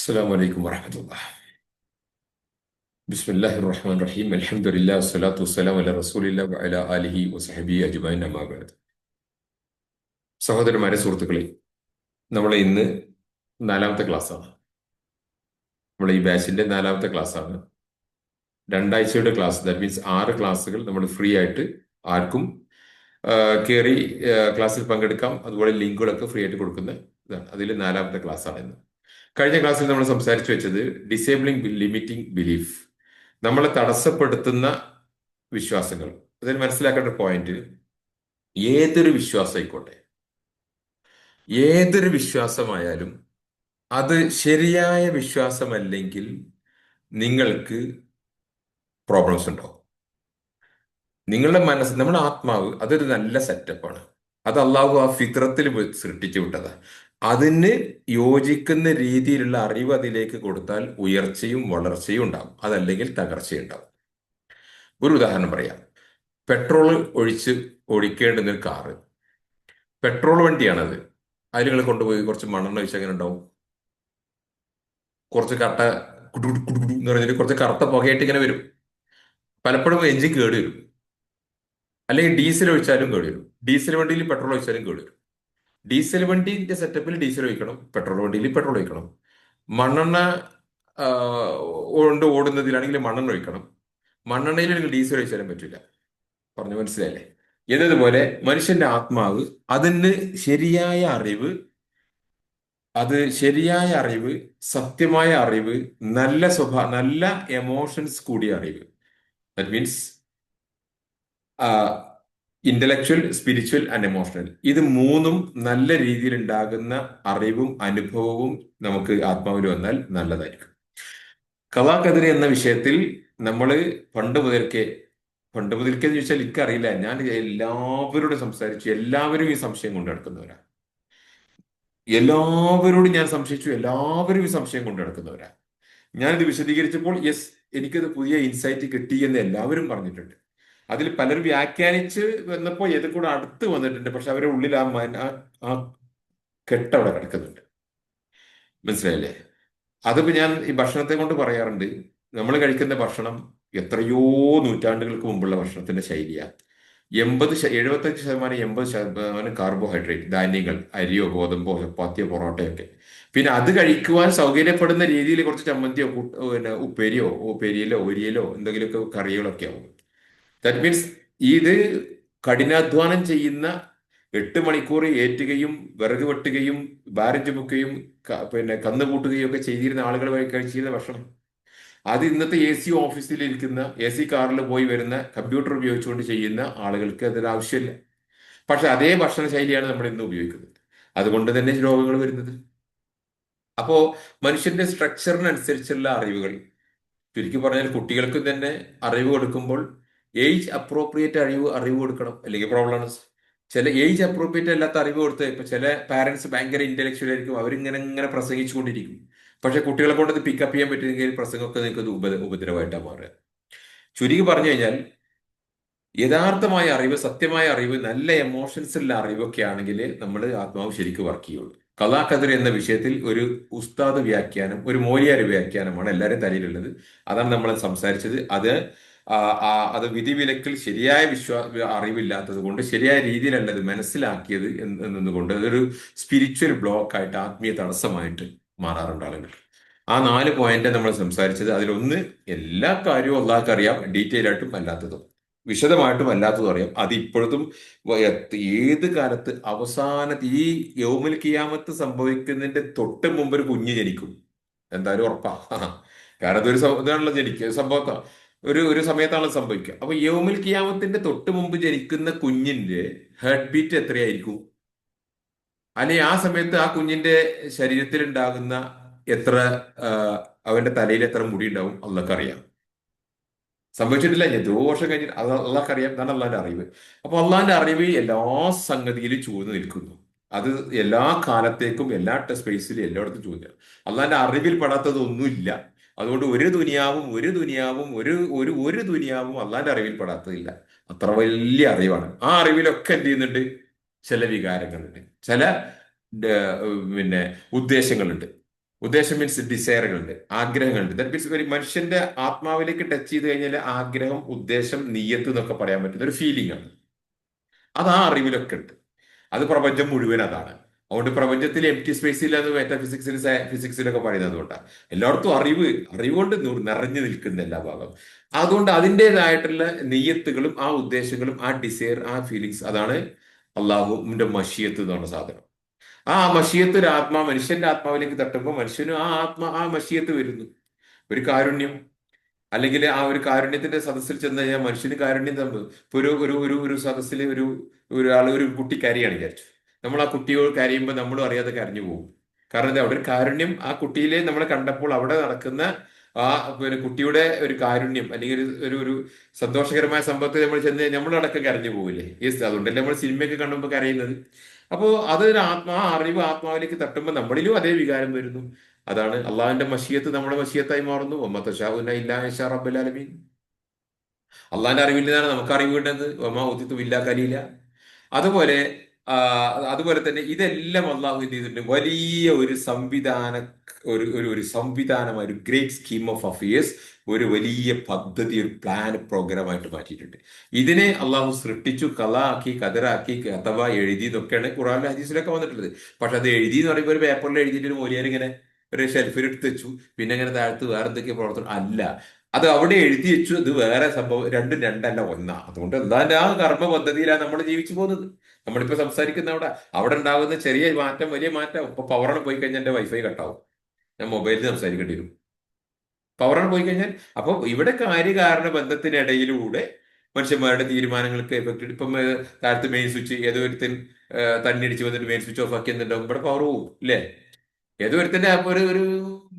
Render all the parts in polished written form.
السلام عليكم ورحمة الله. بسم الله الرحمن الرحيم. الحمد لله والصلاة والسلام على رسول الله وعلى آله وصحبه അജ്മഈൻ അമ്മാ ബഅദ്. സഹോദരന്മാരെ, സുഹൃത്തുക്കളെ, നമ്മൾ ഇന്ന് നാലാമത്തെ ക്ലാസ്സാണ്. നമ്മൾ ഈ ബാച്ചിന്റെ നാലാമത്തെ ക്ലാസ്സാണ്. രണ്ടാഴ്ചയുടെ ക്ലാസ്, ദാറ്റ് മീൻസ് 6 ക്ലാസ്സുകൾ നമ്മൾ ഫ്രീ ആയിട്ട് ആർക്കും കയറി ക്ലാസ്സിൽ പങ്കെടുക്കാം. അതുപോലെ ലിങ്കുകളൊക്കെ ഫ്രീ ആയിട്ട് കൊടുക്കുന്ന ഇതാണ്. അതിൽ നാലാമത്തെ ക്ലാസ്സാണ് ഇന്ന്. കഴിഞ്ഞ ക്ലാസ്സിൽ നമ്മൾ സംസാരിച്ചു വെച്ചത് ഡിസേബിളിംഗ് ലിമിറ്റിംഗ് ബിലീഫ്, നമ്മളെ തടസ്സപ്പെടുത്തുന്ന വിശ്വാസങ്ങൾ. അതിൽ മനസ്സിലാക്കേണ്ട പോയിന്റ്, ഏതൊരു വിശ്വാസം ആയിക്കോട്ടെ, ഏതൊരു വിശ്വാസമായാലും അത് ശരിയായ വിശ്വാസമല്ലെങ്കിൽ നിങ്ങൾക്ക് പ്രോബ്ലംസ് ഉണ്ടാവും. നിങ്ങളുടെ മനസ്സ്, നമ്മുടെ ആത്മാവ്, അതൊരു നല്ല സെറ്റപ്പാണ്. അത് അള്ളാഹു ആ ഫിത്രത്തിൽ സൃഷ്ടിച്ചു വിട്ടതാ. അതിന് യോജിക്കുന്ന രീതിയിലുള്ള അറിവ് അതിലേക്ക് കൊടുത്താൽ ഉയർച്ചയും വളർച്ചയും ഉണ്ടാകും, അതല്ലെങ്കിൽ തകർച്ചയുണ്ടാവും. ഒരു ഉദാഹരണം പറയാം. പെട്രോൾ ഒഴിച്ച് ഓടിക്കേണ്ടുന്ന ഒരു കാറ്, പെട്രോൾ വണ്ടിയാണത്. അതിൽ നിങ്ങൾ കൊണ്ടുപോയി കുറച്ച് മണ്ണെണ്ണ ഒഴിച്ച് അങ്ങനെ ഉണ്ടാവും. കുറച്ച് കട്ട കുടു കുടു കുടു കുടു എന്ന് പറഞ്ഞിട്ട് കുറച്ച് കറുത്ത പുകയായിട്ട് ഇങ്ങനെ വരും. പലപ്പോഴും എഞ്ചിൻ കേട് വരും. അല്ലെങ്കിൽ ഡീസൽ ഒഴിച്ചാലും കേട് വരും. ഡീസൽ വണ്ടിയിൽ പെട്രോൾ ഒഴിച്ചാലും കേട് വരും. ഡീസൽ വണ്ടിന്റെ സെറ്റപ്പിൽ ഡീസൽ ഒഴിക്കണം, പെട്രോൾ വണ്ടിയിൽ പെട്രോൾ ഒഴിക്കണം. മണ്ണെണ്ണ ആ, കൊണ്ട് ഓടുന്നതിലാണെങ്കിൽ മണ്ണെണ്ണ ഒഴിക്കണം. മണ്ണെണ്ണയിൽ നിങ്ങൾ ഡീസൽ ഒഴിച്ചാലും പറ്റില്ല. പറഞ്ഞു മനസ്സിലായില്ലേ? എന്നതുപോലെ മനുഷ്യന്റെ ആത്മാവ്, അതിന് ശരിയായ അറിവ്, ശരിയായ അറിവ്, സത്യമായ അറിവ്, നല്ല എമോഷൻസ് കൂടിയ അറിവ്, that means intellectual, spiritual and emotional, ഇത് മൂന്നും നല്ല രീതിയിൽ ഉണ്ടാകുന്ന അറിവും അനുഭവവും നമുക്ക് ആത്മാവിൽ വന്നാൽ നല്ലതായിരിക്കും. ഖളാ ഖദർ എന്ന വിഷയത്തിൽ നമ്മൾ പണ്ട് മുതൽക്കേ എന്ന് ചോദിച്ചാൽ എനിക്കറിയില്ല, ഞാൻ എല്ലാവരോടും സംസാരിച്ചു, എല്ലാവരും ഈ സംശയം കൊണ്ട് നടക്കുന്നവരാ. എല്ലാവരോടും ഞാൻ സംശയിച്ചു, എല്ലാവരും ഈ സംശയം കൊണ്ട് നടക്കുന്നവരാ. ഞാനിത് വിശദീകരിച്ചപ്പോൾ യെസ്, എനിക്കത് പുതിയ ഇൻസൈറ്റ് കിട്ടി എന്ന് എല്ലാവരും പറഞ്ഞിട്ടുണ്ട്. അതിൽ പലരും വ്യാഖ്യാനിച്ച് വന്നപ്പോൾ ഏത് കൂടെ അടുത്ത് വന്നിട്ടുണ്ട്. പക്ഷെ അവരുടെ ഉള്ളിൽ ആ കെട്ടവിടെ കിടക്കുന്നുണ്ട്. മനസ്സിലായില്ലേ? അതിപ്പോ ഞാൻ ഈ ഭക്ഷണത്തെ കൊണ്ട് പറയാറുണ്ട്. നമ്മൾ കഴിക്കുന്ന ഭക്ഷണം എത്രയോ നൂറ്റാണ്ടുകൾക്ക് മുമ്പുള്ള ഭക്ഷണത്തിന്റെ ശൈലിയാണ്. 75% 80% കാർബോഹൈഡ്രേറ്റ്, ധാന്യങ്ങൾ, അരിയോ ഗോതമ്പോ ചപ്പാത്തിയോ പൊറോട്ടയോ ഒക്കെ. പിന്നെ അത് കഴിക്കുവാൻ സൗകര്യപ്പെടുന്ന രീതിയിൽ കുറച്ച് ചമ്മന്തിയോ പിന്നെ ഉപ്പേരിയിലോ ഒരിയലോ എന്തെങ്കിലുമൊക്കെ കറികളൊക്കെ ആവും. ദാറ്റ് മീൻസ് ഇത് കഠിനാധ്വാനം ചെയ്യുന്ന 8 മണിക്കൂർ ഏറ്റുകയും വിറക് വെട്ടുകയും ഭാരം ചുമക്കുകയും പിന്നെ കന്നുകൂട്ടുകയും ഒക്കെ ചെയ്തിരുന്ന ആളുകൾ കഴിച്ചിരുന്ന ഭക്ഷണം. അത് ഇന്നത്തെ AC ഓഫീസിലിരിക്കുന്ന, AC കാറിൽ പോയി വരുന്ന, കമ്പ്യൂട്ടർ ഉപയോഗിച്ചുകൊണ്ട് ചെയ്യുന്ന ആളുകൾക്ക് അതിന് ആവശ്യമില്ല. പക്ഷെ അതേ ഭക്ഷണ ശൈലിയാണ് നമ്മൾ ഇന്ന് ഉപയോഗിക്കുന്നത്. അതുകൊണ്ട് തന്നെ രോഗങ്ങൾ വരുന്നത്. അപ്പോ മനുഷ്യന്റെ സ്ട്രക്ചറിനനുസരിച്ചുള്ള അറിവുകൾ, ചുരുക്കി പറഞ്ഞാൽ കുട്ടികൾക്ക് തന്നെ അറിവ് കൊടുക്കുമ്പോൾ ഏജ് അപ്രോപ്രിയേറ്റ് അറിവ് കൊടുക്കണം, അല്ലെങ്കിൽ പ്രോബ്ലമാണ്. ചില ഏജ് അപ്രോപ്രിയേറ്റ് അല്ലാത്ത അറിവ് കൊടുത്ത്, ഇപ്പൊ ചില പാരന്റ്സ് ഭയങ്കര ഇന്റലക്ച്വൽ ആയിരിക്കും, അവരിങ്ങനെ പ്രസംഗിച്ചുകൊണ്ടിരിക്കും. പക്ഷെ കുട്ടികളെ കൊണ്ട് അത് പിക്കപ്പ് ചെയ്യാൻ പറ്റുമെങ്കിൽ പ്രസംഗമൊക്കെ നിങ്ങൾക്ക് ഉപദ്രവമായിട്ടാണ് മാറുക. ചുരുക്കി പറഞ്ഞു കഴിഞ്ഞാൽ യഥാർത്ഥമായ അറിവ്, സത്യമായ അറിവ്, നല്ല എമോഷൻസ് ഉള്ള അറിവൊക്കെ ആണെങ്കിൽ നമ്മൾ ആത്മാവ് ശരിക്കും വർക്ക് ചെയ്യുള്ളൂ. ഖളാ ഖദർ എന്ന വിഷയത്തിൽ ഒരു ഉസ്താദ് വ്യാഖ്യാനം, ഒരു മോലിയാർ വ്യാഖ്യാനമാണ് എല്ലാവരും തലയിലുള്ളത്. അതാണ് നമ്മൾ സംസാരിച്ചത്. അത് വിധിവിലക്കിൽ ശരിയായ അറിവില്ലാത്തത് കൊണ്ട്, ശരിയായ രീതിയിലല്ലത് മനസ്സിലാക്കിയത് എന്നതുകൊണ്ട് അതൊരു സ്പിരിച്വൽ ബ്ലോക്ക് ആയിട്ട്, ആത്മീയ തടസ്സമായിട്ട് മാറാറുണ്ട് ആളുകൾ. ആ 4 പോയിന്റ് നമ്മൾ സംസാരിച്ചത്. അതിലൊന്ന്, എല്ലാ കാര്യവും അള്ളാഹ്ക്ക് അറിയാം, ഡീറ്റെയിൽ ആയിട്ടും അല്ലാത്തതും, വിശദമായിട്ടും അല്ലാത്തതും അറിയാം. അത് ഇപ്പോഴത്തും ഏത് കാലത്ത് ഈ യൗമുൽ ഖിയാമത്ത് സംഭവിക്കുന്നതിന്റെ തൊട്ട് മുമ്പ് ഒരു കുഞ്ഞ് ജനിക്കും, എന്തായാലും ഉറപ്പാ. കാരണം അതൊരു ഇതാണല്ലോ, സംഭവത്താ, ഒരു സമയത്താണല്ലോ സംഭവിക്കുക. അപ്പൊ യൗമുൽ ഖിയാമത്തിന്റെ തൊട്ട് മുമ്പ് ജനിക്കുന്ന കുഞ്ഞിന്റെ ഹാർട്ട് ബീറ്റ് എത്രയായിരിക്കും? അല്ലെങ്കിൽ ആ സമയത്ത് ആ കുഞ്ഞിന്റെ ശരീരത്തിൽ ഉണ്ടാകുന്ന എത്ര, അവന്റെ തലയിൽ എത്ര മുടി ഉണ്ടാവും അള്ളാഹ്ക്ക് അറിയാം. സംഭവിച്ചിട്ടില്ല, ഞാൻ എത്രയോ വർഷം കഴിഞ്ഞിട്ട് അത് അള്ളാഹ്ക്ക് അറിയാം. എന്നാണ് അള്ളാഹിന്റെ അറിവ്. അപ്പൊ അള്ളാഹിന്റെ അറിവ് എല്ലാ സംഗതിയിലും ചൂഴ്ന്നു നിൽക്കുന്നു. അത് എല്ലാ കാലത്തേക്കും, എല്ലാ സ്പേസിലും, എല്ലായിടത്തും ചൂഴ്ന്നു. അള്ളാഹിന്റെ അറിവിൽ പെടാത്തത് ഒന്നുമില്ല. അതുകൊണ്ട് ഒരു ദുനിയാവും അള്ളാഹിന്റെ അറിവിൽ പെടാത്തതില്ല. അത്ര വലിയ അറിവാണ്. ആ അറിവിലൊക്കെ എന്ത് ചെയ്യുന്നുണ്ട്? ചില വികാരങ്ങളുണ്ട്, ചില പിന്നെ ഉദ്ദേശങ്ങളുണ്ട്. ഉദ്ദേശം മീൻസ് ഡിസയറുകളുണ്ട്, ആഗ്രഹങ്ങളുണ്ട്. ദാറ്റ് മീൻസ് ഒരു മനുഷ്യന്റെ ആത്മാവിലേക്ക് ടച്ച് ചെയ്ത് കഴിഞ്ഞാൽ ആഗ്രഹം, ഉദ്ദേശം, നീയത്ത് എന്നൊക്കെ പറയാൻ പറ്റുന്ന ഒരു ഫീലിംഗ് ആണ്. അത് ആ അറിവിലൊക്കെ ഉണ്ട്. അത് പ്രപഞ്ചം മുഴുവൻ അതാണ്. അതുകൊണ്ട് പ്രപഞ്ചത്തിൽ എം ടി സ്പേസ് ഇല്ല എന്ന് മെറ്റാഫിസിക്സിൽ ഫിസിക്സിലൊക്കെ പറയുന്നത് അതുകൊണ്ടാണ്. എല്ലായിടത്തും അറിവ് കൊണ്ട് നിറഞ്ഞു നിൽക്കുന്ന എല്ലാ ഭാഗം. അതുകൊണ്ട് അതിൻ്റെതായിട്ടുള്ള നെയ്യത്തുകളും ആ ഉദ്ദേശങ്ങളും ആ ഡിസയർ ആ ഫീലിങ്സ്, അതാണ് അള്ളാഹുവിന്റെ മഷിയത്ത് എന്ന് പറഞ്ഞ സാധനം. ആ മഷിയത്ത് ഒരു മനുഷ്യന്റെ ആത്മാവിലേക്ക് തട്ടുമ്പോൾ മനുഷ്യനും ആ മഷിയത്ത് വരുന്നു. ഒരു കാരുണ്യം, അല്ലെങ്കിൽ ആ ഒരു കാരുണ്യത്തിന്റെ സദസ്സിൽ ചെന്ന് കഴിഞ്ഞാൽ മനുഷ്യന് കാരുണ്യം തമ്മിൽ ഇപ്പൊ ഒരു സദസ്സിൽ ഒരു കുട്ടി കരയാണ് വിചാരിച്ചു. നമ്മൾ ആ കുട്ടിയോട് കരയുമ്പോൾ നമ്മളും അറിയാതെ കരഞ്ഞു പോകും. കാരണം എന്താ, അവിടെ ഒരു കാരുണ്യം ആ കുട്ടിയിലെ നമ്മളെ കണ്ടപ്പോൾ അവിടെ നടക്കുന്ന ആ പിന്നെ കുട്ടിയുടെ ഒരു കാരുണ്യം, അല്ലെങ്കിൽ ഒരു സന്തോഷകരമായ സംഭവത്തെ നമ്മൾ ചെന്ന് നമ്മളടക്കം കരഞ്ഞു പോകില്ലേ? യെസ്, അതുകൊണ്ടല്ലേ നമ്മൾ സിനിമയൊക്കെ കാണുമ്പോൾ കരയുന്നത്. അപ്പോ അത് ആ അറിവ് ആത്മാവിലേക്ക് തട്ടുമ്പോൾ നമ്മളിലും അതേ വികാരം വരുന്നു. അതാണ് അള്ളാഹിന്റെ മഷിയത്ത് നമ്മുടെ മഷിയത്തായി മാറുന്നു. റബ്ബുൽ ആലമീൻ. അള്ളാഹിന്റെ അറിവിൽ നിന്നാണ് നമുക്ക് അറിവ് കിട്ടുന്നത്. ഒമാ ഊതിതു ഇല്ലാ ഖലീല. അതുപോലെ ആ, അതുപോലെ തന്നെ ഇതെല്ലാം അള്ളാഹു എന്ത് ചെയ്തിട്ടുണ്ട്, വലിയ ഒരു ഒരു സംവിധാനമായ ഒരു ഗ്രേറ്റ് സ്കീം ഓഫ് അഫയേഴ്സ്, ഒരു വലിയ പദ്ധതി, ഒരു പ്ലാൻ, പ്രോഗ്രാമായിട്ട് മാറ്റിയിട്ടുണ്ട്. ഇതിനെ അള്ളാഹു സൃഷ്ടിച്ചു, കലാക്കി, കതറാക്കി, അഥവാ എഴുതി എന്നൊക്കെയാണ് ഖുറാനിലും ഹദീസിലൊക്കെ വന്നിട്ടുള്ളത്. പക്ഷെ അത് എഴുതി എന്ന് പറയുമ്പോൾ ഒരു പേപ്പറിൽ എഴുതിയിട്ട് ഒരു മൂലിയാർ ഇങ്ങനെ ഒരു ഷെൽഫിൽ എടുത്ത് വെച്ചു, പിന്നെ ഇങ്ങനെ താഴ്ത്ത് വേറെ എന്തൊക്കെ പ്രവർത്തനം അല്ല. അത് അവിടെ എഴുതി വെച്ചു. ഇത് വേറെ സംഭവം, രണ്ടും രണ്ടല്ല ഒന്നാ. അതുകൊണ്ട് എന്താ ആ കർമ്മ പദ്ധതിയിലാണ് നമ്മൾ ജീവിച്ചു പോകുന്നത്. നമ്മളിപ്പോ സംസാരിക്കുന്ന അവിടെ ഉണ്ടാകുന്ന ചെറിയ മാറ്റം വലിയ മാറ്റം. ഇപ്പൊ പവറാണ് പോയി കഴിഞ്ഞാൽ എന്റെ വൈഫൈ കട്ടാവും, ഞാൻ മൊബൈലിൽ സംസാരിക്കേണ്ടി വരും. പവറാണ് പോയി കഴിഞ്ഞാൽ. അപ്പൊ ഇവിടെ കാര്യകാരണ ബന്ധത്തിനിടയിലൂടെ മനുഷ്യന്മാരുടെ തീരുമാനങ്ങൾക്ക് എഫക്ട്. ഇപ്പം താഴത്ത് മെയിൻ സ്വിച്ച് ഏതോ ഒരുത്തൻ തന്നിടിച്ച് വന്നിട്ട് മെയിൻ സ്വിച്ച് ഓഫ് ആക്കി എന്നിട്ടുണ്ടാവും, ഇവിടെ പവർ പോകും ഇല്ലേ? ഏതോ ഒരുത്തന്റെ ഒരു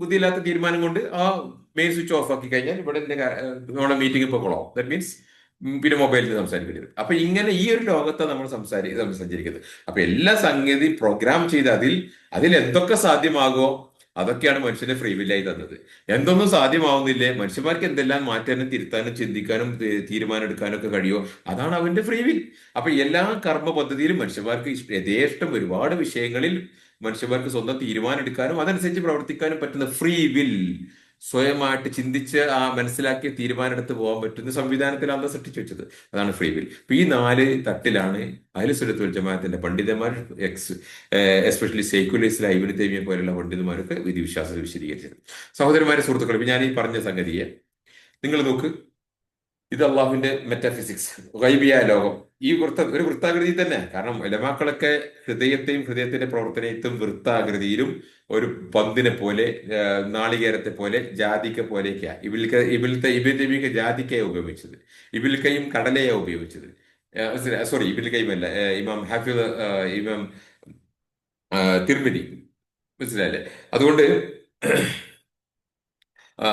ബുദ്ധിയില്ലാത്ത തീരുമാനം കൊണ്ട് ആ മെയിൻ സ്വിച്ച് ഓഫ് ആക്കി കഴിഞ്ഞാൽ ഇവിടെ നമ്മുടെ മീറ്റിംഗ് ഇപ്പോൾ കൊള്ളാം. ദാറ്റ് മീൻസ് പിന്നെ മൊബൈലിൽ സംസാരിക്കേണ്ടി വരും. അപ്പൊ ഇങ്ങനെ ഈ ഒരു ലോകത്തെ നമ്മൾ സഞ്ചരിക്കുന്നത്. അപ്പൊ എല്ലാ സംഗതി പ്രോഗ്രാം ചെയ്ത് അതിൽ എന്തൊക്കെ സാധ്യമാകുമോ അതൊക്കെയാണ് മനുഷ്യനെ ഫ്രീ വില്ലായി തന്നത്. എന്തൊന്നും സാധ്യമാവുന്നില്ലേ, മനുഷ്യന്മാർക്ക് എന്തെല്ലാം മാറ്റാനും തിരുത്താനും ചിന്തിക്കാനും തീരുമാനം എടുക്കാനും ഒക്കെ കഴിയുമോ, അതാണ് അവന്റെ ഫ്രീ വിൽ. അപ്പൊ എല്ലാ കർമ്മ പദ്ധതിയിലും മനുഷ്യന്മാർക്ക് യഥേഷ്ടം ഒരുപാട് വിഷയങ്ങളിൽ മനുഷ്യന്മാർക്ക് സ്വന്തം തീരുമാനം എടുക്കാനും അതനുസരിച്ച് പ്രവർത്തിക്കാനും പറ്റുന്ന ഫ്രീ വിൽ, സ്വയമായിട്ട് ചിന്തിച്ച് മനസ്സിലാക്കിയ തീരുമാനം എടുത്ത് പോകാൻ പറ്റുന്ന സംവിധാനത്തിലാണ് അള്ളാഹ് സൃഷ്ടിച്ചു വെച്ചത്. അതാണ് ഫ്രീ വിൽ. അപ്പൊ ഈ 4 തട്ടിലാണ് അഹ്ലു സുന്നത്ത് വൽ ജമാഅത്തിന്റെ പണ്ഡിതന്മാർ, എസ്പെഷ്യലി സൈക്കുലർ ഇസ്ലാം ഇബ്നു തൈമിയ്യ പോലുള്ള പണ്ഡിതന്മാരൊക്കെ വിധിവിശ്വാസത്തെ വിശദീകരിച്ചത്. സഹോദരന്മാരെ, സുഹൃത്തുക്കളെ, ഇപ്പൊ ഞാൻ ഈ പറഞ്ഞ സംഗതിയെ നിങ്ങൾ നോക്ക്. ഇത് അള്ളാഹുവിന്റെ മെറ്റാഫിസിക്സ്, ഗൈബിയായ ലോകം. ഈ ഒരു വൃത്താകൃതി തന്നെ. കാരണം ഉലമാക്കളൊക്കെ ഹൃദയത്തിന്റെ പ്രവർത്തനത്തെയും വൃത്താകൃതിയിലും ഒരു പന്തിനെ പോലെ, നാളികേരത്തെ പോലെ, ജാതിക്ക പോലെയൊക്കെയാ. ഇബിൻ തൈമിയ്യ ജാതിക്കയെ ഉപയോഗിച്ചത്, ഇബിൻ ഖയ്യിം കടലയെ ഉപയോഗിച്ചത്. സോറി, ഇബിൻ ഖയ്യിം അല്ല, ഇമാം ഹാഫിദ്, ഇമാം തിർമിദി, മനസ്സിലായല്ലേ? അതുകൊണ്ട്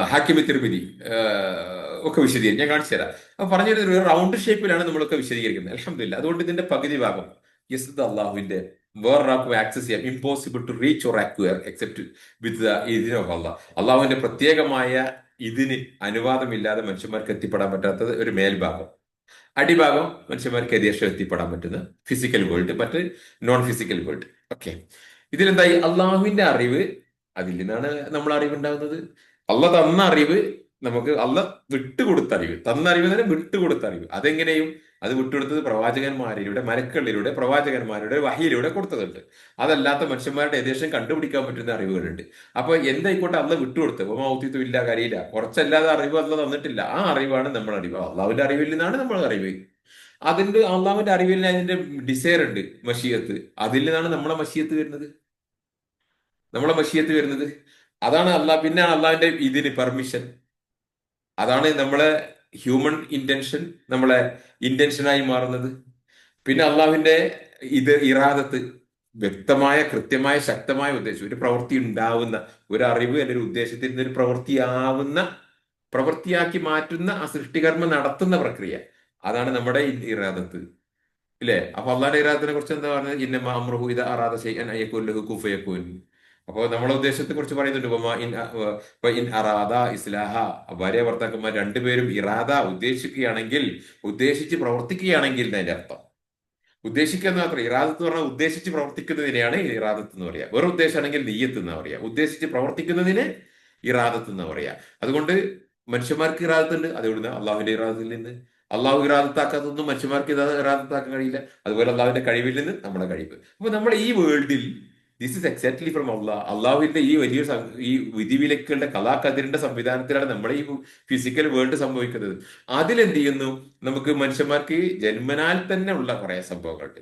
ഹാക്കിമി തിർമിദി ഒക്കെ വിശദീകരിക്കും. ഞാൻ കാണിച്ചു തരാം. അപ്പൊ പറഞ്ഞിരുന്ന ഒരു റൗണ്ട് ഷേപ്പിലാണ് നമ്മളൊക്കെ വിശദീകരിക്കുന്നത്. അൽഹംദുലില്ലാ. അതുകൊണ്ട് ഇതിന്റെ പകുതി ഭാഗം യസ് അള്ളാഹുവിന്റെ വേറൊരാൾക്കും ആക്സസ് ചെയ്യാം, impossible to reach or acquire except with the ഇതിൻ ഓഫ് അള്ളാഹ്. അള്ളാഹുവിന്റെ പ്രത്യേകമായ ഇതിന് അനുവാദമില്ലാതെ മനുഷ്യന്മാർക്ക് എത്തിപ്പെടാൻ പറ്റാത്തത് ഒരു മേൽഭാഗം. അടിഭാഗം മനുഷ്യന്മാർക്ക് യഥേഷ്ടം എത്തിപ്പെടാൻ പറ്റുന്ന ഫിസിക്കൽ വേൾഡ്, മറ്റ് നോൺ ഫിസിക്കൽ വേൾഡ്. ഓക്കെ, ഇതിലെന്തായി? അള്ളാഹുവിന്റെ അറിവ്, അതിൽ നിന്നാണ് നമ്മൾ അറിവുണ്ടാകുന്നത്. അള്ള തന്ന അറിവ് നമുക്ക്, അള്ള വിട്ടുകൊടുത്ത അറിവ്, തന്ന അറിവ് തന്നെ വിട്ടുകൊടുത്ത അറിവ്. അതെങ്ങനെയും അത് വിട്ടുകൊടുത്തത് പ്രവാചകന്മാരിലൂടെ, മലക്കുകളിലൂടെ, പ്രവാചകന്മാരുടെ വഹിയിലൂടെ കൊടുത്തതുണ്ട്. അതല്ലാത്ത മനുഷ്യന്മാരുടെ ഏകദേശം കണ്ടുപിടിക്കാൻ പറ്റുന്ന അറിവുകളുണ്ട്. അപ്പൊ എന്തായിക്കോട്ടെ, അള്ള വിട്ടുകൊടുത്ത് മൗത്തിത്വം ഇല്ല, കാര്യമില്ല, കുറച്ചല്ലാതെ അറിവ് അള്ള തന്നിട്ടില്ല. ആ അറിവാണ് നമ്മൾ അറിവ്. അള്ളാഹുവിന്റെ അറിവിൽ നിന്നാണ് നമ്മൾ അറിവ്. അള്ളാഹുവിന്റെ അറിവിൽ അതിന്റെ ഡിസയർ ഉണ്ട്, മഷിയത്ത്. അതിൽ നിന്നാണ് നമ്മളെ മഷിയത്ത് വരുന്നത്. അതാണ് അള്ളാഹ്. പിന്നെ അള്ളാഹിന്റെ ഇതിന് പെർമിഷൻ, അതാണ് നമ്മളെ ഹ്യൂമൻ ഇന്റൻഷൻ, നമ്മളെ ഇന്റൻഷനായി മാറുന്നത്. പിന്നെ അള്ളാഹുവിന്റെ ഇറാദത്ത്, വ്യക്തമായ, കൃത്യമായ, ശക്തമായ ഉദ്ദേശം. ഒരു പ്രവൃത്തി ഉണ്ടാവുന്ന, ഒരു അറിവ് അല്ലെങ്കിൽ ഒരു ഉദ്ദേശത്തിൽ നിന്ന് ഒരു പ്രവൃത്തിയാക്കി മാറ്റുന്ന, ആ സൃഷ്ടികർമ്മം നടത്തുന്ന പ്രക്രിയ, അതാണ് നമ്മുടെ ഇറാദത്ത്. ഇല്ലേ? അപ്പൊ അള്ളാഹിന്റെ ഇറാദത്തിനെ കുറിച്ച് എന്താ പറഞ്ഞത്? ഇന്നമാ അംറുഹു ഇദാ അറാദ ശൈഅൻ അൻ യഖൂല ലഹു കുൻ ഫയകൂൻ. അപ്പോൾ നമ്മളെ ഉദ്ദേശത്തെ കുറിച്ച് പറയുന്നുണ്ട്. ഇൻ അറാദ ഇസ്ലാഹ, ഭാര്യ ഭർത്താക്കന്മാർ രണ്ടുപേരും ഇറാദ ഉദ്ദേശിക്കുകയാണെങ്കിൽ, ഉദ്ദേശിച്ച് പ്രവർത്തിക്കുകയാണെങ്കിൽ എന്നതിന്റെ അർത്ഥം. ഉദ്ദേശിക്കുന്ന മാത്രം ഇറാദത്ത് എന്ന് പറഞ്ഞാൽ ഉദ്ദേശിച്ച് പ്രവർത്തിക്കുന്നതിനെയാണ് ഇറാദത്ത് എന്ന് പറയാ. വേറെ ഉദ്ദേശമാണെങ്കിൽ നെയ്യത്ത് എന്ന് പറയാ. ഉദ്ദേശിച്ച് പ്രവർത്തിക്കുന്നതിന് ഇറാദത്ത് എന്ന് പറയാ. അതുകൊണ്ട് മനുഷ്യന്മാർക്ക് ഇറാദത്ത് ഉണ്ട്. അതെവിടുന്ന്? അള്ളാഹുവിന്റെ ഇറാദത്തിൽ നിന്ന്. അള്ളാഹു ഇറാദത്താക്കാത്തതൊന്നും മനുഷ്യന്മാർക്ക് ഇറാദത്താക്കാൻ കഴിയില്ല. അതുപോലെ അള്ളാഹുവിന്റെ കഴിവിൽ നിന്ന് നമ്മുടെ കഴിവ്. അപ്പൊ നമ്മുടെ ഈ വേൾഡിൽ ദിസ് ഇസ് എക്സാക്ട്ലി ഫ്രം അള്ളാഹ്. അള്ളാഹുവിന്റെ ഈ വലിയ ഈ വിധിവിലക്കുകളുടെ കലാകതിരിന്റെ സംവിധാനത്തിലാണ് നമ്മുടെ ഈ ഫിസിക്കൽ വേൾഡ് സംഭവിക്കുന്നത്. അതിലെന്ത് ചെയ്യുന്നു? നമുക്ക് മനുഷ്യന്മാർക്ക് ജന്മനാൽ തന്നെ ഉള്ള കുറെ സംഭവങ്ങളുണ്ട്.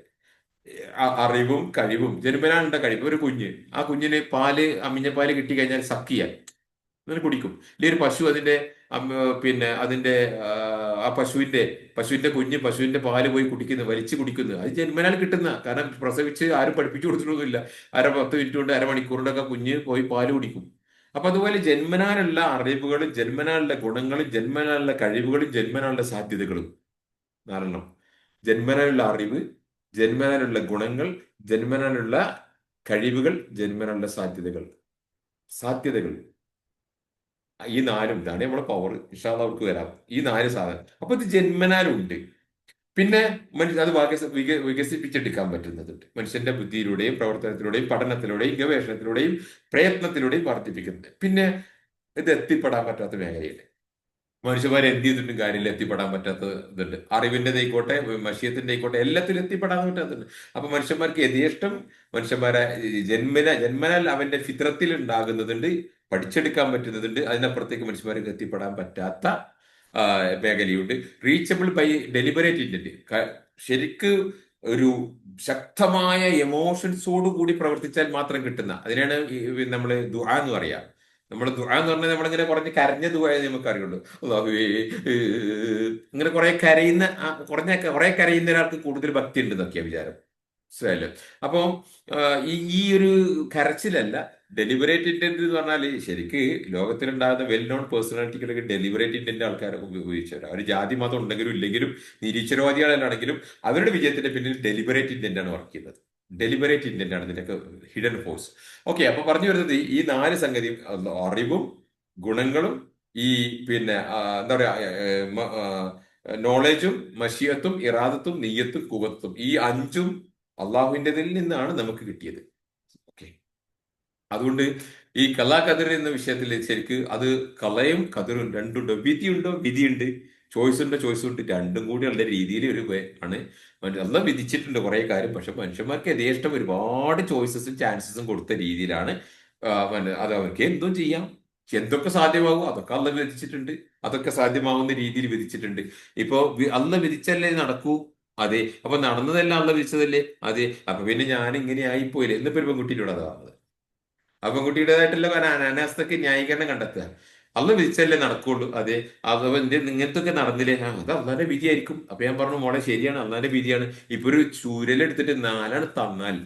അറിവും കഴിവും. ജന്മനാളുടെ കഴിവ്. ഒരു കുഞ്ഞ്, ആ കുഞ്ഞിന് പാല്, അമ്മിഞ്ഞപ്പാല് കിട്ടി കഴിഞ്ഞാൽ സക്കിയാൽ അങ്ങനെ കുടിക്കും. ഇല്ലെങ്കിൽ ഒരു പശു അതിന്റെ പിന്നെ അതിന്റെ ആ പശുവിന്റെ കുഞ്ഞ് പശുവിന്റെ പാല് പോയി കുടിക്കുന്നു, വലിച്ചു കുടിക്കുന്നു. അത് ജന്മനാൽ കിട്ടുന്ന, കാരണം പ്രസവിച്ച് ആരും പഠിപ്പിച്ചു കൊടുത്തിട്ടൊന്നുമില്ല. 10 മിനിറ്റ് കൊണ്ട്, അരമണിക്കൂറിലൊക്കെ കുഞ്ഞ് പോയി പാല് കുടിക്കും. അപ്പൊ അതുപോലെ ജന്മനാലുള്ള അറിവുകളും ജന്മനാലുള്ള ഗുണങ്ങളും ജന്മനാലുള്ള കഴിവുകളും ജന്മനാലുള്ള സാധ്യതകളും. നാലെണ്ണം: ജന്മനാലുള്ള അറിവ്, ജന്മനാലുള്ള ഗുണങ്ങൾ, ജന്മനാലുള്ള കഴിവുകൾ, ജന്മനാലുള്ള സാധ്യതകൾ. സാധ്യതകൾ ഈ നാലും. ഇതാണ് നമ്മളെ പവർ. ഇൻഷാ അല്ലാഹ് അവർക്ക് വരാം ഈ 4 സാധനം. അപ്പൊ ഇത് ജന്മനാലുണ്ട്. പിന്നെ മനുഷ്യ അത് വികസിപ്പിച്ചെടുക്കാൻ പറ്റുന്നതുണ്ട്. മനുഷ്യന്റെ ബുദ്ധിയിലൂടെയും പ്രവർത്തനത്തിലൂടെയും പഠനത്തിലൂടെയും ഗവേഷണത്തിലൂടെയും പ്രയത്നത്തിലൂടെയും വർദ്ധിപ്പിക്കുന്നുണ്ട്. പിന്നെ ഇത് എത്തിപ്പെടാൻ പറ്റാത്ത മേഖലയുണ്ട്. മനുഷ്യന്മാരെ എന്ത് ചെയ്തിട്ടും കാര്യമില്ല, എത്തിപ്പെടാൻ പറ്റാത്ത ഇതുണ്ട്. അറിവിന്റെ ആയിക്കോട്ടെ, മഷീയത്തിന്റെ ആയിക്കോട്ടെ, എല്ലാത്തിലും എത്തിപ്പെടാൻ പറ്റാത്തുണ്ട്. അപ്പൊ മനുഷ്യന്മാർക്ക് യഥേഷ്ടം മനുഷ്യന്മാരെ ജന്മനാൽ അവന്റെ ഫിത്രത്തിൽ ഉണ്ടാകുന്നതുണ്ട്, പഠിച്ചെടുക്കാൻ പറ്റുന്നതുണ്ട്. അതിനപ്പുറത്തേക്ക് മനുഷ്യന്മാർക്ക് എത്തിപ്പെടാൻ പറ്റാത്ത മേഖലയുണ്ട്. Reachable by deliberate intent. ശരിക്ക് ഒരു ശക്തമായ എമോഷൻസോട് കൂടി പ്രവർത്തിച്ചാൽ മാത്രം കിട്ടുന്ന, അതിനാണ് നമ്മൾ ദുആ എന്ന് പറയാ. നമ്മുടെ ദുആ എന്ന് പറഞ്ഞാൽ നമ്മളിങ്ങനെ കുറഞ്ഞ് കരഞ്ഞ ദുആയെ നമുക്ക് അറിയുള്ളൂ. അല്ലാഹുവേ ഇങ്ങനെ കുറെ കരയുന്ന, കുറെ കരയുന്ന ഒരാൾക്ക് കൂടുതൽ ഭക്തി ഉണ്ടെന്നൊക്കെയാ വിചാരം. മനസ്സിലായല്ലോ? അപ്പം ഈ ഒരു കരച്ചിലല്ല, ഡെലിബറേറ്റ് ഇന്റന്റ് എന്ന് പറഞ്ഞാൽ ശരിക്ക് ലോകത്തിലുണ്ടാകുന്ന വെൽ നോൺ പേഴ്സണാലിറ്റികളൊക്കെ ഡെലിബറേറ്റ് ഇന്റന്റ് ആൾക്കാരെ ഉപയോഗിച്ചവരാ. അവർ ജാതി മതം ഉണ്ടെങ്കിലും ഇല്ലെങ്കിലും നിരീശ്വരവാദികളാണെങ്കിലും അവരുടെ വിജയത്തിന്റെ പിന്നിൽ ഡെലിബറേറ്റ് ഇന്റന്റ് ആണ് വർക്ക് ചെയ്യുന്നത്. ഡെലിബറേറ്റ് ഇന്റന്റ് ആണ് ഇതിന്റെയൊക്കെ ഹിഡൻ ഫോഴ്സ്. ഓക്കെ, അപ്പൊ പറഞ്ഞു വരുന്നത് ഈ 4 സംഗതിയും: അറിവും ഗുണങ്ങളും ഈ പിന്നെ എന്താ പറയാ നോളജും മഷിയത്തും ഇറാദത്തും നിയ്യത്തും കുവത്തും. ഈ 5ഉം അള്ളാഹുവിൻ്റെതിൽ നിന്നാണ് നമുക്ക് കിട്ടിയത്. ഓക്കെ, അതുകൊണ്ട് ഈ കലാ കതിർ എന്ന വിഷയത്തിൽ ശരിക്ക് അത് കളയും കതിറും രണ്ടുണ്ടോ? വിധിയുണ്ടോ? വിധിയുണ്ട്. ചോയ്സ് ഉണ്ടോ? ചോയ്സ് ഉണ്ട്. രണ്ടും കൂടി ഉള്ള രീതിയിൽ ഒരു ആണ് അല്ല വിധിച്ചിട്ടുണ്ട് കുറെ കാര്യം. പക്ഷെ മനുഷ്യന്മാർക്ക് യഥേഷ്ടം ഒരുപാട് ചോയ്സസും ചാൻസസും കൊടുത്ത രീതിയിലാണ് അത് അവർക്ക് എന്തും ചെയ്യാം. എന്തൊക്കെ സാധ്യമാകും അതൊക്കെ അല്ല വിധിച്ചിട്ടുണ്ട്. അതൊക്കെ സാധ്യമാകുന്ന രീതിയിൽ വിധിച്ചിട്ടുണ്ട്. ഇപ്പോ അല്ല വിധിച്ചല്ലേ നടക്കൂ. അതെ. അപ്പൊ നടന്നതെല്ലാം അല്ല വിധിച്ചതല്ലേ? അതെ. അപ്പൊ പിന്നെ ഞാൻ ഇങ്ങനെ ആയിപ്പോയില്ലേ? എന്നിപ്പോ ഒരു പെൺകുട്ടിയിലൂടെ അത് പറഞ്ഞത്. ആ പെൺകുട്ടിയുടേതായിട്ടുള്ള അനാസ്ഥക്ക് ന്യായീകരണം കണ്ടെത്തുക. അല്ല വിധിച്ചല്ലേ നടക്കുള്ളൂ. അതെ. അത് ഇങ്ങനത്തൊക്കെ നടന്നില്ലേ? അത് അള്ളാന്റെ വിധിയായിരിക്കും. അപ്പൊ ഞാൻ പറഞ്ഞു, മോളെ ശരിയാണ്, അള്ളാന്റെ വിധിയാണ്. ഇപ്പൊ ഒരു ചൂരലെടുത്തിട്ട് 4 തന്നാൽ,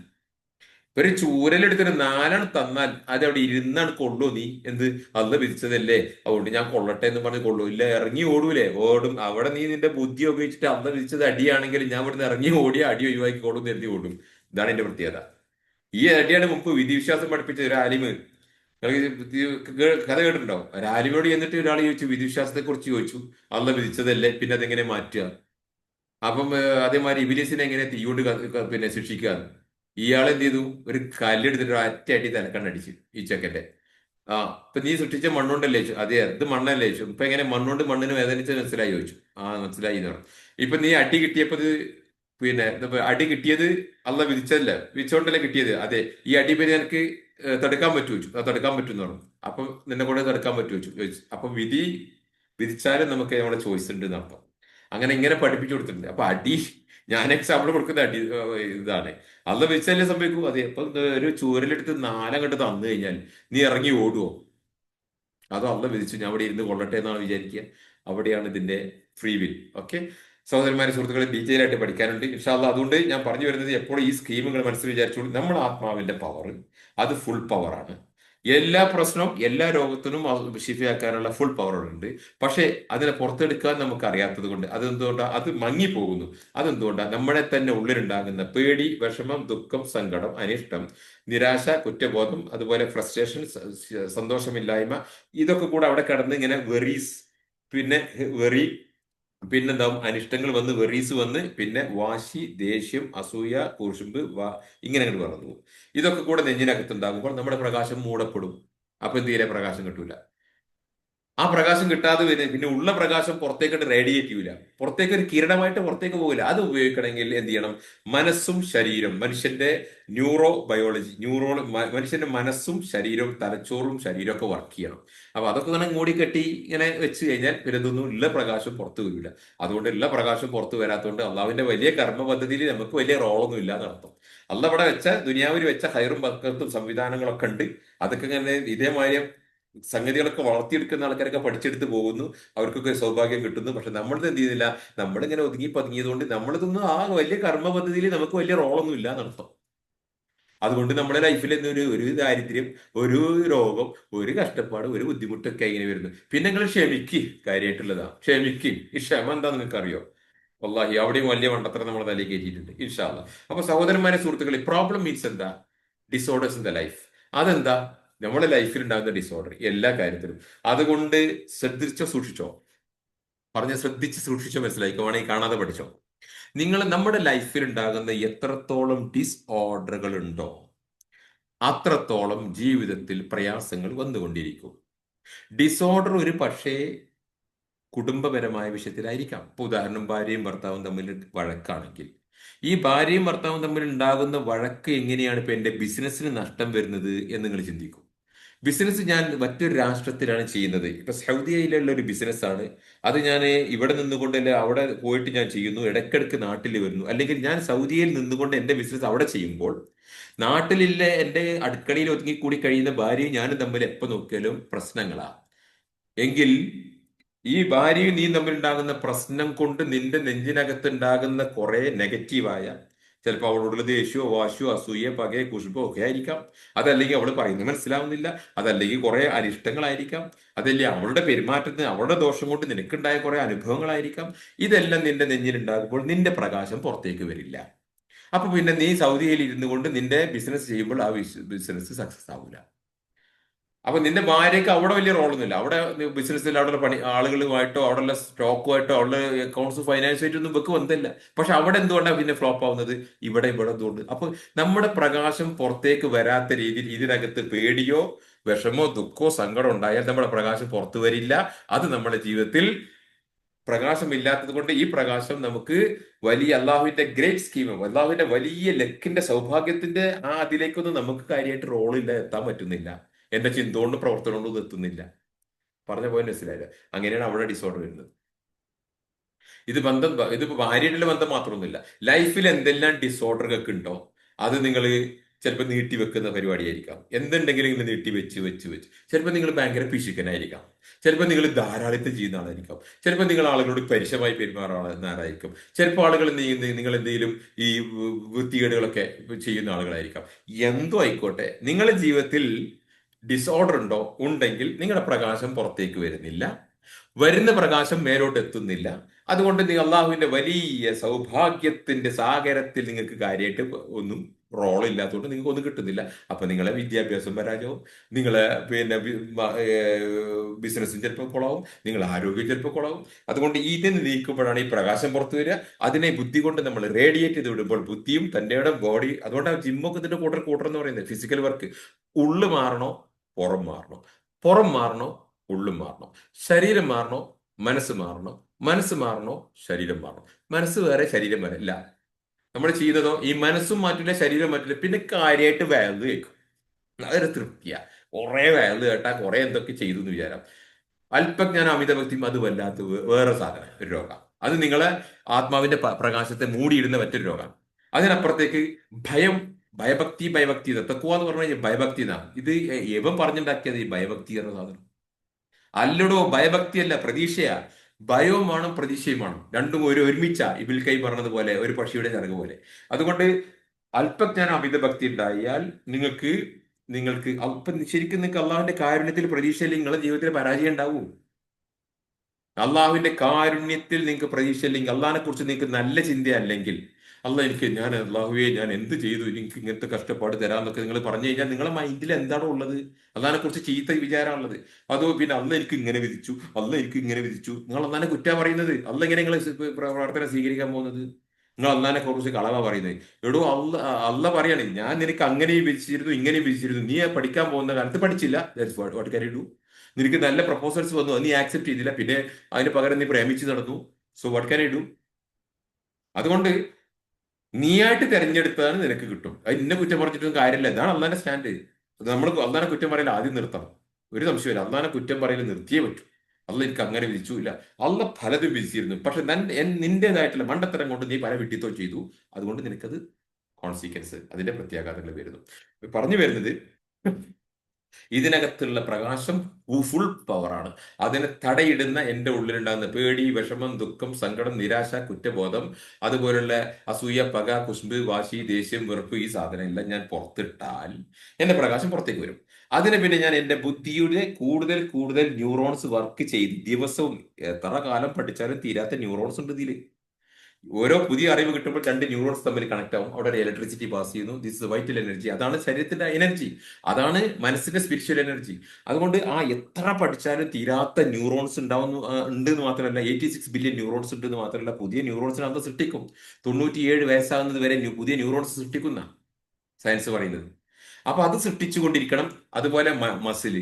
ഒരു ചൂരലെടുത്തിട്ട് 4 തന്നാൽ അത് അവിടെ ഇരുന്നാണ് കൊള്ളൂ. നീ എന്ത് അല്ല വിധിച്ചതല്ലേ, അതുകൊണ്ട് ഞാൻ കൊള്ളട്ടെ എന്ന് പറഞ്ഞ് കൊള്ളൂ? ഇല്ല, ഇറങ്ങി ഓടൂലേ? ഓടും. അവിടെ നീ നിന്റെ ബുദ്ധി ഉപയോഗിച്ചിട്ട് അല്ല വിധിച്ചത് അടിയാണെങ്കിൽ ഞാൻ ഇവിടുന്ന് ഇറങ്ങി ഓടിയ അടി ഒഴിവാക്കിക്കോളും എന്ന് കരുതി ഓടും. ഇതാണ് എന്റെ പ്രത്യേകത. ഈ അടിയാണ് മുമ്പ് വിധിവിശ്വാസം പഠിപ്പിച്ച ഒരു ആലിമ്. കഥ കേട്ടിട്ടുണ്ടോ? ഒരു ആലിമയോട് എന്നിട്ട് ഒരാൾ ചോദിച്ചു, വിധിവിശ്വാസത്തെ കുറിച്ച് ചോദിച്ചു. അല്ല വിധിച്ചതല്ലേ, പിന്നെ അതെങ്ങനെ മാറ്റുക? അപ്പം അതേമാതിരി ഇബിലീസിനെ എങ്ങനെ തീയോണ്ട് പിന്നെ ശിക്ഷിക്കുക? ഇയാൾ എന്ത് ചെയ്തു? ഒരു കല്ലെടുത്തിട്ട് ഒറ്റ അടി തലക്കണ്ണടിച്ചു ഈ ചെക്കന്റെ. ഇപ്പൊ നീ സൃഷ്ടിച്ച മണ്ണുകൊണ്ടല്ലേ ചോദിച്ചു. അതെ, അത് മണ്ണല്ലേ ചോദിച്ചു. ഇപ്പൊ എങ്ങനെ മണ്ണുകൊണ്ട് മണ്ണിന് വേദനിച്ച് മനസ്സിലായി ചോദിച്ചു. മനസ്സിലായി എന്ന് പറഞ്ഞു. ഇപ്പൊ നീ അടി കിട്ടിയപ്പോ പിന്നെ അടി കിട്ടിയത് അല്ല വിധിച്ചതല്ല, വിധിച്ചോണ്ടല്ലേ കിട്ടിയത്. അതെ, ഈ അടി പേര് എനിക്ക് തടുക്കാൻ പറ്റുമോ ചോദിച്ചു. തടുക്കാൻ പറ്റും എന്ന് പറഞ്ഞു. അപ്പൊ നിന്നെ കൂടെ തടുക്കാൻ പറ്റുമോ ചോദിച്ചു. അപ്പൊ വിധിച്ചാലും നമുക്ക് നമ്മുടെ ചോയ്സ് ഉണ്ട് എന്നർത്ഥം. അങ്ങനെ ഇങ്ങനെ പഠിപ്പിച്ചു കൊടുത്തിട്ടുണ്ട്. അപ്പൊ അടി, ഞാൻ എക്സാമ്പിൾ കൊടുക്കുന്ന അടി ഇതാണ്. അല്ല വിധിച്ചല്ലേ സംഭവിക്കൂ. അതെ. അപ്പൊ ഒരു ചൂരലെടുത്ത് 4 അങ്ങോട്ട് തന്നു കഴിഞ്ഞാൽ നീ ഇറങ്ങി ഓടുവോ? അതോ അല്ല വിധിച്ചു ഞാൻ അവിടെ ഇരുന്ന് കൊള്ളട്ടെ എന്നാണ് വിചാരിക്കുക? അവിടെയാണ് ഇതിന്റെ ഫ്രീ വിൽ. ഓക്കെ, സഹോദരന്മാരെ, സുഹൃത്തുക്കളെ, ഡീറ്റെയിൽ ആയിട്ട് പഠിക്കാനുണ്ട് ഇൻഷാ അല്ലാഹ്. അതുകൊണ്ട് ഞാൻ പറഞ്ഞു വരുന്നത്, എപ്പോഴും ഈ സ്കീമുകൾ മനസ്സിൽ വിചാരിച്ചോളൂ. നമ്മുടെ ആത്മാവിന്റെ പവർ അത് ഫുൾ പവറാണ്. എല്ലാ പ്രശ്നവും എല്ലാ രോഗത്തിനും ഷിഫയാക്കാനുള്ള ഫുൾ പവർ ഉണ്ട്. പക്ഷെ അതിനെ പുറത്തെടുക്കാൻ നമുക്ക് അറിയാത്തത് കൊണ്ട് അതെന്തുകൊണ്ടാണ് അത് മങ്ങിപ്പോകുന്നു? അതെന്തുകൊണ്ടാണ്? നമ്മളെ തന്നെ ഉള്ളിലുണ്ടാകുന്ന പേടി, വിഷമം, ദുഃഖം, സങ്കടം, അനിഷ്ടം, നിരാശ, കുറ്റബോധം, അതുപോലെ ഫ്രസ്ട്രേഷൻ, സന്തോഷമില്ലായ്മ, ഇതൊക്കെ കൂടെ അവിടെ കിടന്ന് ഇങ്ങനെ വെറീസ്, പിന്നെ വെറി, പിന്നെന്താവും, അനിഷ്ടങ്ങൾ വന്ന്, വെറീസ് വന്ന്, പിന്നെ വാശി, ദേഷ്യം, അസൂയ, കുശുമ്പ്, ഇങ്ങനെ അങ്ങോട്ട് പറഞ്ഞു പോകും. ഇതൊക്കെ കൂടെ നെഞ്ചിനകത്തുണ്ടാകുമ്പോൾ നമ്മുടെ പ്രകാശം മൂടപ്പെടും. അപ്പൊ തീരെ പ്രകാശം കിട്ടൂല. ആ പ്രകാശം കിട്ടാതെ വരും. പിന്നെ ഉള്ള പ്രകാശം പുറത്തേക്കിട്ട് റേഡിയേറ്റ് ചെയ്യൂല, പുറത്തേക്ക് ഒരു കിരണമായിട്ട് പുറത്തേക്ക് പോകില്ല. അത് ഉപയോഗിക്കണമെങ്കിൽ എന്ത് ചെയ്യണം? മനസ്സും ശരീരം, മനുഷ്യന്റെ ന്യൂറോ ബയോളജി, മനുഷ്യന്റെ മനസ്സും ശരീരവും, തലച്ചോറും ശരീരവും ഒക്കെ വർക്ക് ചെയ്യണം. അപ്പൊ അതൊക്കെ ഇങ്ങനെ മൂടിക്കെട്ടി ഇങ്ങനെ വെച്ച് കഴിഞ്ഞാൽ പിന്നെ ഇതൊന്നും ഉള്ള പ്രകാശം പുറത്തു വരില്ല. അതുകൊണ്ട് ഉള്ള പ്രകാശം പുറത്തു വരാത്തതുകൊണ്ട് അള്ളാഹുവിന്റെ വലിയ കർമ്മ പദ്ധതിയിൽ നമുക്ക് വലിയ റോളൊന്നും ഇല്ലാന്ന് അർത്ഥം. അള്ള ഇവിടെ വെച്ച ദുനിയാവിൽ വെച്ച ഹൈറും ബർക്കത്തും സംവിധാനങ്ങളൊക്കെ ഉണ്ട്. അതൊക്കെ ഇങ്ങനെ ഇതേമാതിരി സംഗതികളൊക്കെ വളർത്തിയെടുക്കുന്ന ആൾക്കാരൊക്കെ പഠിച്ചെടുത്ത് പോകുന്നു, അവർക്കൊക്കെ സൗഭാഗ്യം കിട്ടുന്നു. പക്ഷെ നമ്മളിത് എന്ത് ചെയ്യുന്നില്ല, നമ്മളിങ്ങനെ ഒതുങ്ങി പതുങ്ങിയതുകൊണ്ട് നമ്മളിതൊന്നും ആ വലിയ കർമ്മ പദ്ധതിയിൽ നമുക്ക് വലിയ റോളൊന്നും ഇല്ല എന്നർത്ഥം. അതുകൊണ്ട് നമ്മുടെ ലൈഫിൽ ഒരു ദാരിദ്ര്യം, ഒരു രോഗം, ഒരു കഷ്ടപ്പാട്, ഒരു ബുദ്ധിമുട്ടൊക്കെ ഇങ്ങനെ വരുന്നു. പിന്നെ നിങ്ങൾ ക്ഷമിക്കും, കാര്യമായിട്ടുള്ളതാ ക്ഷമിക്കും. ഈ ക്ഷമ എന്താ നിങ്ങൾക്ക് അറിയോ? വല്ലാഹി അവിടെയും വലിയ മണ്ടത്തരം നമ്മളെ തലയിൽ കയറ്റിയിട്ടുണ്ട്. ഇൻഷാ അല്ലാ. അപ്പൊ സഹോദരന്മാരെ, സുഹൃത്തുക്കളെ, പ്രോബ്ലം മീൻസ് എന്താ? Disorders in the life. അതെന്താ? നമ്മുടെ ലൈഫിൽ ഉണ്ടാകുന്ന ഡിസോർഡർ എല്ലാ കാര്യത്തിലും. അതുകൊണ്ട് ശ്രദ്ധിച്ചോ, സൂക്ഷിച്ചോ. ശ്രദ്ധിച്ച് സൂക്ഷിച്ചോ, മനസ്സിലായിക്കോ, വേണമെങ്കിൽ കാണാതെ പഠിച്ചോ. നമ്മുടെ ലൈഫിൽ ഉണ്ടാകുന്ന എത്രത്തോളം ഡിസോർഡറുകൾ ഉണ്ടോ, അത്രത്തോളം ജീവിതത്തിൽ പ്രയാസങ്ങൾ വന്നുകൊണ്ടിരിക്കും. ഡിസോർഡർ ഒരു പക്ഷേ കുടുംബപരമായ വിഷയത്തിലായിരിക്കാം. ഇപ്പൊ ഉദാഹരണം, ഭാര്യയും ഭർത്താവും തമ്മിൽ വഴക്കാണെങ്കിൽ, ഈ ഭാര്യയും ഭർത്താവും തമ്മിൽ ഉണ്ടാകുന്ന വഴക്ക് എങ്ങനെയാണ് ഇപ്പൊ എന്റെ ബിസിനസ്സിന് നഷ്ടം വരുന്നത് എന്ന് നിങ്ങൾ ചിന്തിക്കും. ബിസിനസ് ഞാൻ മറ്റൊരു രാഷ്ട്രത്തിലാണ് ചെയ്യുന്നത്. ഇപ്പൊ സൗദിയിലുള്ള ഒരു ബിസിനസ്സാണ്. അത് ഞാൻ ഇവിടെ നിന്നുകൊണ്ടല്ല അവിടെ പോയിട്ട് ഞാൻ ചെയ്യുന്നു, ഇടയ്ക്കിടയ്ക്ക് നാട്ടിൽ വരുന്നു. അല്ലെങ്കിൽ ഞാൻ സൗദിയിൽ നിന്നുകൊണ്ട് എന്റെ ബിസിനസ് അവിടെ ചെയ്യുമ്പോൾ നാട്ടിലുള്ള എന്റെ അടുക്കളയിൽ ഒതുങ്ങിക്കൂടി കഴിയുന്ന ഭാര്യയും ഞാനും തമ്മിൽ എപ്പോ നോക്കിയാലും പ്രശ്നങ്ങളാ. എങ്കിൽ ഈ ഭാര്യയും നീ തമ്മിലുണ്ടാകുന്ന പ്രശ്നം കൊണ്ട് നിന്റെ നെഞ്ചിനകത്ത് ഉണ്ടാകുന്ന കുറെ നെഗറ്റീവായ, ചിലപ്പോൾ അവളോടുള്ള ദേഷ്യമോ വാശിയോ അസൂയ പകയോ കുശുമ്പോ ഒക്കെ ആയിരിക്കാം. അതല്ലെങ്കിൽ അവൾ പറയുന്നത് മനസ്സിലാവുന്നില്ല. അതല്ലെങ്കിൽ കുറെ അരിഷ്ടങ്ങളായിരിക്കാം. അതല്ലെങ്കിൽ അവളുടെ പെരുമാറ്റത്തിന് അവളുടെ ദോഷം കൊണ്ട് നിനക്കുണ്ടായ കുറെ അനുഭവങ്ങളായിരിക്കാം. ഇതെല്ലാം നിന്റെ നെഞ്ചിലുണ്ടാകുമ്പോൾ നിന്റെ പ്രകാശം പുറത്തേക്ക് വരില്ല. അപ്പൊ പിന്നെ നീ സൗദിയിൽ ഇരുന്നു കൊണ്ട് നിന്റെ ബിസിനസ് ചെയ്യുമ്പോൾ ആ ബിസിനസ് സക്സസ് ആവില്ല. അപ്പൊ നിന്റെ ഭാര്യയ്ക്ക് അവിടെ വലിയ റോളൊന്നുമില്ല. അവിടെ ബിസിനസ്സിൽ അവിടെ പണി ആളുകളുമായിട്ടോ അവിടെയുള്ള സ്റ്റോക്കുമായിട്ടോ അവിടെ അക്കൗണ്ട്സ് ഫൈനാൻസുമായിട്ടോ ഒന്നും വെക്ക് വന്നില്ല. പക്ഷെ അവിടെ എന്തുകൊണ്ടാണ് പിന്നെ ഫ്ലോപ്പ് ആവുന്നത്? ഇവിടെ എന്തുകൊണ്ട്? അപ്പൊ നമ്മുടെ പ്രകാശം പുറത്തേക്ക് വരാത്ത രീതിയിൽ ഇതിനകത്ത് പേടിയോ വിഷമോ ദുഃഖമോ സങ്കടം ഉണ്ടായാൽ നമ്മുടെ പ്രകാശം പുറത്തു വരില്ല. അത് നമ്മുടെ ജീവിതത്തിൽ പ്രകാശമില്ലാത്തത് കൊണ്ട് ഈ പ്രകാശം നമുക്ക് വലിയ അള്ളാഹുവിന്റെ ഗ്രേറ്റ് സ്കീം, അള്ളാഹുവിന്റെ വലിയ ലക്കിന്റെ സൗഭാഗ്യത്തിന്റെ അതിലേക്കൊന്നും നമുക്ക് കാര്യമായിട്ട് റോളില്ല, എത്താൻ പറ്റുന്നില്ല. എന്റെ ചിന്ത കൊണ്ട് പ്രവർത്തനം കൊണ്ടൊന്നും എത്തുന്നില്ല. പറഞ്ഞ പോയിന്റ് മനസ്സിലായില്ല? അങ്ങനെയാണ് അവിടെ ഡിസോർഡർ വരുന്നത്. ഇതിപ്പോ ഭാര്യയുടെ ബന്ധം മാത്രമൊന്നുമില്ല. ലൈഫിൽ എന്തെല്ലാം ഡിസോർഡറുകൾക്ക് ഉണ്ടോ അത് നിങ്ങൾ ചിലപ്പോൾ നീട്ടി വെക്കുന്ന പരിപാടിയായിരിക്കാം. എന്തുണ്ടെങ്കിലും ഇങ്ങനെ നീട്ടി വെച്ച് വെച്ച് വെച്ച് ചിലപ്പോൾ നിങ്ങൾ ഭയങ്കര പിശുക്കനായിരിക്കാം. ചിലപ്പോൾ നിങ്ങൾ ധാരാളിത്തം ചെയ്യുന്ന ആളായിരിക്കാം. ചിലപ്പോൾ നിങ്ങൾ ആളുകളോട് പരുഷമായി പെരുമാറുന്ന ആളായിരിക്കും. ചിലപ്പോൾ ആളുകൾ നിങ്ങൾ എന്തെങ്കിലും ഈ വൃത്തികേടുകളൊക്കെ ചെയ്യുന്ന ആളുകളായിരിക്കാം. എന്തോ ആയിക്കോട്ടെ, നിങ്ങളുടെ ജീവിതത്തിൽ ഡിസോർഡർ ഉണ്ടോ? ഉണ്ടെങ്കിൽ നിങ്ങളുടെ പ്രകാശം പുറത്തേക്ക് വരുന്നില്ല, വരുന്ന പ്രകാശം മേലോട്ട് എത്തുന്നില്ല. അതുകൊണ്ട് നിങ്ങൾ അള്ളാഹുവിന്റെ വലിയ സൗഭാഗ്യത്തിന്റെ സാഗരത്തിൽ നിങ്ങൾക്ക് കാര്യമായിട്ട് ഒന്നും റോൾ ഇല്ലാത്തതുകൊണ്ട് നിങ്ങൾക്ക് ഒന്നും കിട്ടുന്നില്ല. അപ്പൊ നിങ്ങളെ വിദ്യാഭ്യാസം പരാജയവും, നിങ്ങളെ പിന്നെ ബിസിനസ്സും ചിലപ്പോൾ കുളവും, നിങ്ങളെ ആരോഗ്യം ചിലപ്പോൾ കുളവും. അതുകൊണ്ട് ഇതിന് നീക്കുമ്പോഴാണ് ഈ പ്രകാശം പുറത്തു വരിക. അതിനെ ബുദ്ധി കൊണ്ട് നമ്മൾ റേഡിയേറ്റ് ചെയ്ത് വിടുമ്പോൾ ബുദ്ധിയും തന്റെ ബോഡി, അതുകൊണ്ടാണ് ജിമ്മൊക്കെ ഇതിന്റെ കൂട്ടർ എന്ന് പറയുന്നത്. Physical work. ഉള്ളു മാറണോ പുറം മാറണോ, പുറം മാറണോ ഉള്ളും മാറണോ, ശരീരം മാറണോ മനസ്സ് മാറണോ, മനസ്സ് മാറണോ ശരീരം മാറണോ. മനസ്സ് വേറെ ശരീരം വേറെ ഇല്ല. നമ്മൾ ചെയ്യുന്നതോ ഈ മനസ്സും മാറ്റില്ല ശരീരം മാറ്റില്ല. പിന്നെ കാര്യമായിട്ട് വേദന കേൾക്കും, അതൊരു തൃപ്തിയാ. കുറെ വേദന കേട്ടാ കുറെ എന്തൊക്കെ ചെയ്തു എന്ന് വിചാരം. അല്പജ്ഞാനം അമിതഭക്തിയും അത് വല്ലാത്ത വേറെ സാധനം, ഒരു രോഗം. അത് നിങ്ങളെ ആത്മാവിന്റെ പ്രകാശത്തെ മൂടിയിടുന്ന മറ്റൊരു രോഗമാണ്. അതിനപ്പുറത്തേക്ക് ഭയം, ഭയഭക്തി തക്കുവ എന്ന് പറഞ്ഞു കഴിഞ്ഞാൽ ഭയഭക്തി എന്നാണ്. ഇത് എവൻ പറഞ്ഞുണ്ടാക്കിയത് ഈ ഭയഭക്തി എന്ന സാധനം? അല്ലടോ, ഭയഭക്തിയല്ല, പ്രതീക്ഷയാ. ഭയവും വേണം പ്രതീക്ഷയും വേണം, രണ്ടും ഒരുമിച്ച ഇബിൽ കൈ പറഞ്ഞതുപോലെ ഒരു പക്ഷിയുടെ ചിറക് പോലെ. അതുകൊണ്ട് അല്പജ്ഞാനം അമിതഭക്തി ഉണ്ടായാൽ നിങ്ങൾക്ക് നിങ്ങൾക്ക് അല്പം ശരിക്കും നിങ്ങൾക്ക് അള്ളാഹുവിന്റെ കാരുണ്യത്തിൽ പ്രതീക്ഷയില്ലെങ്കിൽ നിങ്ങളുടെ ജീവിതത്തിൽ പരാജയം ഉണ്ടാവൂ. അള്ളാഹുവിന്റെ കാരുണ്യത്തിൽ നിങ്ങൾക്ക് പ്രതീക്ഷയില്ലെങ്കിൽ, അള്ളാഹിനെ കുറിച്ച് നിങ്ങൾക്ക് നല്ല ചിന്തയല്ലെങ്കിൽ, അല്ല എനിക്ക് ഞാൻ അള്ളാഹുവേ ഞാൻ എന്ത് ചെയ്തു എനിക്ക് ഇങ്ങനത്തെ കഷ്ടപ്പാട് തരാന്നൊക്കെ നിങ്ങൾ പറഞ്ഞു കഴിഞ്ഞാൽ നിങ്ങളെ മൈൻഡിൽ എന്താണോ ഉള്ളത് അള്ളാഹിനെ കുറിച്ച് ചീത്ത വിചാരമുള്ളത്. അതോ പിന്നെ അല്ല എനിക്ക് ഇങ്ങനെ വിധിച്ചു, അല്ല എനിക്ക് ഇങ്ങനെ വിധിച്ചു, നിങ്ങൾ അള്ളാഹിനെ കുറ്റാ പറയുന്നത്? അല്ല എങ്ങനെ നിങ്ങൾ പ്രവർത്തനം സ്വീകരിക്കാൻ പോകുന്നത്? നിങ്ങൾ അള്ളാഹിനെ കുറിച്ച് കളവാ പറയുന്നത്. എടോ അല്ല, അല്ല പറയാണ് ഞാൻ നിനക്ക് അങ്ങനെയും വിധിച്ചിരുന്നു ഇങ്ങനെയും വിധിച്ചിരുന്നു, നീ പഠിക്കാൻ പോകുന്ന കാലത്ത് പഠിച്ചില്ല, വാട്ട് കാൻ യു ഡു? നിനക്ക് നല്ല പ്രപ്പോസൽസ് വന്നു, അത് നീ ആക്സെപ്റ്റ് ചെയ്തില്ല, പിന്നെ അതിന് പകരം നീ പ്രേമിച്ച് നടന്നു. So what can you do? അതുകൊണ്ട് നീയായിട്ട് തെരഞ്ഞെടുത്തതാണ് നിനക്ക് കിട്ടും. അത് ഇന്നെ കുറ്റം പറഞ്ഞിട്ടൊന്നും കാര്യമില്ല. ഇതാണ് അള്ളാന്റെ സ്റ്റാൻഡ്. അത് നമ്മൾ അള്ളാനെ കുറ്റം പറയൽ ആദ്യം നിർത്തണം. ഒരു സംശയമില്ല, അള്ളാനെ കുറ്റം പറയൽ നിർത്തിയേ പറ്റൂ. അള്ള എനിക്ക് അങ്ങനെ വിധിച്ചു ഇല്ല, അള്ള പലതും വിധിച്ചിരുന്നു. പക്ഷെ നിന്റേതായിട്ടുള്ള മണ്ടത്തരം കൊണ്ട് നീ പല വിട്ടിത്തോ ചെയ്തു. അതുകൊണ്ട് നിനക്കത് കോൺസിക്വൻസ്, അതിന്റെ പ്രത്യാഘാതങ്ങൾ വരുന്നു. പറഞ്ഞു വരുന്നത്, ഇതിനകത്തുള്ള പ്രകാശം ഫുൾ പവറാണ്. അതിനെ തടയിടുന്ന എൻ്റെ ഉള്ളിലുണ്ടാകുന്ന പേടി, വിഷമം, ദുഃഖം, സങ്കടം, നിരാശ, കുറ്റബോധം, അതുപോലുള്ള അസൂയ, പക, കുശുമ്പ്, വാശി, ദേഷ്യം, വെറുപ്പ്, ഈ സാധനം എല്ലാം ഞാൻ പുറത്തിട്ടാൽ എന്റെ പ്രകാശം പുറത്തേക്ക് വരും. അതിന് പിന്നെ ഞാൻ എൻ്റെ ബുദ്ധിയുടെ കൂടുതൽ കൂടുതൽ ന്യൂറോൺസ് വർക്ക് ചെയ്ത് ദിവസവും എത്ര കാലം പഠിച്ചാലും തീരാത്ത ന്യൂറോൺസ് ഉണ്ട് ഇതിൽ. ഓരോ പുതിയ അറിവ് കിട്ടുമ്പോൾ രണ്ട് ന്യൂറോൺസ് തമ്മിൽ കണക്ട് ആവും, അവിടെ ഒരു ഇലക്ട്രിസിറ്റി പാസ് ചെയ്യുന്നു. ദിസ് വൈറ്റൽ എനർജി, അതാണ് ശരീരത്തിന്റെ എനർജി, അതാണ് മനസ്സിന്റെ സ്പിരിച്വൽ എനർജി. അതുകൊണ്ട് ആ എത്ര പഠിച്ചാലും തീരാത്ത ന്യൂറോൺസ് ഉണ്ടാവുന്നു, ഉണ്ട് എന്ന് മാത്രമല്ല 86 ബില്യൺ ന്യൂറോൺസ് ഉണ്ട് എന്ന് മാത്രമല്ല പുതിയ ന്യൂറോൺസിനെ അത് സൃഷ്ടിക്കും. 97 വയസ്സാകുന്നത് വരെ പുതിയ ന്യൂറോൺസ് സൃഷ്ടിക്കുന്ന സയൻസ് പറയുന്നത്. അപ്പൊ അത് സൃഷ്ടിച്ചുകൊണ്ടിരിക്കണം. അതുപോലെ മസിൽ,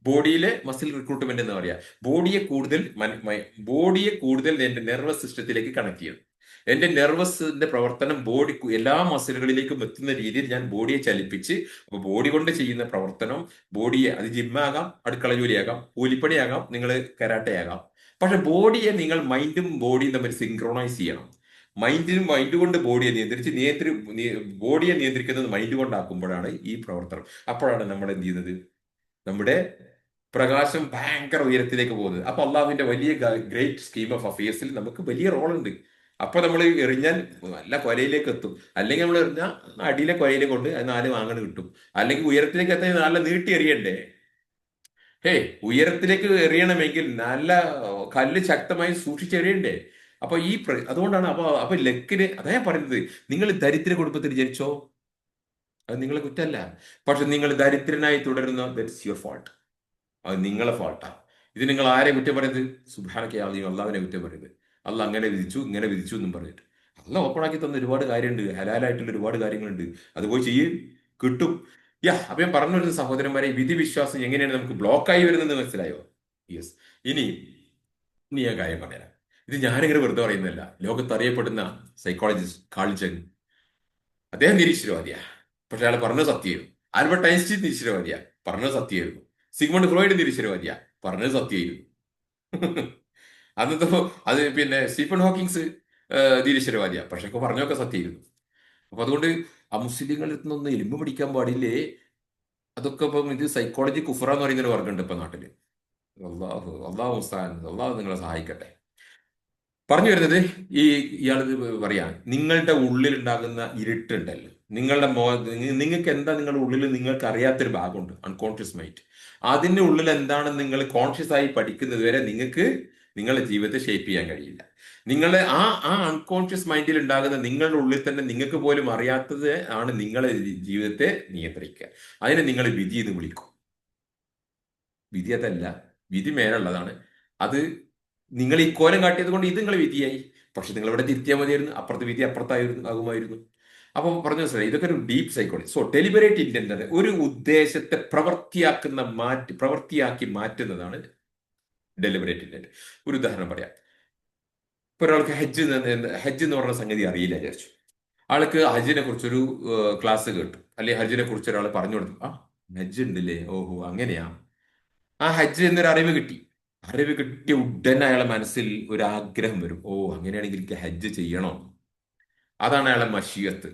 ബോഡിയിലെ മസിൽ റിക്രൂട്ട്മെന്റ് എന്ന് പറയാ. ബോഡിയെ കൂടുതൽ എന്റെ നെർവസ് സിസ്റ്റത്തിലേക്ക് കണക്ട് ചെയ്യണം. എന്റെ നെർവസിന്റെ പ്രവർത്തനം ബോഡി എല്ലാ മസിലുകളിലേക്കും എത്തുന്ന രീതിയിൽ ഞാൻ ബോഡിയെ ചലിപ്പിച്ച്, അപ്പൊ ബോഡി കൊണ്ട് ചെയ്യുന്ന പ്രവർത്തനം, ബോഡിയെ, അത് ജിമ്മാകാം, അടുക്കള ജോലിയാകാം, കൂലിപ്പണിയാകാം, നിങ്ങൾ കരാട്ടയാകാം. പക്ഷെ ബോഡിയെ നിങ്ങൾ മൈൻഡും ബോഡിയും തമ്മിൽ സിങ്ക്രോണൈസ് ചെയ്യണം. മൈൻഡ് കൊണ്ട് ബോഡിയെ ബോഡിയെ നിയന്ത്രിക്കുന്നത് മൈൻഡ് കൊണ്ടാക്കുമ്പോഴാണ് ഈ പ്രവർത്തനം. അപ്പോഴാണ് നമ്മൾ എന്ത് ചെയ്യുന്നത്, നമ്മുടെ പ്രകാശം ഭയങ്കര ഉയരത്തിലേക്ക് പോകുന്നത്. അപ്പൊ അള്ളാഹുവിന്റെ വലിയ ഗ്രേറ്റ് സ്കീം ഓഫ് അഫയേഴ്സിൽ നമുക്ക് വലിയ റോളുണ്ട്. അപ്പൊ നമ്മൾ എറിഞ്ഞാൽ നല്ല കൊലയിലേക്ക് എത്തും. അല്ലെങ്കിൽ നമ്മൾ എറിഞ്ഞാൽ അടിയിലെ കൊലയിലെ കൊണ്ട് അത് 4 മാങ്ങണ് കിട്ടും. അല്ലെങ്കിൽ ഉയരത്തിലേക്ക് എത്താൻ നല്ല നീട്ടി എറിയണ്ടേ? ഉയരത്തിലേക്ക് എറിയണമെങ്കിൽ നല്ല കല്ല് ശക്തമായി സൂക്ഷിച്ചെറിയണ്ടേ? അപ്പൊ അതുകൊണ്ടാണ് അപ്പൊ ലക്കിന് അതാ ഞാൻ പറയുന്നത്. നിങ്ങൾ ദരിദ്ര കുടുംബത്തിൽ ജനിച്ചോ, അത് നിങ്ങളെ കുറ്റമല്ല. പക്ഷെ നിങ്ങൾ ദരിദ്രനായി തുടരുന്ന, ദറ്റ്സ് യുവർ ഫാൾട്ട്. അത് നിങ്ങളെ ഫാൾട്ടാണ്. ഇത് നിങ്ങൾ ആരെ കുറ്റം പറയുന്നത്? സുബ്ഹാനക യാ അള്ളീം, അള്ളാഹുവിനെ കുറ്റം പറയുന്നത്. അള്ളാഹ് അങ്ങനെ വിധിച്ചു ഇങ്ങനെ വിധിച്ചു എന്നും പറഞ്ഞിട്ട്. അള്ളാഹ് ഓപ്പണാക്കി തന്ന ഒരുപാട് കാര്യമുണ്ട്, ഹലാലായിട്ടുള്ള ഒരുപാട് കാര്യങ്ങളുണ്ട്. അത് പോയി ചെയ്യ്, കിട്ടും. അപ്പൊ ഞാൻ പറഞ്ഞു വരുന്ന സഹോദരന്മാരെ, വിധി വിശ്വാസം എങ്ങനെയാണ് നമുക്ക് ബ്ലോക്കായി വരുന്നത് മനസ്സിലായോ? യെസ്. ഇനി ഇനി ഞാൻ കാര്യം പറയാം. ഇത് ഞാനിങ്ങനെ വെറുതെ പറയുന്നതല്ല. ലോകത്ത് അറിയപ്പെടുന്ന സൈക്കോളജിസ്റ്റ് കാൾ ജങ്, അദ്ദേഹം നിരീശ്വരവാദിയാ. പക്ഷെ അയാൾ പറഞ്ഞത് സത്യമായിരുന്നു. ആൽബർട്ട് ഐൻസ്റ്റീൻ നിരീശ്വരവാദിയാ, പറഞ്ഞത് സത്യമായിരുന്നു. സിഗ്മണ്ട് ഫ്രോയിഡ് നിരീശ്വരവാദിയാ, പറഞ്ഞത് സത്യമായിരുന്നു. അന്നത്തെ അത് പിന്നെ സ്റ്റീഫൻ ഹോക്കിങ്സ് നിരീശ്വരവാദിയാ, പക്ഷെ ഒക്കെ പറഞ്ഞൊക്കെ സത്യമായിരുന്നു. അപ്പൊ അതുകൊണ്ട് ആ മുസ്ലിങ്ങളിൽ നിന്നൊന്ന് എലുമ്പ് പിടിക്കാൻ പാടില്ലേ? അതൊക്കെ ഇപ്പം ഇത് സൈക്കോളജി കുഫറ എന്ന് പറയുന്നൊരു വർഗ്ഗമുണ്ട് ഇപ്പൊ നാട്ടില്. അള്ളാഹു അള്ളാഹു മുസ്താൻ, അള്ളാഹു നിങ്ങളെ സഹായിക്കട്ടെ. പറഞ്ഞു വരുന്നത്, ഈ ഇയാൾ പറയാ, നിങ്ങളുടെ ഉള്ളിൽ ഉണ്ടാകുന്ന ഇരുട്ടുണ്ടല്ലോ, നിങ്ങൾക്ക് എന്താ നിങ്ങളുടെ ഉള്ളിൽ നിങ്ങൾക്ക് അറിയാത്തൊരു ഭാഗമുണ്ട്, അൺകോൺഷ്യസ് മൈൻഡ്. അതിന്റെ ഉള്ളിൽ എന്താണെന്ന് നിങ്ങൾ കോൺഷ്യസ് ആയി പഠിക്കുന്നത് വരെ നിങ്ങൾക്ക് നിങ്ങളുടെ ജീവിതത്തെ ഷേപ്പ് ചെയ്യാൻ കഴിയില്ല. നിങ്ങളുടെ ആ അൺകോൺഷ്യസ് മൈൻഡിൽ ഉണ്ടാകുന്ന നിങ്ങളുടെ ഉള്ളിൽ തന്നെ നിങ്ങൾക്ക് പോലും അറിയാത്തത് ആണ് നിങ്ങളുടെ ജീവിതത്തെ നിയന്ത്രിക്കുക. അതിനെ നിങ്ങൾ വിധി എന്ന് വിളിക്കും. വിധി അതല്ല, വിധി മേലുള്ളതാണ്. അത് നിങ്ങൾ ഈ കോലം കാട്ടിയത് കൊണ്ട് ഇത് നിങ്ങൾ വിധിയായി. പക്ഷെ നിങ്ങൾ ഇവിടെ തിരുത്തിയാൽ മതിയായിരുന്നു, അപ്പുറത്ത് വിധി അപ്പുറത്തായിരുന്നു ആകുമായിരുന്നു. അപ്പൊ പറഞ്ഞു മനസ്സിലായി, ഇതൊക്കെ ഒരു deep psychology. So deliberate intent, ഒരു ഉദ്ദേശത്തെ പ്രവൃത്തിയാക്കി മാറ്റുന്നതാണ് ഡെലിബറേറ്റ് ഇന്റന്റ്. ഒരു ഉദാഹരണം പറയാം. ഇപ്പൊ ഒരാൾക്ക് ഹജ്ജ് എന്ന് പറഞ്ഞ സംഗതി അറിയില്ല വിചാരിച്ചു. ആൾക്ക് ഹജ്ജിനെ കുറിച്ചൊരു ക്ലാസ് കേട്ടു, അല്ലെങ്കിൽ ഹജ്ജിനെ കുറിച്ച് ഒരാൾ പറഞ്ഞു കൊടുത്തു. ഹജ്ജ് ഉണ്ടല്ലേ, ഓഹോ അങ്ങനെയാ. ആ ഹജ്ജ് എന്നൊരു അറിവ് കിട്ടി. അറിവ് കിട്ടിയ ഉടനെ അയാളെ മനസ്സിൽ ഒരു ആഗ്രഹം വരും, അങ്ങനെയാണെങ്കിൽ എനിക്ക് ഹജ്ജ് ചെയ്യണോ. അതാണ് അയാളെ മഷിയത്ത്.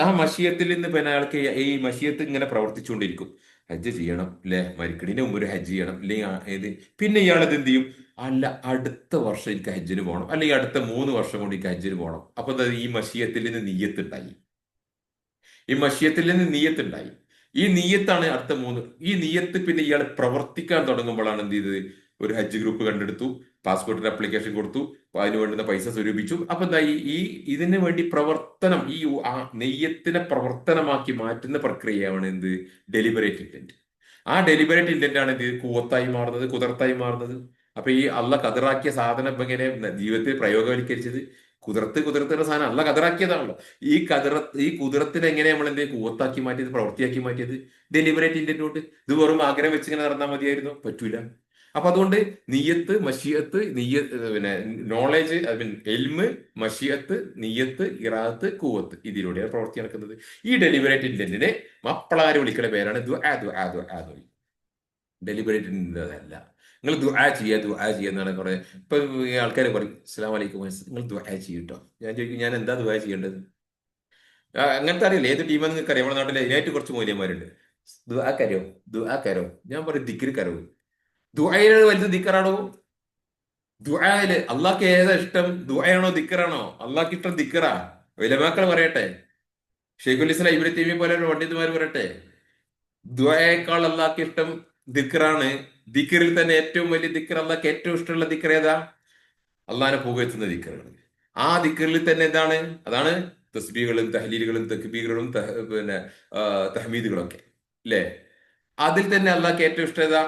ആ മഷിയത്തിൽ നിന്ന് പിന്നെ അയാൾക്ക് ഈ മഷിയത്ത് ഇങ്ങനെ പ്രവർത്തിച്ചുകൊണ്ടിരിക്കും. ഹജ്ജ് ചെയ്യണം അല്ലെ, മരിക്കണിന് മുമ്പ് ഒരു ഹജ്ജ് ചെയ്യണം, അല്ലെങ്കിൽ പിന്നെ ഇയാളത് എന്ത് ചെയ്യും, അല്ല അടുത്ത വർഷം എനിക്ക് ഹജ്ജിന് പോകണം, അല്ലെങ്കിൽ അടുത്ത 3 വർഷം കൊണ്ട് എനിക്ക് ഹജ്ജിന് പോകണം. അപ്പൊ ഈ മഷിയത്തിൽ നിന്ന് നീയത്തുണ്ടായി. ഈ മഷിയത്തിൽ നിന്ന് നീയത്തുണ്ടായി. ഈ നീയത്താണ് ഈ നീയത്ത് പിന്നെ ഇയാൾ പ്രവർത്തിക്കാൻ തുടങ്ങുമ്പോഴാണ് എന്ത് ചെയ്തത്, ഒരു ഹജ്ജ് ഗ്രൂപ്പ് കണ്ടെടുത്തു, പാസ്പോർട്ടിന് അപ്ലിക്കേഷൻ കൊടുത്തു, അപ്പൊ അതിന് വേണ്ടുന്ന പൈസ സ്വരൂപിച്ചു. അപ്പൊ എന്താ ഇതിന് വേണ്ടി പ്രവർത്തനം, ആ നെയ്യത്തിനെ പ്രവർത്തനമാക്കി മാറ്റുന്ന പ്രക്രിയയാണ് എന്ത്? Deliberate intent. ആ ഡെലിബറേറ്റ് ഇന്റന്റ് ആണ് ഇത് കൂവത്തായി മാറുന്നത്, കുതിർത്തായി മാറുന്നത്. അപ്പൊ ഈ അള്ള കതിറാക്കിയ സാധനം ഇപ്പൊ ഇങ്ങനെ ജീവിതത്തിൽ പ്രയോഗവൽക്കരിച്ചത്, കുതിർത്തുന്ന സാധനം അള്ള കതിറാക്കിയതാണല്ലോ. ഈ കുതിരത്തിനെ എങ്ങനെ നമ്മൾ എന്ത് കൂവത്താക്കി മാറ്റിയത്, പ്രവൃത്തിയാക്കി മാറ്റിയത്? ഡെലിബറേറ്റ് ഇന്റന്റ് കൊണ്ട്. ഇത് വെറും ആഗ്രഹം വെച്ച് ഇങ്ങനെ നടന്നാൽ മതിയായിരുന്നു? പറ്റൂല. അപ്പൊ അതുകൊണ്ട് നിയ്യത്ത്, മഷിയത്ത്, പിന്നെ നോളേജ്, ഐ മീൻ എൽമ്, മഷിയത്ത്, നിയ്യത്ത്, ഇറാത്ത്, കൂവത്ത്, ഇതിലൂടെയാണ് പ്രവൃത്തി നടക്കുന്നത്. ഈ ഡെലിബറേറ്റ് ഇന്റന്റിനെ മപ്പളാര് വിളിക്കുന്ന പേരാണ് ദുആ. ഡെലിബറേറ്റ് ഇന്റന്റ് അതല്ല. നിങ്ങൾ ദുആ ചെയ്യാന്നാണ് കുറെ ഇപ്പൊ ആൾക്കാർ പറയും അസ്സലാമു അലൈക്കും, നിങ്ങൾ ദുആ ചെയ്യൂട്ടോ. ഞാൻ ചോദിക്കും, ഞാൻ എന്താ ദുആ ചെയ്യേണ്ടത്? അങ്ങനത്തെ അറിയില്ല, ഏത് ടീമാന്ന് നിങ്ങൾക്ക് അറിയാം. നമ്മുടെ നാട്ടിൽ അതിനായിട്ട് കുറച്ച് മൂല്യന്മാരുണ്ട്. ദുആ കരോ. ഞാൻ പറയും ദിക്ർ കരോ. ദുആയിലാണ് വലുത് ദിക്റാണോ? ദുആയില് അള്ളാഹ്ക്ക് ഏതാ ഇഷ്ടം? ദുആയാണോ ദിക്റാണോ? അള്ളാഹ്ക്ക് ഇഷ്ടം ദിക്റാ. ഉലമാക്കൾ പറയട്ടെ, ഷെയ്ഖുൽ ഇസ്ലാം ഇബ്നു തൈമിയ്യ പോലെയുള്ള പണ്ഡിതന്മാർ പറയട്ടെ, ദുആയേക്കാൾ അള്ളാഹ്ക്ക് ഇഷ്ടം ദിക്റാണ്. ദിക്റിൽ തന്നെ ഏറ്റവും വലിയ ദിക്ർ, അള്ളാഹ്ക്ക് ഏറ്റവും ഇഷ്ടമുള്ള ദിക്ർ ഏതാ? അള്ളാഹിനെ പുകഴ്ത്തുന്ന ദിക്റാണ്. ആ ദിക്റിൽ തന്നെ എന്താണ്? അതാണ് തസ്ബീഹുകളും തഹ്ലീലുകളും തക്ബീറുകളും പിന്നെ തഹ്മീദുകളൊക്കെ, അല്ലേ? അതിൽ തന്നെ അള്ളാഹ്ക്ക് ഏറ്റവും ഇഷ്ടം ഏതാ?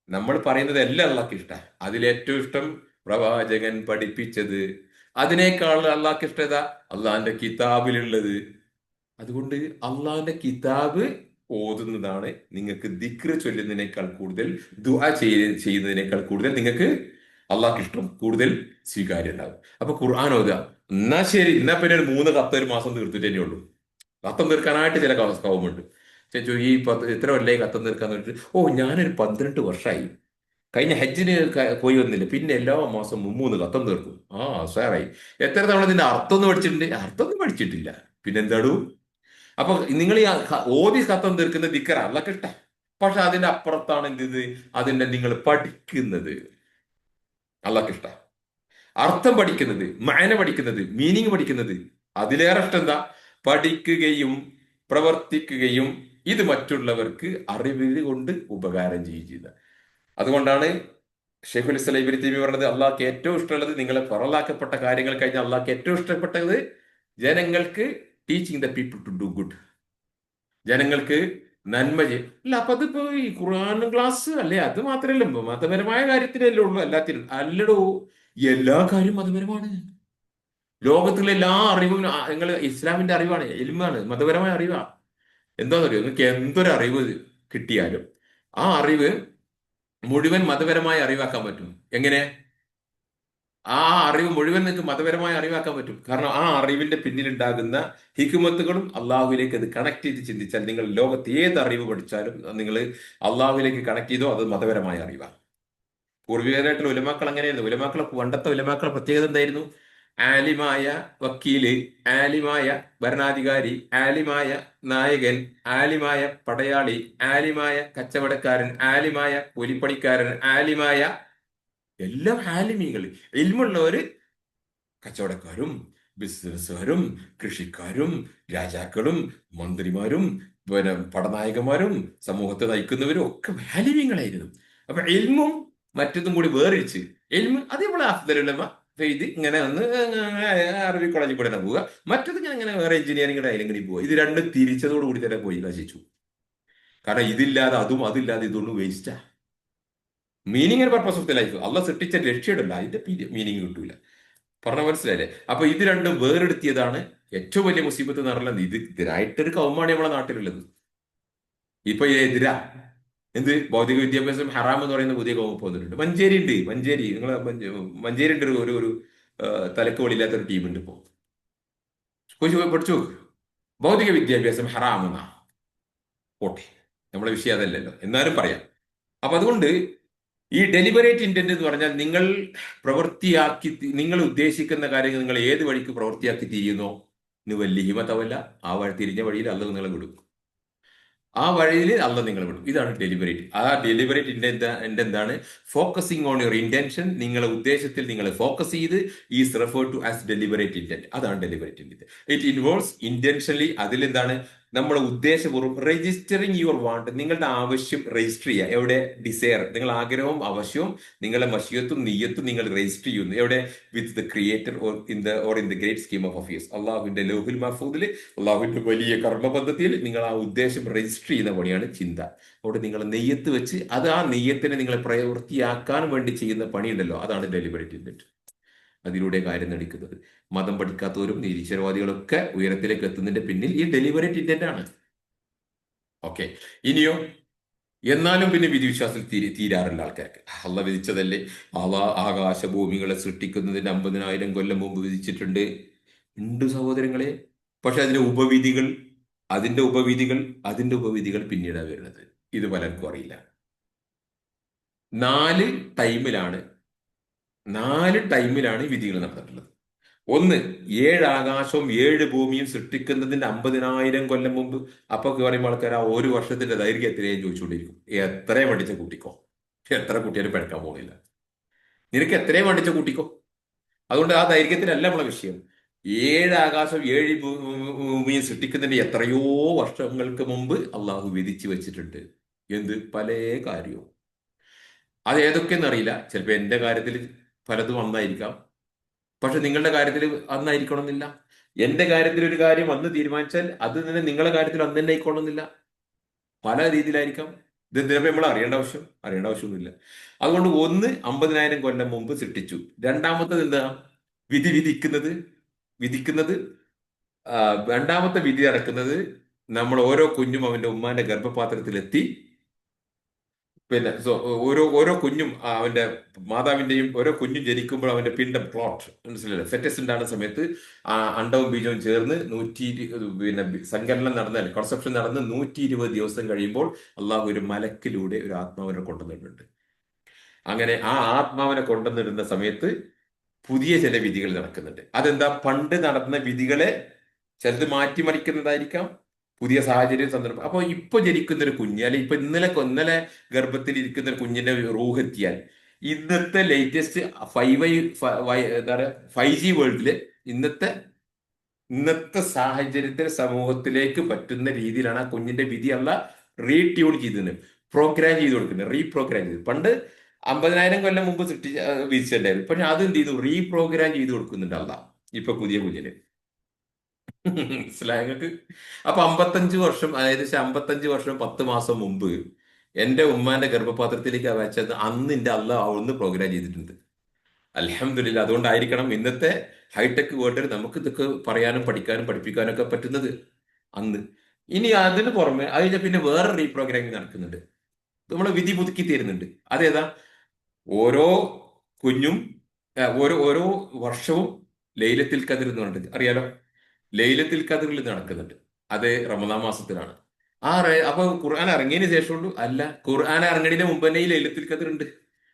നമ്മൾ പറയുന്നത് എല്ലാം അള്ളാഹ്ക്ക് ഇഷ്ടം. അതിലേറ്റവും ഇഷ്ടം പ്രവാചകൻ പഠിപ്പിച്ചത്. അതിനേക്കാൾ അള്ളാഹ്ക്ക് ഇഷ്ടം ഏതാ? അള്ളാഹിന്റെ കിതാബിലുള്ളത്. അതുകൊണ്ട് അള്ളാഹിന്റെ കിതാബ് ഓതുന്നതാണ് നിങ്ങൾക്ക് ദിക്ർ ചൊല്ലുന്നതിനേക്കാൾ കൂടുതൽ, ദുആ ചെയ്യുന്നതിനേക്കാൾ കൂടുതൽ നിങ്ങൾക്ക് അള്ളാഹ്ക്ക് ഇഷ്ടം, കൂടുതൽ സ്വീകാര്യം ഉണ്ടാകും. അപ്പൊ ഖുർആൻ ഓതുക. എന്നാ ശരി, എന്നാ പിന്നെ ഒരു 3 ഖത്ത് ഒരു മാസം തീർത്തിട്ടേ ഉള്ളൂ. ഖത്തം തീർക്കാനായിട്ട് ചില കൗമുണ്ട്. ചോദിച്ചു, ഈ എത്ര കൊല്ലായി ഖത്തം തീർക്കാന്ന് വെച്ചിട്ട്, ഞാനൊരു 12 വർഷമായി, കഴിഞ്ഞ ഹജ്ജിന് പോയി വന്നില്ല, പിന്നെ എല്ലാ മാസം 3 ഖത്തം തീർക്കും. സാറായി. എത്ര തവണ ഇതിന്റെ അർത്ഥം ഒന്ന് പഠിച്ചിട്ടുണ്ട്? അർത്ഥമൊന്നും പഠിച്ചിട്ടില്ല. പിന്നെന്താടൂ? അപ്പൊ നിങ്ങൾ ഈ ഓതി ഖത്തം തീർക്കുന്ന ദിക്ർ അള്ളാഹ്ക്ക് ഇഷ്ടം. പക്ഷെ അതിന്റെ അപ്പുറത്താണ് എന്ത്? അതിന്റെ നിങ്ങൾ പഠിക്കുന്നത് അള്ളാഹ്ക്ക് ഇഷ്ടം. അർത്ഥം പഠിക്കുന്നത്, മഅന പഠിക്കുന്നത്, മീനിങ് പഠിക്കുന്നത്, അതിലേറെ ഇഷ്ടം എന്താ? പഠിക്കുകയും പ്രവർത്തിക്കുകയും ഇത് മറ്റുള്ളവർക്ക് അറിവ് കൊണ്ട് ഉപകാരം ചെയ്യുക. അതുകൊണ്ടാണ് ഷെയ്ഖുൽ ഇസ്ലാം ഇബ്നു തൈമിയ്യ പറഞ്ഞത്, അള്ളാഹ്ക്ക് ഏറ്റവും ഇഷ്ടമുള്ളത്, നിങ്ങളെ ഫറലാക്കപ്പെട്ട കാര്യങ്ങൾ കഴിഞ്ഞാൽ അള്ളാഹ്ക്ക് ഏറ്റവും ഇഷ്ടപ്പെട്ടത് ജനങ്ങൾക്ക് teaching the people to do good, ജനങ്ങൾക്ക് നന്മ ചെയ്യും. അല്ല, അപ്പൊ അതിപ്പോ ഈ ഖുർആൻ ക്ലാസ് അല്ലേ, അത് മാത്രമല്ല, മതപരമായ കാര്യത്തിലല്ലേ ഉള്ളൂ, എല്ലാത്തിനും അല്ലടോ. എല്ലാ കാര്യവും മതപരമാണ്. ലോകത്തിലെ എല്ലാ അറിവും നിങ്ങൾ ഇസ്ലാമിന്റെ അറിവാണ്, ഇൽമാണ്, മതപരമായ അറിവാണ്. എന്താണെന്ന് അറിയോ? നിങ്ങൾക്ക് എന്തൊരു അറിവ് കിട്ടിയാലും ആ അറിവ് മുഴുവൻ മതപരമായ അറിവാക്കാൻ പറ്റും. എങ്ങനെ? ആ അറിവ് മുഴുവൻ നിങ്ങൾക്ക് മതപരമായ അറിവാക്കാൻ പറ്റും. കാരണം ആ അറിവിന്റെ പിന്നിലുണ്ടാകുന്ന ഹിക്മത്തുകളും അള്ളാഹുവിലേക്ക് അത് കണക്ട് ചെയ്ത് ചിന്തിച്ചാൽ, നിങ്ങൾ ലോകത്ത് ഏത് അറിവ് പഠിച്ചാലും നിങ്ങൾ അള്ളാഹുവിലേക്ക് കണക്ട് ചെയ്തോ, അത് മതപരമായ അറിവാണ്. പൂർവികരായിട്ടുള്ള ഉലമാക്കൾ അങ്ങനെയായിരുന്നു. പണ്ടത്തെ ഉലമാക്കളുടെ പ്രത്യേകത എന്തായിരുന്നു? ആലിമായ വക്കീല്, ആലിമായ ഭരണാധികാരി, ആലിമായ നായകൻ, ആലിമായ പടയാളി, ആലിമായ കച്ചവടക്കാരൻ, ആലിമായ കൂലിപ്പണിക്കാരൻ, ആലിമായ എല്ലാം ആലിമീങ്ങൾ. ഇൽമുള്ളവര് കച്ചവടക്കാരും ബിസിനസ്സുകാരും കൃഷിക്കാരും രാജാക്കളും മന്ത്രിമാരും പിന്നെ പടനായകന്മാരും സമൂഹത്തെ നയിക്കുന്നവരും ഒക്കെ ആലിമീങ്ങളായിരുന്നു. അപ്പൊ എൽമും മറ്റതും കൂടി വേറിച്ച്, എൽമ് അത് ഇവിടെ അഫ്ദലുലമ ഇത് ഇങ്ങനെ ഒന്ന് അറബി കോളേജിൽ കൂടെ തന്നെ പോവുക, മറ്റത് ഞാൻ ഇങ്ങനെ വേറെ എഞ്ചിനീയറിംഗ് ആയാലും പോവുക. ഇത് രണ്ടും തിരിച്ചതോടുകൂടി തന്നെ പോയി നശിച്ചു. കാരണം ഇതില്ലാതെ അതും, അതില്ലാതെ ഇതൊന്നും വേസ്റ്റാ. Meaning and purpose of the life, Allah സൃഷ്ടിച്ച ലക്ഷ്യമില്ല, അതിന്റെ മീനിങ് കിട്ടൂല. പറഞ്ഞ മനസ്സിലായില്ലേ? അപ്പൊ ഇത് രണ്ടും വേറെടുത്തിയതാണ് ഏറ്റവും വലിയ മുസീബത്ത് എന്ന് പറഞ്ഞാൽ. ഇതിനായിട്ടൊരു കൗമാണ് നമ്മളെ നാട്ടിലുള്ളത്. ഇപ്പൊ എതിരാ എന്ത് ഭൗതിക വിദ്യാഭ്യാസം ഹറാം എന്ന് പറയുന്ന പുതിയ കൗമ വന്നിട്ടുണ്ട്. മഞ്ചേരി ഉണ്ട്, നിങ്ങളെ മഞ്ചേരി ഉണ്ട് ഒരു തലക്ക് വെളിയില്ലാത്തൊരു ടീമുണ്ട്. ഇപ്പോ പോയി പഠിച്ചു നോക്ക്. ഭൗതിക വിദ്യാഭ്യാസം ഹറാമെന്നാ. ഓട്ടെ, നമ്മളെ വിഷയം അതല്ലല്ലോ, എന്നാലും പറയാം. അപ്പൊ അതുകൊണ്ട് ഈ ഡെലിബറേറ്റ് ഇന്റന്റ് എന്ന് പറഞ്ഞാൽ, നിങ്ങൾ നിങ്ങൾ ഉദ്ദേശിക്കുന്ന കാര്യങ്ങൾ നിങ്ങൾ ഏത് വഴിക്ക് പ്രവൃത്തിയാക്കി തീരുന്നോ, വലിയ ഹിമത്തവല്ല, ആ വഴി തിരിഞ്ഞ വഴിയിൽ അല്ല നിങ്ങളെ വിടും. ആ വഴിയിൽ അല്ല നിങ്ങൾ വിടും. ഇതാണ് ഡെലിബറേറ്റ്. ആ ഡെലിബറേറ്റ് ഇന്റന്റ് എന്താണ്? Focusing on your intention. നിങ്ങളെ ഉദ്ദേശത്തിൽ നിങ്ങൾ ഫോക്കസ് ചെയ്ത് is refer to as deliberate intent. അതാണ് deliberate intent. It involves intentionally. അതിലെന്താണ്? നമ്മുടെ ഉദ്ദേശപൂർവ്വം രജിസ്റ്ററിങ് യുവർ വാണ്ട്, നിങ്ങളുടെ ആവശ്യം രജിസ്റ്റർ ചെയ്യുക. എവിടെ? ഡിസയർ, നിങ്ങൾ ആഗ്രഹവും ആവശ്യവും നിങ്ങളുടെ മഷിയത്തും നീയത്തും നിങ്ങൾ രജിസ്റ്റർ ചെയ്യുന്നു. എവിടെ? With the creator or in the great scheme of affairs. അള്ളാഹുവിന്റെ ലൗഹുൽ മഹ്ഫൂദിൽ, അള്ളാഹുവിന്റെ വലിയ കർമ്മപദ്ധതിയിൽ നിങ്ങൾ ആ ഉദ്ദേശം രജിസ്റ്റർ ചെയ്യുന്ന പണിയാണ് ചിന്ത. അവിടെ നിങ്ങൾ നെയ്യത്ത് വെച്ച് ആ നെയ്യത്തിനെ നിങ്ങളെ പ്രവൃത്തിയാക്കാൻ വേണ്ടി ചെയ്യുന്ന പണിയുണ്ടല്ലോ, അതാണ് ഡെലിബറേറ്റ് ഇന്റന്റ്. അതിലൂടെ കാര്യം നടിക്കുന്നത്. മതം പഠിക്കാത്തവരും നിരീശ്വരവാദികളൊക്കെ ഉയരത്തിലേക്ക് എത്തുന്നതിന്റെ പിന്നിൽ ഈ ഡെലിബറേറ്റ് ഇന്റന്റ് ആണ്. ഓക്കെ, ഇനിയോ? എന്നാലും പിന്നെ വിധിവിശ്വാസത്തിൽ തീരാറില്ല ആൾക്കാർക്ക്. അള്ള വിധിച്ചതല്ലേ. ആകാശഭൂമികളെ സൃഷ്ടിക്കുന്നതിന് 50,000 കൊല്ലം മുമ്പ് വിധിച്ചിട്ടുണ്ട്. ഉണ്ട് സഹോദരങ്ങളെ. പക്ഷെ അതിന്റെ ഉപവിധികൾ അതിന്റെ ഉപവിധികൾ പിന്നീടാണ് വരുന്നത്. ഇത് പലർക്കും അറിയില്ല. നാല് ടൈമിലാണ് നാല് ടൈമിലാണ് വിധികൾ നടന്നിട്ടുള്ളത്. ഒന്ന്, 7 ആകാശവും 7 ഭൂമിയും സൃഷ്ടിക്കുന്നതിന്റെ 50,000 കൊല്ലം മുമ്പ്. അപ്പൊ പറയുമ്പോൾ ആൾക്കാർ ആ ഒരു വർഷത്തിന്റെ ദൈർഘ്യം എത്രയും ചോദിച്ചുകൊണ്ടിരിക്കും. എത്രയും പഠിച്ച കൂട്ടിക്കോ, എത്ര കുട്ടിയാലും പഠിക്കാൻ പോകുന്നില്ല. നിനക്ക് എത്രയും പഠിച്ച കൂട്ടിക്കോ. അതുകൊണ്ട് ആ ദൈർഘ്യത്തിലല്ല നമ്മളെ വിഷയം. 7 ആകാശം 7 ഭൂമിയും സൃഷ്ടിക്കുന്നതിന്റെ എത്രയോ വർഷങ്ങൾക്ക് മുമ്പ് അള്ളാഹു വിധിച്ചു വെച്ചിട്ടുണ്ട്. എന്ത്? പല കാര്യവും. അത് ഏതൊക്കെയെന്ന് അറിയില്ല. ചിലപ്പോ എന്റെ കാര്യത്തിൽ പലതും അന്നായിരിക്കാം, പക്ഷെ നിങ്ങളുടെ കാര്യത്തിൽ അന്നായിരിക്കണമെന്നില്ല. എന്റെ കാര്യത്തിൽ ഒരു കാര്യം അന്ന് തീരുമാനിച്ചാൽ അത് തന്നെ നിങ്ങളുടെ കാര്യത്തിൽ അന്ന് തന്നെ ആയിക്കോണമെന്നില്ല. പല രീതിയിലായിരിക്കാം. ഇത് എന്തിനാ നമ്മൾ അറിയേണ്ട ആവശ്യമൊന്നുമില്ല. അതുകൊണ്ട് ഒന്ന്, 50,000 കൊല്ലം മുമ്പ് സൃഷ്ടിച്ചു. രണ്ടാമത്തത് എന്താ? വിധി വിധിക്കുന്നത് ആ, രണ്ടാമത്തെ വിധി നടക്കുന്നത് നമ്മൾ ഓരോ കുഞ്ഞും അവന്റെ ഉമ്മാന്റെ ഗർഭപാത്രത്തിലെത്തി. പിന്നെ ഓരോ ഓരോ കുഞ്ഞും അവന്റെ മാതാവിന്റെയും ഓരോ കുഞ്ഞും ജനിക്കുമ്പോൾ അവന്റെ പിണ്ടം ക്ലോട്ട്, മനസ്സിലല്ലേ, ഫെറ്റസ് ഉണ്ടാകുന്ന സമയത്ത് ആ അണ്ടവും ബീജവും ചേർന്ന് പിന്നെ സങ്കലനം നടന്നാൽ, കൺസെപ്ഷൻ നടന്ന് 120 ദിവസം കഴിയുമ്പോൾ അള്ളാഹു ഒരു മലക്കിലൂടെ ഒരു ആത്മാവിനെ കൊണ്ടുവന്നിട്ടുണ്ട്. അങ്ങനെ ആ ആത്മാവിനെ കൊണ്ടുവന്നിടുന്ന സമയത്ത് പുതിയ ചില വിധികൾ നടക്കുന്നുണ്ട്. അതെന്താ? പണ്ട് നടന്ന വിധികളെ ചിലത് മാറ്റിമറിക്കുന്നതായിരിക്കാം, പുതിയ സാഹചര്യം, സന്ദർഭം. അപ്പൊ ഇപ്പൊ ജനിക്കുന്ന ഒരു കുഞ്ഞ്, അല്ലെങ്കിൽ ഇപ്പൊ ഇന്നലെ ഗർഭത്തിൽ ഇരിക്കുന്ന ഒരു കുഞ്ഞിന്റെ റൂഹ് എത്തിയാൽ ഇന്നത്തെ ലേറ്റസ്റ്റ് 5G വേൾഡില് ഇന്നത്തെ സാഹചര്യത്തിൽ സമൂഹത്തിലേക്ക് പറ്റുന്ന രീതിയിലാണ് ആ കുഞ്ഞിന്റെ വിധി അല്ല റീട്യൂൺ ചെയ്തത്, പ്രോഗ്രാം ചെയ്ത് കൊടുക്കുന്നത്, റീപ്രോഗ്രാം ചെയ്ത്. പണ്ട് 50,000 കൊല്ലം മുമ്പ് വിധിച്ചിട്ടുണ്ടായിരുന്നു. പക്ഷെ അത് എന്ത് ചെയ്തു? റീപ്രോഗ്രാം ചെയ്ത് കൊടുക്കുന്നുണ്ട് അല്ല ഇപ്പൊ പുതിയ കുഞ്ഞിന്. മനസ്സിലായങ്ങൾക്ക്? അപ്പൊ 55 വർഷം, അതായത് 55 വർഷം 10 മാസം മുമ്പ് എന്റെ ഉമ്മാന്റെ ഗർഭപാത്രത്തിലേക്ക് വെച്ചത് അന്ന് എന്റെ അല്ല അവിടുന്ന് പ്രോഗ്രാം ചെയ്തിട്ടുണ്ട്. അൽഹംദുലില്ലാ. അതുകൊണ്ടായിരിക്കണം ഇന്നത്തെ ഹൈടെക് വേൾഡിൽ നമുക്ക് ഇതൊക്കെ പറയാനും പഠിക്കാനും പഠിപ്പിക്കാനും ഒക്കെ പറ്റുന്നത് അന്ന്. ഇനി അതിന് പുറമെ അത് കഴിഞ്ഞാൽ പിന്നെ വേറെ റീപ്രോഗ്രാമിംഗ് നടക്കുന്നുണ്ട്. നമ്മളെ വിധി പുതുക്കി തരുന്നുണ്ട്. അതേതാ? ഓരോ കുഞ്ഞും ഓരോ ഓരോ വർഷവും ലൈലത്തുൽ ഖദർ എന്ന് പറഞ്ഞിട്ട് അറിയാലോ. ലൈലത്തുൽ ഖദറിൽ നടക്കുന്നുണ്ട്. അത് റമദാൻ മാസത്തിലാണ്. അപ്പൊ ഖുർആൻ ഇറങ്ങിയതിന് ശേഷമുള്ളൂ? അല്ല, ഖുർആൻ ഇറങ്ങുന്നതിന് മുമ്പ് തന്നെ ഈ ലൈലത്തുൽ ഖദർ ഉണ്ട്,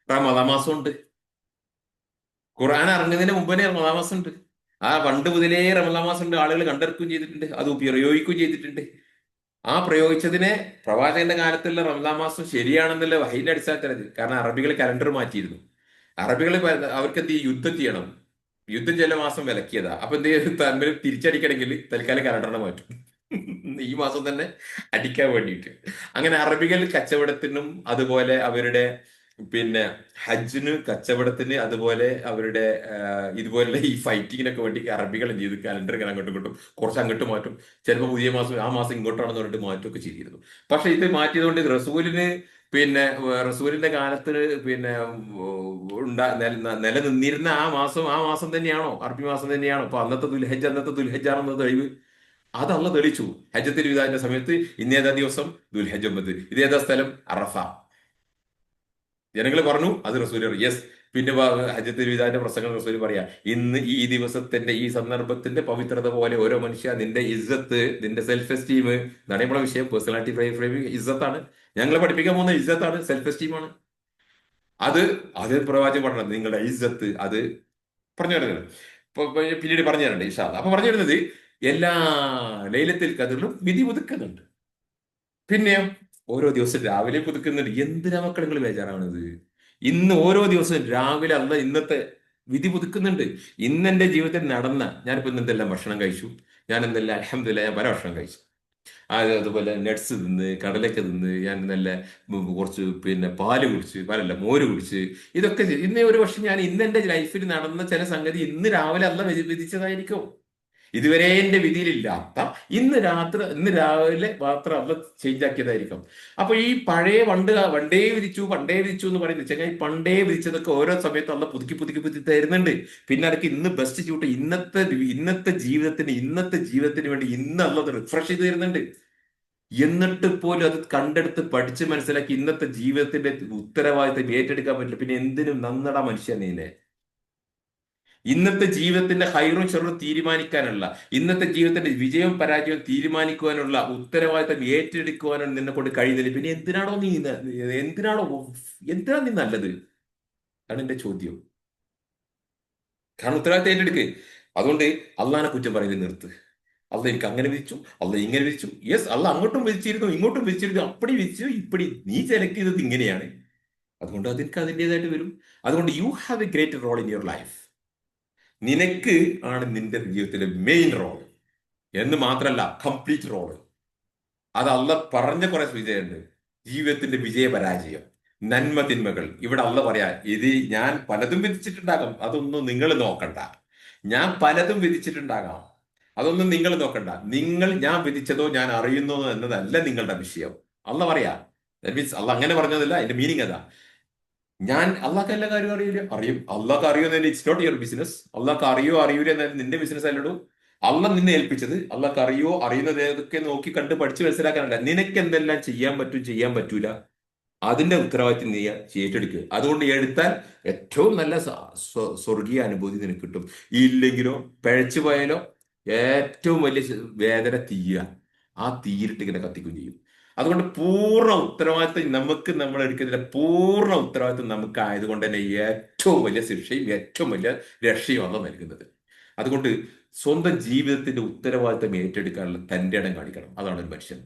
റമദാൻ മാസം ഉണ്ട്. ഖുർആൻ ഇറങ്ങുന്നതിന് മുമ്പ് തന്നെ റമദാൻ മാസം ഉണ്ട്. ആ പണ്ട് മുതലേ റമദാൻ മാസം ഉണ്ട്. ആളുകൾ കണ്ടെടുക്കുകയും ചെയ്തിട്ടുണ്ട്, അത് പ്രയോഗിക്കുകയും ചെയ്തിട്ടുണ്ട്. ആ പ്രയോഗിച്ചതിനെ പ്രവാചകന്റെ കാലത്തുള്ള റമദാൻ മാസം ശരിയാണെന്നുള്ള വഹീന്റെ അടിസ്ഥാനത്തിലത്. കാരണം അറബികൾ കലണ്ടർ മാറ്റിയിരുന്നു. അറബികൾ അവർക്ക് എന്ത് ചെയ്യും? യുദ്ധം ചെയ്യണം. യുദ്ധം ചില മാസം വിലക്കിയതാ. അപ്പൊ എന്ത് ചെയ്യും? തമ്മിൽ തിരിച്ചടിക്കണമെങ്കിൽ തൽക്കാലം കലണ്ടറിനെ മാറ്റും, ഈ മാസം തന്നെ അടിക്കാൻ വേണ്ടിയിട്ട്. അങ്ങനെ അറബികൾ കച്ചവടത്തിനും അതുപോലെ അവരുടെ പിന്നെ ഹജ്ജിന്, കച്ചവടത്തിന്, അതുപോലെ അവരുടെ ഇതുപോലുള്ള ഈ ഫൈറ്റിങ്ങിനൊക്കെ വേണ്ടി അറബികൾ എന്ത് ചെയ്തു? കലണ്ടർ ഇങ്ങനെ അങ്ങോട്ടും ഇങ്ങോട്ടും കുറച്ച് അങ്ങോട്ട് മാറ്റും. ചിലപ്പോൾ പുതിയ മാസം ആ മാസം ഇങ്ങോട്ടാണെന്ന് പറഞ്ഞിട്ട് മാറ്റുമൊക്കെ ചെയ്തിരുന്നു. പക്ഷെ ഇത് മാറ്റിയതുകൊണ്ട് റസൂലിന് പിന്നെ റസൂലിന്റെ കാലത്ത് പിന്നെ നിലനിന്നിരുന്ന ആ മാസം തന്നെയാണോ? അറബി മാസം തന്നെയാണോ? അപ്പൊ അന്നത്തെ ദുൽഹജ്ജ് ആണെന്ന് തെളിവ് അത് അള്ള തെളിച്ചു. ഹജ്ജത്തുൽ വിദാന്റെ സമയത്ത് ഇന്നേതാ ദിവസം? ദുൽഹജ്ജ് 9. ഇതേതാ സ്ഥലം? അറഫ. ജനങ്ങൾ പറഞ്ഞു, അത് റസൂൽ യെസ്. പിന്നെ ഹജ്ജത്തുൽ വിദാന്റെ പ്രസംഗം റസൂൽ പറയാ, ഇന്ന് ഈ ദിവസത്തിന്റെ ഈ സന്ദർഭത്തിന്റെ പവിത്രത പോലെ ഓരോ മനുഷ്യ നിന്റെ ഇസ്സത്ത്, നിന്റെ സെൽഫ് എസ്റ്റീം, എന്നാണ് നമ്മളെ വിഷയം. പേഴ്സണാലിറ്റി ഫ്രെയിമിംഗ് ഇസ്സത്താണ്. ഞങ്ങളെ പഠിപ്പിക്കാൻ പോകുന്ന ഇസ്സത്താണ്, സെൽഫ് എസ്റ്റീമാണ്. അത് അത് പ്രവാചകൻ പറഞ്ഞത് നിങ്ങളുടെ ഇസ്സത്ത് അത് പറഞ്ഞു തരുന്നത്. പിന്നീട് പറഞ്ഞു തരണ്ടേ ഇൻഷാ അല്ലാഹ്. അപ്പൊ പറഞ്ഞു വരുന്നത് എല്ലാ ലൈലത്തുൽ ഖദറിലും വിധി പുതുക്കുന്നുണ്ട്. പിന്നെയോ ഓരോ ദിവസം രാവിലെ പുതുക്കുന്നുണ്ട്. എന്തിനാ മക്കൾ നിങ്ങൾ ബേജാറാണത്? ഇന്ന് ഓരോ ദിവസവും രാവിലെ അല്ല ഇന്നത്തെ വിധി പുതുക്കുന്നുണ്ട്. ഇന്ന് എന്റെ ജീവിതത്തിൽ ഞാനിപ്പോ ഇന്ന് എന്തെല്ലാം ഭക്ഷണം കഴിച്ചു, ഞാൻ എന്തെല്ലാം അൽഹംദുലില്ലാ ഞാൻ പല ഭക്ഷണം കഴിച്ചു. അതുപോലെ നട്ട്സ് തിന്ന്, കടലൊക്കെ തിന്ന്, ഞാൻ നല്ല കുറച്ച് പാല് കുടിച്ച്, പാലല്ല മോര് കുടിച്ച്, ഇതൊക്കെ ഇന്നേ ഒരു പക്ഷെ ഞാൻ ഇന്ന് എന്റെ ലൈഫിൽ നടന്ന ചില സംഗതി ഇന്ന് രാവിലെ അല്ല വിധിച്ചതായിരിക്കും. ഇതുവരെ എന്റെ വിധിയിലില്ലാത്ത ഇന്ന് രാവിലെ മാത്രം അല്ല ചേഞ്ച് ആക്കിയതായിരിക്കും. അപ്പൊ ഈ പഴയ പണ്ടേ വിധിച്ചു എന്ന് പറയുന്നത് വെച്ചാൽ ഈ പണ്ടേ വിധിച്ചതൊക്കെ ഓരോ സമയത്തും അല്ല പുതുക്കി പുതുക്കി പുതുക്കി തരുന്നുണ്ട്. പിന്നെ അതൊക്കെ ഇന്ന് ബെസ്റ്റ് ചൂട്ട് ഇന്നത്തെ ജീവിതത്തിന് വേണ്ടി ഇന്ന് അല്ലത് റിഫ്രഷ് ചെയ്ത് തരുന്നുണ്ട്. എന്നിട്ട് പോലും അത് കണ്ടെടുത്ത് പഠിച്ച് മനസ്സിലാക്കി ഇന്നത്തെ ജീവിതത്തിന്റെ ഉത്തരവാദിത്തം ഏറ്റെടുക്കാൻ പറ്റില്ല. പിന്നെ എന്തിനും നന്നടാ മനുഷ്യ നീനെ. ഇന്നത്തെ ജീവിതത്തിന്റെ ഹൈറും ഷെറും തീരുമാനിക്കാനുള്ള, ഇന്നത്തെ ജീവിതത്തിന്റെ വിജയവും പരാജയവും തീരുമാനിക്കുവാനുള്ള ഉത്തരവാദിത്തം ഏറ്റെടുക്കുവാനും നിന്നെ കൊണ്ട് കഴിയുന്നില്ല. പിന്നെ എന്തിനാണോ എന്തിനാ നീ നല്ലത്? ആണ് എന്റെ ചോദ്യം. കാരണം ഉത്തരവാദിത്തം ഏറ്റെടുക്ക്. അതുകൊണ്ട് അള്ളാനെ കുറ്റം പറയുന്നത് നിർത്ത്. അല്ല എനിക്ക് അങ്ങനെ വിധിച്ചു, അല്ല ഇങ്ങനെ വിധിച്ചു. യെസ്, അല്ല അങ്ങോട്ടും വിധിച്ചിരുന്നു ഇങ്ങോട്ടും വിധിച്ചിരുന്നു, അപ്പടി വിധിച്ചു ഇപ്പടി നീ സെലക്ട് ചെയ്തത് ഇങ്ങനെയാണ്. അതുകൊണ്ട് അതിനൊക്കെ അതിൻ്റെതായിട്ട് വരും. അതുകൊണ്ട് you have a great role in your life. നിനക്ക് ആണ് നിന്റെ ജീവിതത്തിലെ മെയിൻ റോൾ എന്ന് മാത്രമല്ല കംപ്ലീറ്റ് റോള്. അത് അല്ല പറഞ്ഞ കുറെ വിജയമുണ്ട്. ജീവിതത്തിന്റെ വിജയ പരാജയം, നന്മ തിന്മകൾ. ഇവിടെ അല്ല പറയാ ഇത് ഞാൻ പലതും വിധിച്ചിട്ടുണ്ടാകാം, അതൊന്നും നിങ്ങൾ നോക്കണ്ട. ഞാൻ പലതും വിധിച്ചിട്ടുണ്ടാകാം, അതൊന്നും നിങ്ങൾ നോക്കണ്ട. ഞാൻ വിധിച്ചതോ ഞാൻ അറിയുന്നതോ എന്നതല്ല നിങ്ങളുടെ വിഷയം. അല്ല പറയാ. ദാറ്റ് മീൻസ് അല്ല അങ്ങനെ പറഞ്ഞതല്ല, അതിന്റെ മീനിങ് അതാ. അള്ളാഹ്ക്ക് എല്ലാ കാര്യം അറിയില്ല, അറിയും. അള്ളാഹ്ക്ക് അറിയുന്നതിന് ഇറ്റ്സ് നോട്ട് യുവർ ബിസിനസ്. അള്ളാഹ്ക്ക് അറിയൂല എന്നാലും നിന്റെ ബിസിനസ് അല്ലടൂ. അള്ള നിന്നെ ഏൽപ്പിച്ചത് അള്ളാഹ്ക്ക് അറിയുന്നത് ഏതൊക്കെ നോക്കി കണ്ട് പഠിച്ച് മനസ്സിലാക്കാനല്ല. നിനക്ക് എന്തെല്ലാം ചെയ്യാൻ പറ്റും ചെയ്യാൻ പറ്റൂല അതിന്റെ ഉത്തരവാദിത്വം നീ ഏറ്റെടുക്കുക. അതുകൊണ്ട് എടുത്താൽ ഏറ്റവും നല്ല സ്വർഗീയ അനുഭൂതി നിനക്ക് കിട്ടും. ഇല്ലെങ്കിലോ പിഴച്ചു പോയാലോ ഏറ്റവും വലിയ വേദന തീയ. ആ തീയിലിട്ട് ഇങ്ങനെ കത്തിക്കുകയും ചെയ്യും. അതുകൊണ്ട് പൂർണ്ണ ഉത്തരവാദിത്വം നമ്മൾ എടുക്കുന്നില്ല. പൂർണ്ണ ഉത്തരവാദിത്വം നമുക്ക് ആയതുകൊണ്ട് തന്നെ ഏറ്റവും വലിയ ശിക്ഷയും ഏറ്റവും വലിയ രക്ഷയുമാണ് നൽകുന്നത്. അതുകൊണ്ട് സ്വന്തം ജീവിതത്തിന്റെ ഉത്തരവാദിത്വം ഏറ്റെടുക്കാനുള്ള തന്റെ ഇടം കാണിക്കണം. അതാണ് ഒരു മനുഷ്യൻ.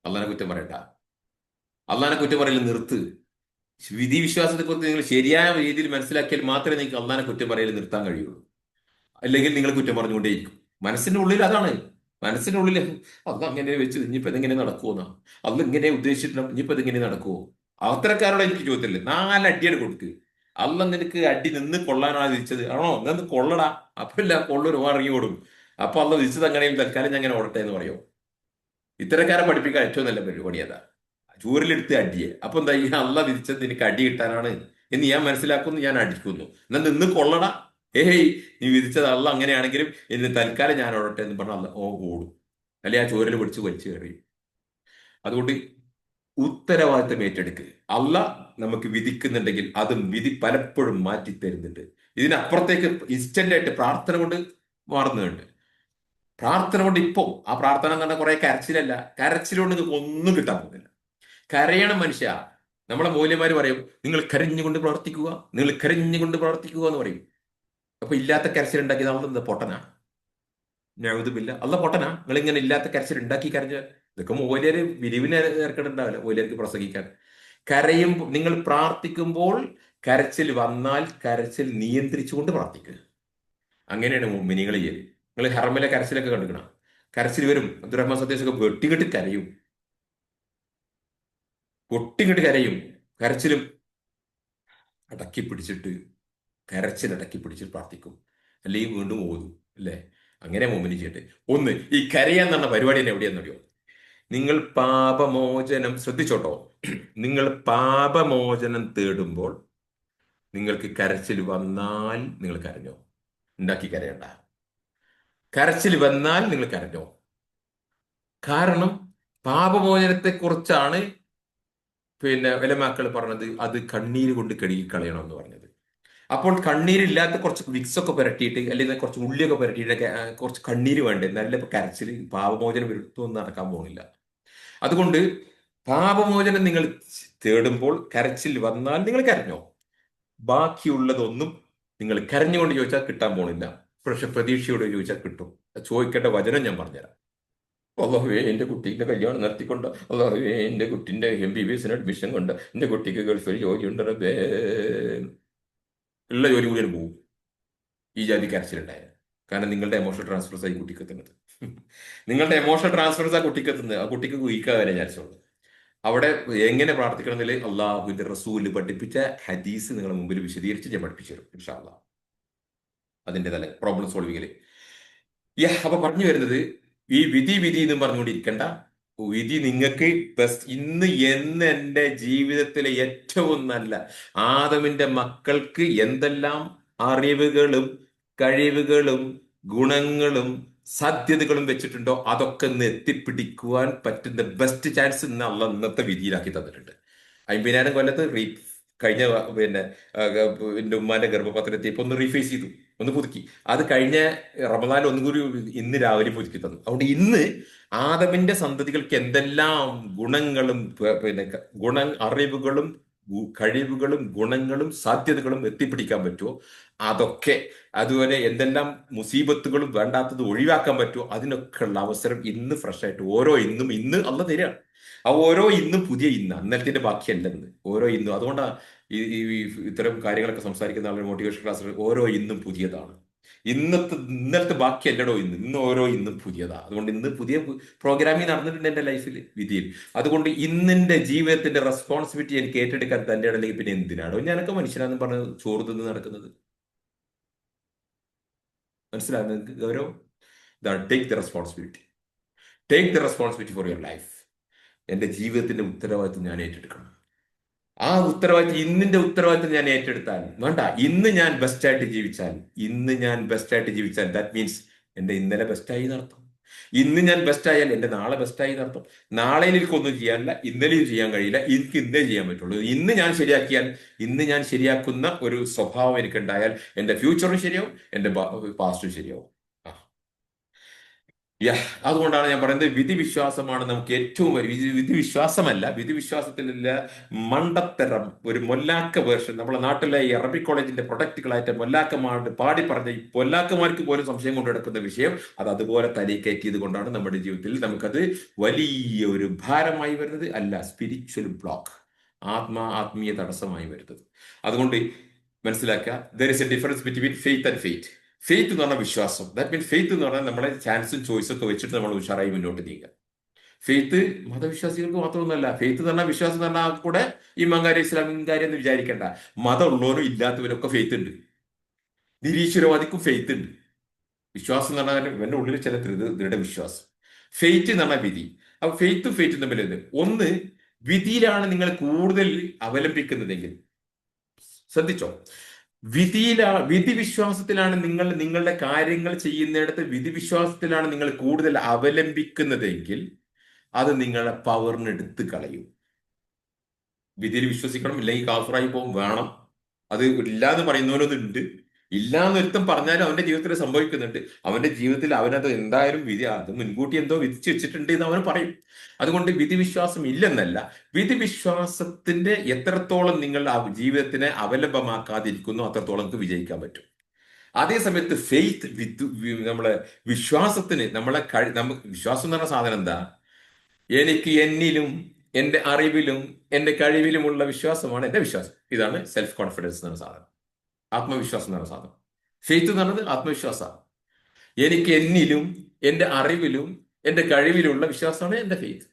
അള്ളാനെ കുറ്റം പറയണ്ട. അള്ളാനെ കുറ്റം പറയൽ നിർത്ത്. വിധി വിശ്വാസത്തെക്കുറിച്ച് നിങ്ങൾ ശരിയായ രീതിയിൽ മനസ്സിലാക്കിയാൽ മാത്രമേ നിങ്ങൾക്ക് അള്ളാനെ കുറ്റം പറയൽ നിർത്താൻ കഴിയുള്ളൂ. അല്ലെങ്കിൽ നിങ്ങൾ കുറ്റം പറഞ്ഞുകൊണ്ടേയിരിക്കും. മനസ്സിന്റെ ഉള്ളിൽ അതാണ്. മനസ്സിന്റെ ഉള്ളിൽ അന്ന് അങ്ങനെ വെച്ച് ഇനിയിപ്പോ ഇതെങ്ങനെ നടക്കുമോന്നാ, അന്ന് ഇങ്ങനെ ഉദ്ദേശിച്ചിട്ടുണ്ട്, ഇനിയിപ്പോ ഇതെങ്ങനെ നടക്കുമോ. അത്തരക്കാരോട് എനിക്ക് ചോദ്യത്തില്ലേ, 4 അടിയാണ് കൊടുക്ക്. അല്ല നിനക്ക് അടി നിന്ന് കൊള്ളാനാണ് വിധിച്ചത് ആണോ, നിന്ന് കൊള്ളടാ. അപ്പല്ല കൊള്ളൊരു ഇറങ്ങി ഓടും. അപ്പൊ അല്ല വിധിച്ചത് അങ്ങനെയും തൽക്കാലം ഞാൻ അങ്ങനെ ഓടട്ടെ എന്ന് പറയോ. ഇത്തരക്കാരെ പഠിപ്പിക്കാൻ ഏറ്റവും നല്ല പരിപാടി അതാ. ചൂരിലെടുത്ത് അടിയെ. അപ്പൊ എന്താ, ഈ അല്ല വിധിച്ചത് നിനക്ക് അടി കിട്ടാനാണ് എന്ന് ഞാൻ മനസ്സിലാക്കുന്നു, ഞാൻ അടിക്കുന്നു. എന്നാൽ നിന്ന് കൊള്ളടാ. ഏയ് നീ വിധിച്ചത് അല്ല അങ്ങനെയാണെങ്കിലും ഇന്ന് തൽക്കാലം ഞാൻ ഓടട്ടെ എന്ന് പറഞ്ഞാൽ അല്ല ഓടും. അല്ലെ ആ ചോരിൽ പിടിച്ച് വലിച്ചു കയറി. അതുകൊണ്ട് ഉത്തരവാദിത്തം ഏറ്റെടുക്കുക. അല്ല നമുക്ക് വിധിക്കുന്നുണ്ടെങ്കിൽ അതും വിധി പലപ്പോഴും മാറ്റി തരുന്നുണ്ട്. ഇതിനപ്പുറത്തേക്ക് ഇൻസ്റ്റന്റ് ആയിട്ട് പ്രാർത്ഥന കൊണ്ട് മാറുന്നുണ്ട്. പ്രാർത്ഥന കൊണ്ട് ഇപ്പം ആ പ്രാർത്ഥന എന്ന് പറഞ്ഞാൽ കുറെ കരച്ചിലല്ല. കരച്ചിലുകൊണ്ട് നിങ്ങൾക്ക് ഒന്നും കിട്ടാൻ പോകുന്നില്ല. കരയണം മനുഷ്യ. നമ്മളെ മൂല്യന്മാര് പറയും നിങ്ങൾ കരഞ്ഞുകൊണ്ട് പ്രവർത്തിക്കുക, നിങ്ങൾ കരഞ്ഞുകൊണ്ട് പ്രവർത്തിക്കുക എന്ന് പറയും. അപ്പൊ ഇല്ലാത്ത കരച്ചിൽ ഉണ്ടാക്കിയത് നമ്മളെന്താ പൊട്ടനാ? ഞാതുമില്ല അല്ല പൊട്ടനാ. നിങ്ങൾ ഇങ്ങനെ ഇല്ലാത്ത കരച്ചിൽ ഉണ്ടാക്കി കരഞ്ഞ ഇതൊക്കെ മൂല്യര് വിരിവിന് ഏർക്കെടുണ്ടാവില്ല മൂല്യർക്ക് പ്രസംഗിക്കാൻ. നിങ്ങൾ പ്രാർത്ഥിക്കുമ്പോൾ കരച്ചിൽ വന്നാൽ കരച്ചിൽ നിയന്ത്രിച്ചുകൊണ്ട് പ്രാർത്ഥിക്കുക. അങ്ങനെയാണ് മുഅ്മിനീങ്ങൾ ചെയ്യല്. നിങ്ങൾ ഹറമിലെ കരച്ചിലൊക്കെ കണ്ടുക്കണം. കരച്ചിൽ വരും. അബ്ദുറഹ്മാൻ സദ്ദേശൊക്കെ വെട്ടിക്കെട്ട് കരയും, പൊട്ടിങ്ങോട്ട് കരയും. കരച്ചിലും അടക്കി പിടിച്ചിട്ട് കരച്ചിൽ അടക്കി പിടിച്ചിട്ട് പ്രാർത്ഥിക്കും. അല്ലെങ്കിൽ വീണ്ടും ഓതും. അല്ലേ? അങ്ങനെ മുഅ്മിനീൻ ചെയ്യട്ടെ. ഒന്ന്, ഈ കരയാന്ന് പറഞ്ഞ പരിപാടി തന്നെ എവിടെയാണെന്നറിയോ? നിങ്ങൾ പാപമോചനം ശ്രദ്ധിച്ചോട്ടോ. നിങ്ങൾ പാപമോചനം തേടുമ്പോൾ നിങ്ങൾക്ക് കരച്ചിൽ വന്നാൽ നിങ്ങൾ കരഞ്ഞോ. ഉണ്ടാക്കി കരയണ്ട. കരച്ചിൽ വന്നാൽ നിങ്ങൾ കരഞ്ഞോ. കാരണം പാപമോചനത്തെക്കുറിച്ചാണ് ഉലമാക്കൾ പറഞ്ഞത് അത് കണ്ണീര് കൊണ്ട് കഴുകി കളയണം എന്ന് പറഞ്ഞത്. അപ്പോൾ കണ്ണീരില്ലാത്ത കുറച്ച് വിക്സ് ഒക്കെ പുരട്ടിയിട്ട് അല്ലെങ്കിൽ കുറച്ച് ഉള്ളിയൊക്കെ പുരട്ടിയിട്ടൊക്കെ കുറച്ച് കണ്ണീര് വേണ്ടേ, നല്ല കരച്ചിൽ പാപമോചനം വരുത്തൊന്നും നടക്കാൻ പോകുന്നില്ല. അതുകൊണ്ട് പാപമോചനം നിങ്ങൾ തേടുമ്പോൾ കരച്ചിൽ വന്നാൽ നിങ്ങൾ കരഞ്ഞോ. ബാക്കിയുള്ളതൊന്നും നിങ്ങൾ കരഞ്ഞുകൊണ്ട് ചോദിച്ചാൽ കിട്ടാൻ പോണില്ല. പക്ഷെ പ്രതീക്ഷയോട് ചോദിച്ചാൽ കിട്ടും. ചോദിക്കേണ്ട വചനം ഞാൻ പറഞ്ഞുതരാം. അള്ളാഹുവേ എന്റെ കുട്ടീന്റെ കല്യാണം നടത്തിക്കൊണ്ട്, അള്ളാഹുവേ എന്റെ കുട്ടിന്റെ MBBS അഡ്മിഷൻ കൊണ്ട്, എന്റെ കുട്ടിക്ക് ഗൾഫിൽ ജോലി ഉണ്ട് റബ്ബേ. ഉള്ള ജോലി കൂടി പോകും ഈ ജാതി കരച്ചിലുണ്ടായത്. കാരണം നിങ്ങളുടെ എമോഷണൽ ട്രാൻസ്ഫേഴ്സ് ആയി കുട്ടിക്ക് എത്തുന്നത്. നിങ്ങളുടെ എമോഷണൽ ട്രാൻസ്ഫറൻസ് ആ കുട്ടിക്ക് എത്തുന്നത്, ആ കുട്ടിക്ക് വീക്കാ വരെ വിചാരിച്ചോളൂ. അവിടെ എങ്ങനെ പ്രാർത്ഥിക്കണമെന്നിൽ അള്ളാഹുവിന്റെ റസൂല് പഠിപ്പിച്ച ഹദീസ് നിങ്ങളുടെ മുമ്പിൽ വിശദീകരിച്ച് ഞാൻ പഠിപ്പിച്ചു തരും ഇൻഷാ അള്ളാഹ്. അതിന്റെ തല പ്രോബ്ലം സോൾവിങ്ങിൽ. അപ്പൊ പറഞ്ഞു വരുന്നത്, ഈ വിധി വിധി എന്നും പറഞ്ഞുകൊണ്ടിരിക്കണ്ട. വിധി നിങ്ങൾക്ക് ബെസ്റ്റ് ഇന്ന് എന്ന് എന്റെ ജീവിതത്തിലെ ഏറ്റവും നല്ല ആദമിന്റെ മക്കൾക്ക് എന്തെല്ലാം അറിവുകളും കഴിവുകളും ഗുണങ്ങളും സാധ്യതകളും വെച്ചിട്ടുണ്ടോ അതൊക്കെ ഇന്ന് എത്തിപ്പിടിക്കുവാൻ പറ്റുന്ന ബെസ്റ്റ് ചാൻസ് ഇന്ന് അള്ള ഇന്നത്തെ വിധിയിലാക്കി തന്നിട്ടുണ്ട്. 50,000 കൊല്ലത്ത് കഴിഞ്ഞ പിന്നെ എന്റെ ഉമ്മാന്റെ ഗർഭപത്രത്തിൽ ഒന്ന് റീഫേസ് ചെയ്തു, ഒന്ന് പുതുക്കി. അത് കഴിഞ്ഞ റമദാൻ ഒന്നും കൂടി ഇന്ന് രാവിലെ പുതുക്കി തന്നു. അതുകൊണ്ട് ഇന്ന് ആദമിന്റെ സന്തതികൾക്ക് എന്തെല്ലാം ഗുണങ്ങളും പിന്നെ അറിവുകളും കഴിവുകളും ഗുണങ്ങളും സാധ്യതകളും എത്തിപ്പിടിക്കാൻ പറ്റുമോ അതൊക്കെ, അതുപോലെ എന്തെല്ലാം മുസീബത്തുകളും വേണ്ടാത്തത് ഒഴിവാക്കാൻ പറ്റുമോ അതിനൊക്കെ ഉള്ള അവസരം ഇന്ന് ഫ്രഷ് ആയിട്ട് ഓരോ ഇന്ന് അല്ല തരികയാണ്. ആ ഓരോ ഇന്നും പുതിയ ഇന്ന്, അന്നലത്തിന്റെ ബാക്കിയല്ല ഇന്ന്, ഓരോ ഇന്നും. അതുകൊണ്ടാണ് ഈ ഇത്തരം കാര്യങ്ങളൊക്കെ സംസാരിക്കുന്ന ആളുകൾ മോട്ടിവേഷൻ ക്ലാസ്സിൽ ഓരോ ഇന്നും പുതിയതാണ്. ഇന്നലത്തെ ബാക്കിയല്ലടോ ഇന്ന് ഓരോ ഇന്നും പുതിയതാണ്. അതുകൊണ്ട് ഇന്ന് പുതിയ പ്രോഗ്രാമിംഗ് നടന്നിട്ടുണ്ട് എന്റെ ലൈഫിൽ, വിധിയിൽ. അതുകൊണ്ട് ഇന്നിന്റെ ജീവിതത്തിന്റെ റെസ്പോൺസിബിലിറ്റി എനിക്ക് ഏറ്റെടുക്കാൻ തന്റെ ഇടയിലേക്ക് പിന്നെ എന്തിനാണോ ഞാനൊക്കെ മനുഷ്യനാന്ന് പറഞ്ഞ് ചോറ് തിന്ന് നടക്കുന്നത്? മനസ്സിലാകുന്നത് നിങ്ങൾക്ക് ഗൗരവം? ഇതാണ് take the responsibility. Take the responsibility for your life. എന്റെ ജീവിതത്തിന്റെ ഉത്തരവാദിത്വം ഞാൻ ഏറ്റെടുക്കണം. ആ ഉത്തരവാദിത്വം, ഇന്നിന്റെ ഉത്തരവാദിത്വം ഞാൻ ഏറ്റെടുത്താൽ വേണ്ട, ഇന്ന് ഞാൻ ബെസ്റ്റ് ആയിട്ട് ജീവിച്ചാൽ ദാറ്റ് മീൻസ് എന്റെ ഇന്നലെ ബെസ്റ്റായി നടത്തും. ഇന്ന് ഞാൻ ബെസ്റ്റ് ആയാൽ എന്റെ നാളെ ബെസ്റ്റായി നടത്തും. നാളെ എനിക്കൊന്നും ചെയ്യാനില്ല, ഇന്നലെയും ചെയ്യാൻ കഴിയില്ല, എനിക്ക് ഇന്നേ ചെയ്യാൻ പറ്റുള്ളൂ. ഇന്ന് ഞാൻ ശരിയാക്കുന്ന ഒരു സ്വഭാവം എനിക്കുണ്ടായാൽ എന്റെ ഫ്യൂച്ചറും ശരിയാവും, എന്റെ പാസ്റ്റും ശരിയാവും. യാ അതുകൊണ്ടാണ് ഞാൻ പറയുന്നത്, വിധിവിശ്വാസമാണ് നമുക്ക് ഏറ്റവും വിധിവിശ്വാസമല്ല, വിധിവിശ്വാസത്തിലുള്ള മണ്ടത്തരം ഒരു മൊല്ലാക്ക വേർഷൻ. നമ്മുടെ നാട്ടിലെ ഈ അറബിക് കോളേജിന്റെ പ്രൊഡക്റ്റുകളായിട്ട് മൊല്ലാക്കമാരുടെ പാടി പറഞ്ഞ ഈ പൊല്ലാക്കന്മാർക്ക് പോലും സംശയം കൊണ്ട് കിടക്കുന്ന വിഷയം അത് അതുപോലെ തലയിൽ കൊണ്ടാണ് നമ്മുടെ ജീവിതത്തിൽ നമുക്കത് വലിയ ഒരു ഭാരമായി വരുന്നത്, അല്ല സ്പിരിച്വൽ ബ്ലോക്ക്, ആത്മീയ തടസ്സമായി വരുന്നത്. അതുകൊണ്ട് മനസ്സിലാക്കുക, there is A difference between faith and fate. Faith എന്ന് പറഞ്ഞാൽ വിശ്വാസം. ദാറ്റ് മീൻസ് ഫെയ്ത്ത് എന്ന് പറഞ്ഞാൽ നമ്മളെ ചാൻസും ചോയ്സും ഒക്കെ വെച്ചിട്ട് നമ്മൾ ഉഷാറായി മുന്നോട്ട് നീങ്ങുക. ഫെയ്ത്ത് മതവിശ്വാസികൾക്ക് മാത്രമൊന്നുമല്ല. ഫെയ്ത്ത് എന്ന് പറഞ്ഞാൽ, വിശ്വാസം എന്ന് പറഞ്ഞാൽ കൂടെ ഈ മങ്കാരി ഇസ്ലാമികാരി എന്ന് വിചാരിക്കേണ്ട. മതം ഉള്ളവരും ഇല്ലാത്തവരൊക്കെ ഫെയ്ത്ത് ഉണ്ട്. നിരീശ്വരവാദിക്കും ഫെയ്ത്ത് ഉണ്ട്. വിശ്വാസം എന്ന് പറഞ്ഞാൽ ഇവന്റെ ഉള്ളിൽ ചില ദൃഢവിശ്വാസം. ഫെയ്ത്ത് എന്ന് പറഞ്ഞാൽ വിധി. അപ്പൊ ഫെയ്ത്തും ഫെയ്ത്തും തമ്മിൽ ഒന്ന്, വിധിയിലാണ് നിങ്ങൾ കൂടുതൽ അവലംബിക്കുന്നതെങ്കിൽ ശ്രദ്ധിച്ചോ, വിധിവിശ്വാസത്തിലാണ് നിങ്ങൾ നിങ്ങളുടെ കാര്യങ്ങൾ ചെയ്യുന്നിടത്ത് വിധിവിശ്വാസത്തിലാണ് നിങ്ങൾ കൂടുതൽ അവലംബിക്കുന്നതെങ്കിൽ അത് നിങ്ങളെ പവറിന് എടുത്ത് കളയും. വിധിയിൽ വിശ്വസിക്കണം, ഇല്ലെങ്കിൽ കാഫറായി പോകും. വേണം, അത് ഇല്ലാന്ന് പറയുന്നവരൊന്നുണ്ട്. ഇല്ലാന്ന് ഒരുത്തം പറഞ്ഞാലും അവന്റെ ജീവിതത്തിൽ സംഭവിക്കുന്നുണ്ട്. അവന്റെ ജീവിതത്തിൽ അവനത് എന്തായാലും വിധി, അത് മുൻകൂട്ടി എന്തോ വിധിച്ചു വെച്ചിട്ടുണ്ട് എന്ന് അവൻ പറയും. അതുകൊണ്ട് വിധിവിശ്വാസം ഇല്ലെന്നല്ല, വിധിവിശ്വാസത്തിന്റെ എത്രത്തോളം നിങ്ങൾ ആ ജീവിതത്തിനെ അവലംബമാക്കാതിരിക്കുന്നു അത്രത്തോളം നമുക്ക് വിജയിക്കാൻ പറ്റും. അതേ സമയത്ത് ഫെയ്ത്ത് നമ്മളെ വിശ്വാസത്തിന് നമുക്ക് വിശ്വാസം എന്ന് പറഞ്ഞ സാധനം എന്താ? എനിക്ക് എന്നിലും എന്റെ അറിവിലും എന്റെ കഴിവിലുമുള്ള വിശ്വാസമാണ് എന്റെ വിശ്വാസം. ഇതാണ് സെൽഫ് കോൺഫിഡൻസ് എന്ന സാധനം, ആത്മവിശ്വാസം എന്ന സാധനം. ഫെയ്ത്ത് എന്ന് പറഞ്ഞത് ആത്മവിശ്വാസമാണ്. എനിക്ക് എന്നിലും എന്റെ അറിവിലും എന്റെ കഴിവിലുള്ള വിശ്വാസമാണ് എന്റെ ഫെയ്ത്ത്.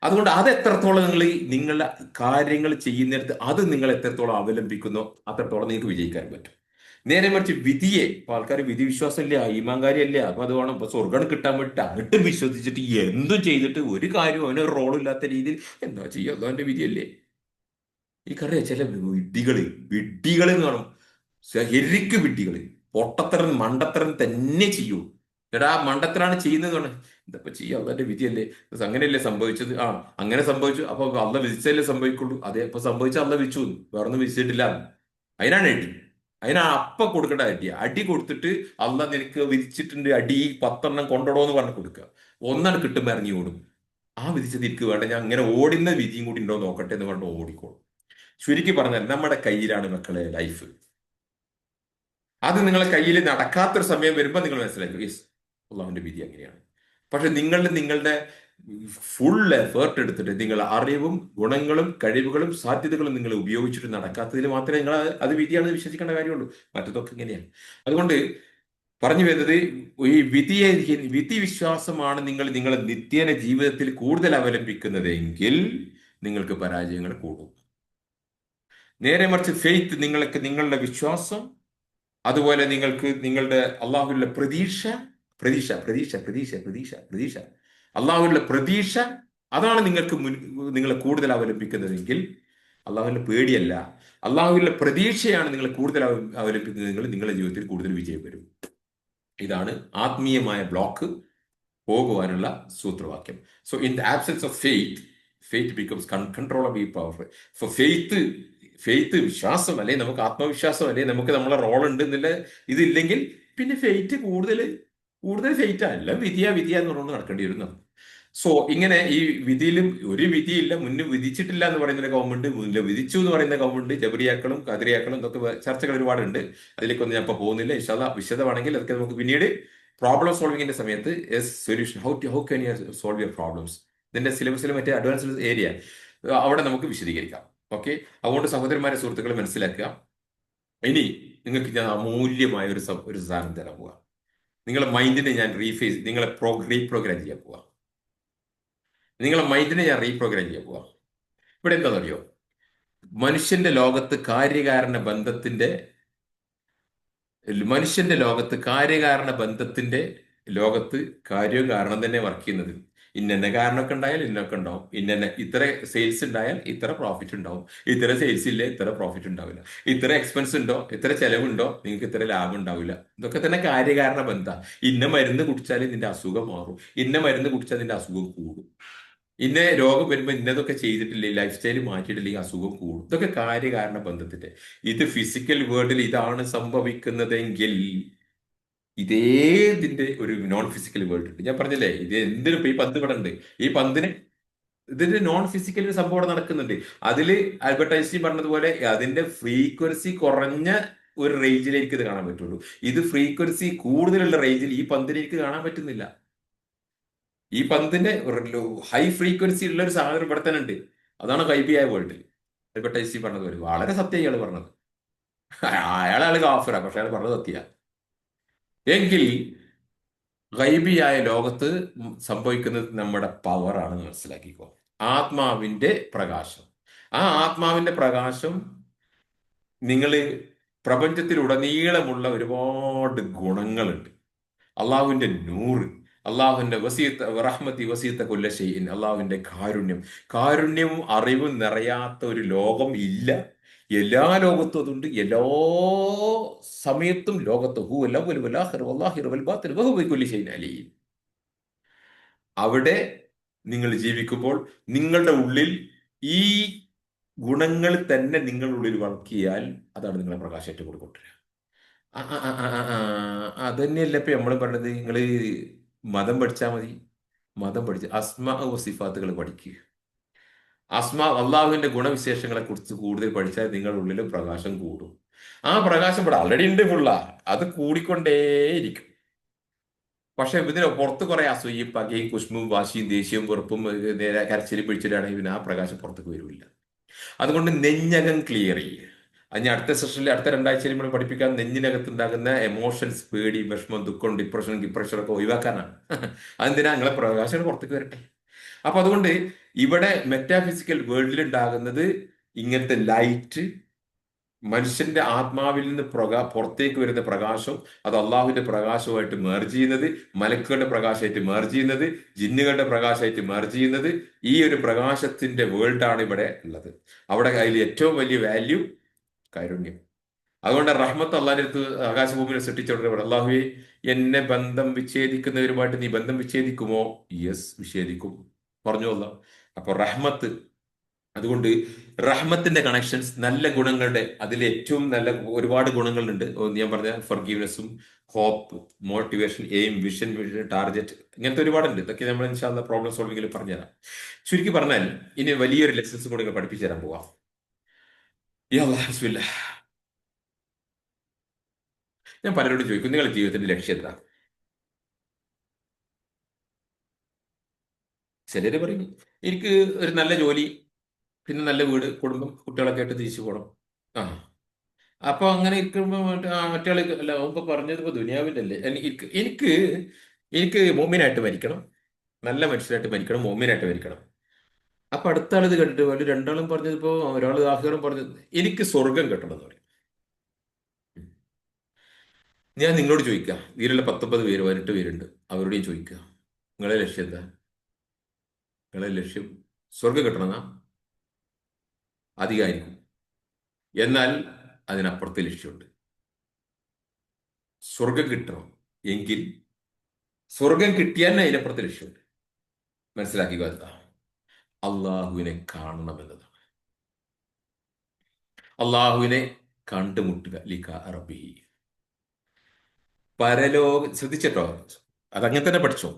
അതുകൊണ്ട് അത് എത്രത്തോളം നിങ്ങളുടെ കാര്യങ്ങൾ ചെയ്യുന്നിടത്ത് അത് നിങ്ങൾ എത്രത്തോളം അവലംബിക്കുന്നോ അത്രത്തോളം നിങ്ങൾക്ക് വിജയിക്കാൻ പറ്റും. നേരെ മറിച്ച് വിധിയെ, ഇപ്പൊ ആൾക്കാർ വിധി വിശ്വാസം ഇല്ല, ഈമാങ്കാരിയല്ല, അപ്പൊ അത് വേണം ഇപ്പൊ സ്വർഗം കിട്ടാൻ വേണ്ടിട്ട് അങ്ങോട്ടും വിശ്വസിച്ചിട്ട് എന്തും ചെയ്തിട്ട് ഒരു കാര്യവും അവനൊരു റോളും ഇല്ലാത്ത രീതിയിൽ എന്താ ചെയ്യുക, അതവന്റെ വിധിയല്ലേ. എനിക്കറിയാം ചില വിഡ്ഢികൾ എന്ന് പറയും, ശരിക്ക് വിഡ്ഢികള്, പൊട്ടത്തരം മണ്ടത്തരം തന്നെ ചെയ്യൂ. എടാ മണ്ടത്തരാണ് ചെയ്യുന്നത് പറഞ്ഞ എന്താ ചെയ്യുക, അള്ളാന്റെ വിധിയല്ലേ, അങ്ങനെയല്ലേ സംഭവിച്ചത്, അങ്ങനെ സംഭവിച്ചു, അപ്പൊ അള്ള വിധിച്ചല്ലേ സംഭവിക്കുള്ളൂ. അതെ, അപ്പൊ സംഭവിച്ച അള്ള വിധിച്ചു, വേറൊന്നും വിധിച്ചിട്ടില്ല. അതിനാണ് അടി, അതിനാണ് അപ്പ കൊടുക്കേണ്ട അടി കൊടുത്തിട്ട് അള്ള നിനക്ക് വിധിച്ചിട്ടുണ്ട് അടി 10 കൊണ്ടടോ എന്ന് പറഞ്ഞ് കൊടുക്കുക. ഒന്നാണ് കിട്ടുമ്പോൾ ഇറങ്ങി ഓടും. ആ വിധിച്ചത് എനിക്ക് വേണ്ട, ഞാൻ അങ്ങനെ ഓടുന്ന വിധിയും കൂടി ഉണ്ടോ നോക്കട്ടെ എന്ന് പറഞ്ഞ് ഓടിക്കോളും. ചുരുക്കി പറഞ്ഞാൽ നമ്മുടെ കയ്യിലാണ് മക്കളെ ലൈഫ്. അത് നിങ്ങളെ കയ്യിൽ നടക്കാത്തൊരു സമയം വരുമ്പോൾ നിങ്ങൾ മനസ്സിലാക്കും, യെസ് അള്ളാഹുവിന്റെ വിധി അങ്ങനെയാണ്. പക്ഷെ നിങ്ങളുടെ ഫുൾ എഫേർട്ട് എടുത്തിട്ട് നിങ്ങൾ അറിവും ഗുണങ്ങളും കഴിവുകളും സാധ്യതകളും നിങ്ങൾ ഉപയോഗിച്ചിട്ട് നടക്കാത്തതിൽ മാത്രമേ നിങ്ങൾ അത് വിധിയാണെന്ന് വിശ്വസിക്കേണ്ട കാര്യമുള്ളൂ. മറ്റതൊക്കെ ഇങ്ങനെയാണ്. അതുകൊണ്ട് പറഞ്ഞു വരുന്നത് ഈ വിധി വിശ്വാസമാണ് നിങ്ങളെ നിത്യേന ജീവിതത്തിൽ കൂടുതൽ അവലംബിക്കുന്നതെങ്കിൽ നിങ്ങൾക്ക് പരാജയങ്ങൾ കൂടും. നേരെ മറിച്ച് ഫെയ്ത്ത്, നിങ്ങളുടെ വിശ്വാസം, അതുപോലെ നിങ്ങൾക്ക് നിങ്ങളുടെ അള്ളാഹുവിലുള്ള പ്രതീക്ഷ, പ്രതീക്ഷ പ്രതീക്ഷ പ്രതീക്ഷ പ്രതീക്ഷ പ്രതീക്ഷ അള്ളാഹുവിലുള്ള പ്രതീക്ഷ, അതാണ് നിങ്ങളെ കൂടുതൽ അവലംബിക്കുന്നതെങ്കിൽ, അള്ളാഹുവിന്റെ പേടിയല്ല, അള്ളാഹുവിലുള്ള പ്രതീക്ഷയാണ് നിങ്ങളെ കൂടുതൽ അവലംബിക്കുന്നതെങ്കിൽ നിങ്ങളുടെ ജീവിതത്തിൽ കൂടുതൽ വിജയം വരും. ഇതാണ് ആത്മീയമായ ബ്ലോക്ക് പോകുവാനുള്ള സൂത്രവാക്യം. So in the absence of faith, faith becomes controllable powerful. So faith വിശ്വാസം, അല്ലെ നമുക്ക് ആത്മവിശ്വാസം, അല്ലെ നമുക്ക് നമ്മളെ റോൾ ഉണ്ട് എന്നുള്ള ഇതില്ലെങ്കിൽ പിന്നെ ഫെയ്ത്ത് കൂടുതൽ കൂടുതൽ ഫെയ്റ്റ് അല്ല, വിധിയ എന്ന് പറഞ്ഞുകൊണ്ട് നടക്കേണ്ടി വരുന്നു. സോ ഇങ്ങനെ ഈ വിധിയിലും ഒരു വിധിയില്ല, മുന്നേ വിധിച്ചിട്ടില്ല എന്ന് പറയുന്ന ഗവൺമെന്റ്, മുന്നേ വിധിച്ചു എന്ന് പറയുന്ന ഗവൺമെന്റ്, ജബരിയാക്കളും കദറിയാക്കളും ഇതൊക്കെ ചർച്ചകൾ ഒരുപാടുണ്ട്. അതിലേക്കൊന്നും ഞാൻ ഇപ്പോൾ പോകുന്നില്ല. വിശദമാണെങ്കിൽ അതൊക്കെ നമുക്ക് പിന്നീട് പ്രോബ്ലം സോൾവിങ്ങിന്റെ സമയത്ത് solution, how can you solve your problems, ഇതിന്റെ സിലബസിലും മറ്റേ അഡ്വാൻസ്ഡ് ഏരിയ അവിടെ നമുക്ക് വിശദീകരിക്കാം. ഓക്കെ, അതുകൊണ്ട് സഹോദരന്മാരെ, സുഹൃത്തുക്കളെ മനസ്സിലാക്കുക. ഇനി നിങ്ങൾക്ക് ഞാൻ അമൂല്യമായ ഒരു സാധനം തരാൻ പോവാ. നിങ്ങളെ മൈൻഡിനെ ഞാൻ റീപ്രോഗ്രാം ചെയ്യാൻ പോവാ. നിങ്ങളെ മൈൻഡിനെ ഞാൻ റീപ്രോഗ്രാം ചെയ്യാൻ പോവാ. ഇവിടെ എന്താണെന്നറിയോ? മനുഷ്യന്റെ ലോകത്ത് കാര്യകാരണ ബന്ധത്തിന്റെ മനുഷ്യന്റെ ലോകത്ത് കാര്യകാരണ ബന്ധത്തിന്റെ ലോകത്ത് കാര്യവും കാരണം തന്നെ വർക്ക് ചെയ്യുന്നത്. ഇന്ന കാരണമൊക്കെ ഉണ്ടായാൽ ഇന്നൊക്കെ ഉണ്ടാവും, ഇത്ര സെയിൽസ് ഉണ്ടായാൽ ഇത്ര പ്രോഫിറ്റ് ഉണ്ടാവും, ഇത്ര സെയിൽസ് ഇല്ലേ ഇത്ര പ്രോഫിറ്റ് ഉണ്ടാവില്ല, ഇത്ര എക്സ്പെൻസ് ഉണ്ടോ ഇത്ര ചെലവുണ്ടോ നിങ്ങൾക്ക് ഇത്ര ലാഭം ഉണ്ടാവില്ല. ഇതൊക്കെ തന്നെ കാര്യകാരണ ബന്ധ. ഇന്ന മരുന്ന് കുടിച്ചാൽ നിന്റെ അസുഖം മാറും, ഇന്ന മരുന്ന് കുടിച്ചാൽ നിന്റെ അസുഖം കൂടും, ഇന്ന രോഗം വരുമ്പോൾ ഇന്നതൊക്കെ ചെയ്തിട്ടില്ലേ, ലൈഫ് സ്റ്റൈൽ മാറ്റിയിട്ടില്ലെങ്കിൽ അസുഖം കൂടും. ഇതൊക്കെ കാര്യകാരണ ബന്ധത്തിന്റെ. ഇത് ഫിസിക്കൽ വേൾഡിൽ ഇതാണ് സംഭവിക്കുന്നതെങ്കിൽ ഇതേ ഇതിന്റെ ഒരു നോൺ ഫിസിക്കൽ വേൾഡ് ഉണ്ട്. ഞാൻ പറഞ്ഞില്ലേ, ഇത് എന്തിനും ഇപ്പൊ ഈ പന്ത് ഇവിടെ ഉണ്ട്, ഈ പന്തിന് ഇതിന്റെ നോൺ ഫിസിക്കൽ ഒരു സംഭവം അവിടെ നടക്കുന്നുണ്ട്. അതില് ആൽബർട്ട് ഐൻസ്റ്റീൻ പറഞ്ഞതുപോലെ അതിന്റെ ഫ്രീക്വൻസി കുറഞ്ഞ ഒരു റേഞ്ചിലേക്ക് ഇത് കാണാൻ പറ്റുള്ളൂ. ഇത് ഫ്രീക്വൻസി കൂടുതലുള്ള റേഞ്ചിൽ ഈ പന്തിനെ എനിക്ക് കാണാൻ പറ്റുന്നില്ല. ഈ പന്തിന്റെ ഹൈ ഫ്രീക്വൻസി ഉള്ള ഒരു സാധനം ഇവിടെ തന്നെ ഉണ്ട്. അതാണ് ഗൈബിയായ വേൾഡ്. ആൽബർട്ട് ഐൻസ്റ്റീൻ പറഞ്ഞതുപോലെ വളരെ സത്യം ഇയാൾ പറഞ്ഞത്. അയാളാണ് കാഫിറ, പക്ഷെ അയാൾ പറഞ്ഞത് സത്യ. എങ്കിൽ ഗൈബിയായ ലോകത്ത് സംഭവിക്കുന്നത് നമ്മുടെ പവറാണെന്ന് മനസ്സിലാക്കിക്കോ. ആത്മാവിന്റെ പ്രകാശം. ആ ആത്മാവിന്റെ പ്രകാശം നിങ്ങൾ പ്രപഞ്ചത്തിലുടനീളമുള്ള ഒരുപാട് ഗുണങ്ങളുണ്ട്. അള്ളാഹുവിന്റെ നൂറ്, അള്ളാഹുവിന്റെ റഹ്മത്തി വസീത്ത കൊല്ല ഷെയ്ൻ, അള്ളാഹുവിന്റെ കാരുണ്യവും അറിവും നിറയാത്ത ഒരു ലോകം ഇല്ല. എല്ലാ ലോകത്തും അതുണ്ട്, എല്ലാ സമയത്തും ലോകത്ത് അവിടെ നിങ്ങൾ ജീവിക്കുമ്പോൾ നിങ്ങളുടെ ഉള്ളിൽ ഈ ഗുണങ്ങൾ തന്നെ നിങ്ങളുടെ ഉള്ളിൽ വർക്ക് ചെയ്യാൽ അതാണ് നിങ്ങളെ പ്രകാശമായിട്ട് കൊടുക്കൊണ്ടിരിക്കുക. അത് തന്നെയല്ല ഇപ്പൊ നമ്മൾ പറഞ്ഞത്. നിങ്ങൾ മതം പഠിച്ചാൽ മതി. മതം പഠിച്ച് സിഫാത്തുകൾ പഠിക്കുക. അള്ളാഹുവിന്റെ ഗുണവിശേഷങ്ങളെ കുറിച്ച് കൂടുതൽ പഠിച്ചാൽ നിങ്ങളുടെ ഉള്ളിൽ പ്രകാശം കൂടും. ആ പ്രകാശം ഇവിടെ ആൾറെഡി ഉണ്ട്, അത് കൂടിക്കൊണ്ടേയിരിക്കും. പക്ഷെ ഇതിന് പുറത്ത് കുറെ അസൂയയും പകയും കുഷ്മും വാശിയും ദേഷ്യവും വെറുപ്പും നേരെ കരച്ചിലും പിടിച്ചിട്ടാണെങ്കിൽ പിന്നെ ആ പ്രകാശം പുറത്തേക്ക് വരില്ല. അതുകൊണ്ട് നെഞ്ഞകം ക്ലിയർ ചെയ്യുക. അതിന് അടുത്ത സെഷനിൽ അടുത്ത 2 ആഴ്ചയിൽ നമ്മൾ പഠിപ്പിക്കാൻ നെഞ്ഞിനകത്ത് ഉണ്ടാകുന്ന എമോഷൻസ്, പേടി, വിഷമം, ദുഃഖം, ഡിപ്രഷൻ ഒക്കെ ഒഴിവാക്കാനാണ്. അതെന്തിനാ? നിങ്ങളെ പ്രകാശം പുറത്തേക്ക് വരട്ടെ. അപ്പൊ അതുകൊണ്ട് ഇവിടെ മെറ്റാഫിസിക്കൽ വേൾഡിൽ ഉണ്ടാകുന്നത് ഇങ്ങനത്തെ ലൈറ്റ്, മനുഷ്യന്റെ ആത്മാവിൽ നിന്ന് പുറത്തേക്ക് വരുന്ന പ്രകാശം, അത് അള്ളാഹുവിന്റെ പ്രകാശമായിട്ട് മേർജ് ചെയ്യുന്നത്, മലക്കുകളുടെ പ്രകാശമായിട്ട് മേർജ് ചെയ്യുന്നത്, ജിന്നുകളുടെ പ്രകാശമായിട്ട് മേർജ് ചെയ്യുന്നത്, ഈ ഒരു പ്രകാശത്തിന്റെ വേൾഡാണ് ഇവിടെ ഉള്ളത്. അവിടെ അതിൽ ഏറ്റവും വലിയ വാല്യൂ കാരുണ്യം. അതുകൊണ്ട് റഹ്മത്ത് അള്ളാഹിന്റെ അടുത്ത് ആകാശഭൂമിയെ സൃഷ്ടിച്ചോണ്ട് അള്ളാഹുവെ, എന്നെ ബന്ധം വിച്ഛേദിക്കുന്നവരുമായിട്ട് നീ ബന്ധം വിച്ഛേദിക്കുമോ? യെസ്, വിച്ഛേദിക്കും പറഞ്ഞു അല്ലാഹ്. അപ്പൊ റഹ്മത്ത്, അതുകൊണ്ട് റഹ്മത്തിന്റെ കണക്ഷൻസ്, നല്ല ഗുണങ്ങളുടെ അതിൽ ഏറ്റവും നല്ല ഒരുപാട് ഗുണങ്ങളുണ്ട്. ഞാൻ പറഞ്ഞ ഫർഗീവ്നെസ്സും, hope, motivation, aim, vision, target, ഇങ്ങനത്തെ ഒരുപാടുണ്ട്. ഇതൊക്കെ നമ്മൾ ഇൻഷാ അല്ലാഹ് പ്രോബ്ലം സോൾവിംഗിൽ പറഞ്ഞുതരാം. ചുരുക്കി പറഞ്ഞാൽ ഇനി വലിയൊരു ലെസൺസ് കൂടെ പഠിപ്പിച്ചു തരാൻ പോവാം. യാ അല്ലാഹ്, ബിസ്മില്ലാഹ്. ഞാൻ പലരോടും ചോദിക്കും, നിങ്ങളുടെ ജീവിതത്തിന്റെ ലക്ഷ്യം എന്താ? ചിലര് പറയും എനിക്ക് ഒരു നല്ല ജോലി, പിന്നെ നല്ല വീട്, കുടുംബം, കുട്ടികളൊക്കെ ആയിട്ട് തിരിച്ചു പോകണം. ആ, അപ്പൊ അങ്ങനെ ഇരിക്കുമ്പോ മറ്റാള് അല്ല മുമ്പ് പറഞ്ഞത് ഇപ്പൊ ദുനിയാവിന്റെ അല്ലേ എനിക്ക് മോമിനായിട്ട് മരിക്കണം, നല്ല മനുഷ്യരായിട്ട് മരിക്കണം, മോമിനായിട്ട് മരിക്കണം. അപ്പൊ അടുത്ത ആൾ ഇത് കേട്ടിട്ട് ഒരു രണ്ടാളും പറഞ്ഞതിപ്പോ ഒരാൾ ആഹ്റം പറഞ്ഞത് എനിക്ക് സ്വർഗം കിട്ടണം എന്ന് പറയും. ഞാൻ നിങ്ങളോട് ചോദിക്കാം, ഇതിലുള്ള 19 പേര് 18 പേരുണ്ട്, അവരോടും ചോദിക്കുക, നിങ്ങളെ ലക്ഷ്യം എന്താ? നിങ്ങളെ ലക്ഷ്യം സ്വർഗം കിട്ടണമെന്നാ? അധികമായിരിക്കും. എന്നാൽ അതിനപ്പുറത്തെ ലക്ഷ്യമുണ്ട്. സ്വർഗം കിട്ടണം എങ്കിൽ സ്വർഗം കിട്ടിയാൽ അതിനപ്പുറത്തെ ലക്ഷ്യമുണ്ട്. മനസ്സിലാക്കുക എന്താ? അള്ളാഹുവിനെ കാണണം എന്നതാണ്. അള്ളാഹുവിനെ കണ്ടുമുട്ടുക, ലിഖാ റബ്ബിഹി. ശ്രദ്ധിച്ചിട്ടോ, അതങ്ങനെ തന്നെ പഠിച്ചോ.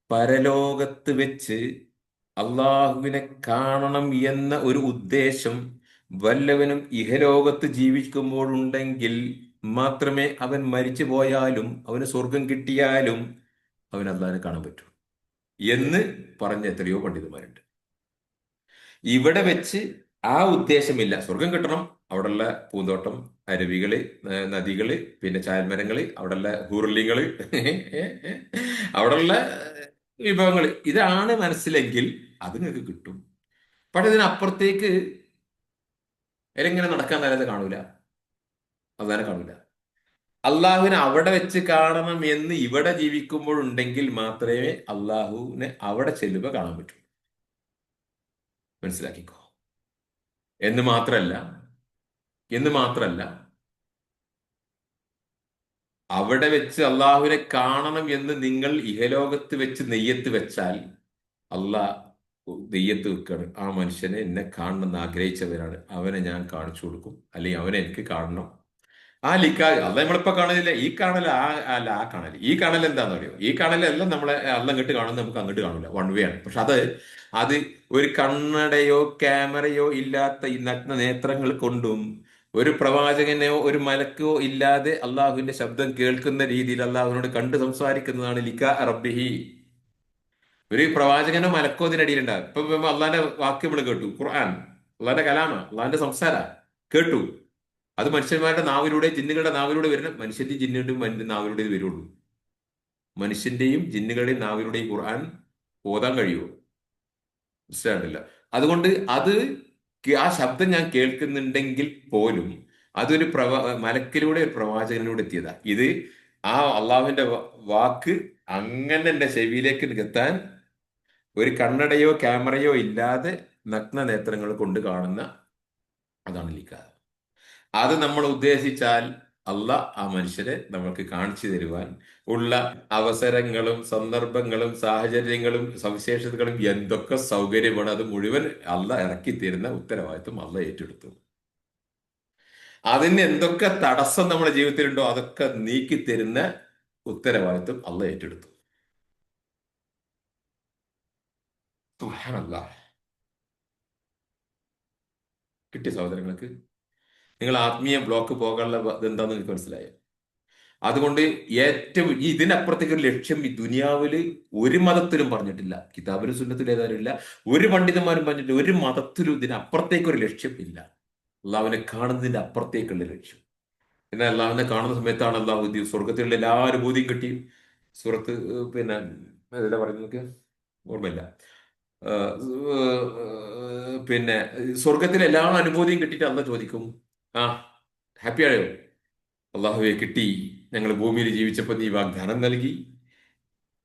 പരലോകത്ത് വെച്ച് അള്ളാഹുവിനെ കാണണം എന്ന ഒരു ഉദ്ദേശം വല്ലവനും ഇഹലോകത്ത് ജീവിക്കുമ്പോഴുണ്ടെങ്കിൽ മാത്രമേ അവൻ മരിച്ചു പോയാലും അവന് സ്വർഗം കിട്ടിയാലും അവൻ അള്ളാഹിനെ കാണാൻ പറ്റൂ എന്ന് പറഞ്ഞ എത്രയോ പണ്ഡിതന്മാരുണ്ട്. ഇവിടെ വെച്ച് ആ ഉദ്ദേശമില്ല, സ്വർഗം കിട്ടണം, അവിടെയുള്ള പൂന്തോട്ടം, അരുവികള്, നദികള്, പിന്നെ ചാൽമരങ്ങള്, അവിടെയുള്ള ഹൂർലിങ്ങള്, അവിടെയുള്ള വിഭവങ്ങൾ, ഇതാണ് മനസ്സിലെങ്കിൽ അത് നിങ്ങൾക്ക് കിട്ടും. പക്ഷെ ഇതിനപ്പുറത്തേക്ക് എങ്ങനെ നടക്കാൻ നല്ലത് കാണൂല, അള്ളാഹിനെ കാണൂല. അള്ളാഹുവിനെ അവിടെ വെച്ച് കാണണം എന്ന് ഇവിടെ ജീവിക്കുമ്പോഴുണ്ടെങ്കിൽ മാത്രമേ അള്ളാഹുവിനെ അവിടെ ചെല്ലുമ്പോൾ കാണാൻ പറ്റൂ. മനസ്സിലാക്കിക്കോ. എന്ന് മാത്രല്ല എന്ന് മാത്രല്ല അവിടെ വെച്ച് അള്ളാഹുവിനെ കാണണം എന്ന് നിങ്ങൾ ഇഹലോകത്ത് വെച്ച് നെയ്യത്ത് വെച്ചാൽ അള്ളാഹ് നെയ്യത്ത് വെക്കാണ്, ആ മനുഷ്യനെ എന്നെ കാണണം എന്ന് ആഗ്രഹിച്ചവരാണ്, അവനെ ഞാൻ കാണിച്ചു കൊടുക്കും, അല്ലെങ്കിൽ അവനെ എനിക്ക് കാണണം. ആ ലിക്കാ അല്ല നമ്മളിപ്പോ കാണലില്ല, ഈ കാണൽ അല്ല ആ കാണൽ. ഈ കാണൽ എന്താണെന്ന് അറിയോ? ഈ കാണലെല്ലാം നമ്മളെ അല്ല ഇങ്ങോട്ട് കാണുന്നത് നമുക്ക് അങ്ങോട്ട് കാണില്ല, വൺ വേ ആണ്. പക്ഷെ അത് ഒരു കണ്ണടയോ ക്യാമറയോ ഇല്ലാത്ത ഈ നഗ്ന നേത്രങ്ങൾ കൊണ്ടും ഒരു പ്രവാചകനെയോ ഒരു മലക്കോ ഇല്ലാതെ അള്ളാഹുവിന്റെ ശബ്ദം കേൾക്കുന്ന രീതിയിൽ അള്ളാഹുവിനോട് കണ്ട് സംസാരിക്കുന്നതാണ് ലിക്കാ റബ്ബിഹി. ഒരു പ്രവാചകനോ മലക്കോ ഇതിനിടയിലുണ്ടാകും. ഇപ്പൊ അള്ളാന്റെ വാക്ക് നമ്മൾ കേട്ടു, ഖുർആൻ അള്ളാന്റെ കലാമ, അള്ളാന്റെ സംസാര കേട്ടു. അത് മനുഷ്യന്മാരുടെ നാവിലൂടെ ജിന്നുകളുടെ നാവിലൂടെ വരുന്ന, മനുഷ്യന്റെയും ജിന്നുകളുടെയും നാവിലൂടെ ഇത് വരുള്ളൂ. മനുഷ്യന്റെയും ജിന്നുകളുടെയും നാവിലൂടെ ഈ ഖുർആൻ ഓതാൻ കഴിയുമോ? മനസ്സിലാകുന്നില്ല. അതുകൊണ്ട് ആ ശബ്ദം ഞാൻ കേൾക്കുന്നുണ്ടെങ്കിൽ പോലും അതൊരു മലക്കിലൂടെ ഒരു പ്രവാചകനിലൂടെ എത്തിയതാ. ഇത് ആ അള്ളാഹുവിന്റെ വാക്ക് അങ്ങനെ എന്റെ ചെവിയിലേക്ക് എത്താൻ ഒരു കണ്ണടയോ ക്യാമറയോ ഇല്ലാതെ നഗ്ന നേത്രങ്ങൾ കൊണ്ട് കാണുന്ന, അതാണ് ലിഖാ. അത് നമ്മൾ ഉദ്ദേശിച്ചാൽ ആ മനുഷ്യരെ നമ്മൾക്ക് കാണിച്ചു തരുവാൻ ഉള്ള അവസരങ്ങളും സന്ദർഭങ്ങളും സാഹചര്യങ്ങളും സവിശേഷതകളും എന്തൊക്കെ സൗകര്യമാണ് അത് മുഴുവൻ ഇറക്കി തരുന്ന ഉത്തരവാദിത്വം ഏറ്റെടുത്തു. അതിന് എന്തൊക്കെ തടസ്സം നമ്മുടെ ജീവിതത്തിലുണ്ടോ അതൊക്കെ നീക്കി തരുന്ന ഉത്തരവാദിത്വം ഏറ്റെടുത്തു. സുബ്ഹാനല്ലാഹ്. കിട്ടിയ സഹോദരങ്ങൾക്ക്, നിങ്ങൾ ആത്മീയ ബ്ലോക്ക് പോകാനുള്ള ഇതെന്താന്ന് നിങ്ങൾക്ക് മനസ്സിലായോ? അതുകൊണ്ട് ഏറ്റവും ഇതിനപ്പുറത്തേക്ക് ഒരു ലക്ഷ്യം ഈ ദുനിയാവില് ഒരു മതത്തിലും പറഞ്ഞിട്ടില്ല, കിതാബിലും സുന്നത്തിലും ഏതായാലും ഇല്ല, ഒരു പണ്ഡിതന്മാരും പറഞ്ഞിട്ടില്ല, ഒരു മതത്തിലും ഇതിനപ്പുറത്തേക്ക് ഒരു ലക്ഷ്യം ഇല്ല. അള്ളാഹുവിനെ കാണുന്നതിന്റെ അപ്പുറത്തേക്കുള്ള ലക്ഷ്യം. എന്നാൽ അള്ളാഹുവിനെ കാണുന്ന സമയത്താണ് അള്ളാഹു സ്വർഗത്തിലുള്ള എല്ലാ അനുഭൂതിയും കിട്ടി. സുഹൃത്ത് പിന്നെ എന്താ പറയുന്നത് ഓർമ്മയില്ല. പിന്നെ സ്വർഗത്തിലെ എല്ലാ അനുഭൂതിയും കിട്ടിയിട്ട് അള്ള ചോദിക്കും, ആ ഹാപ്പി ആയോ? അള്ളാഹുവെ കിട്ടി, ഞങ്ങൾ ഭൂമിയിൽ ജീവിച്ചപ്പോൾ നീ വാഗ്ദാനം നൽകി,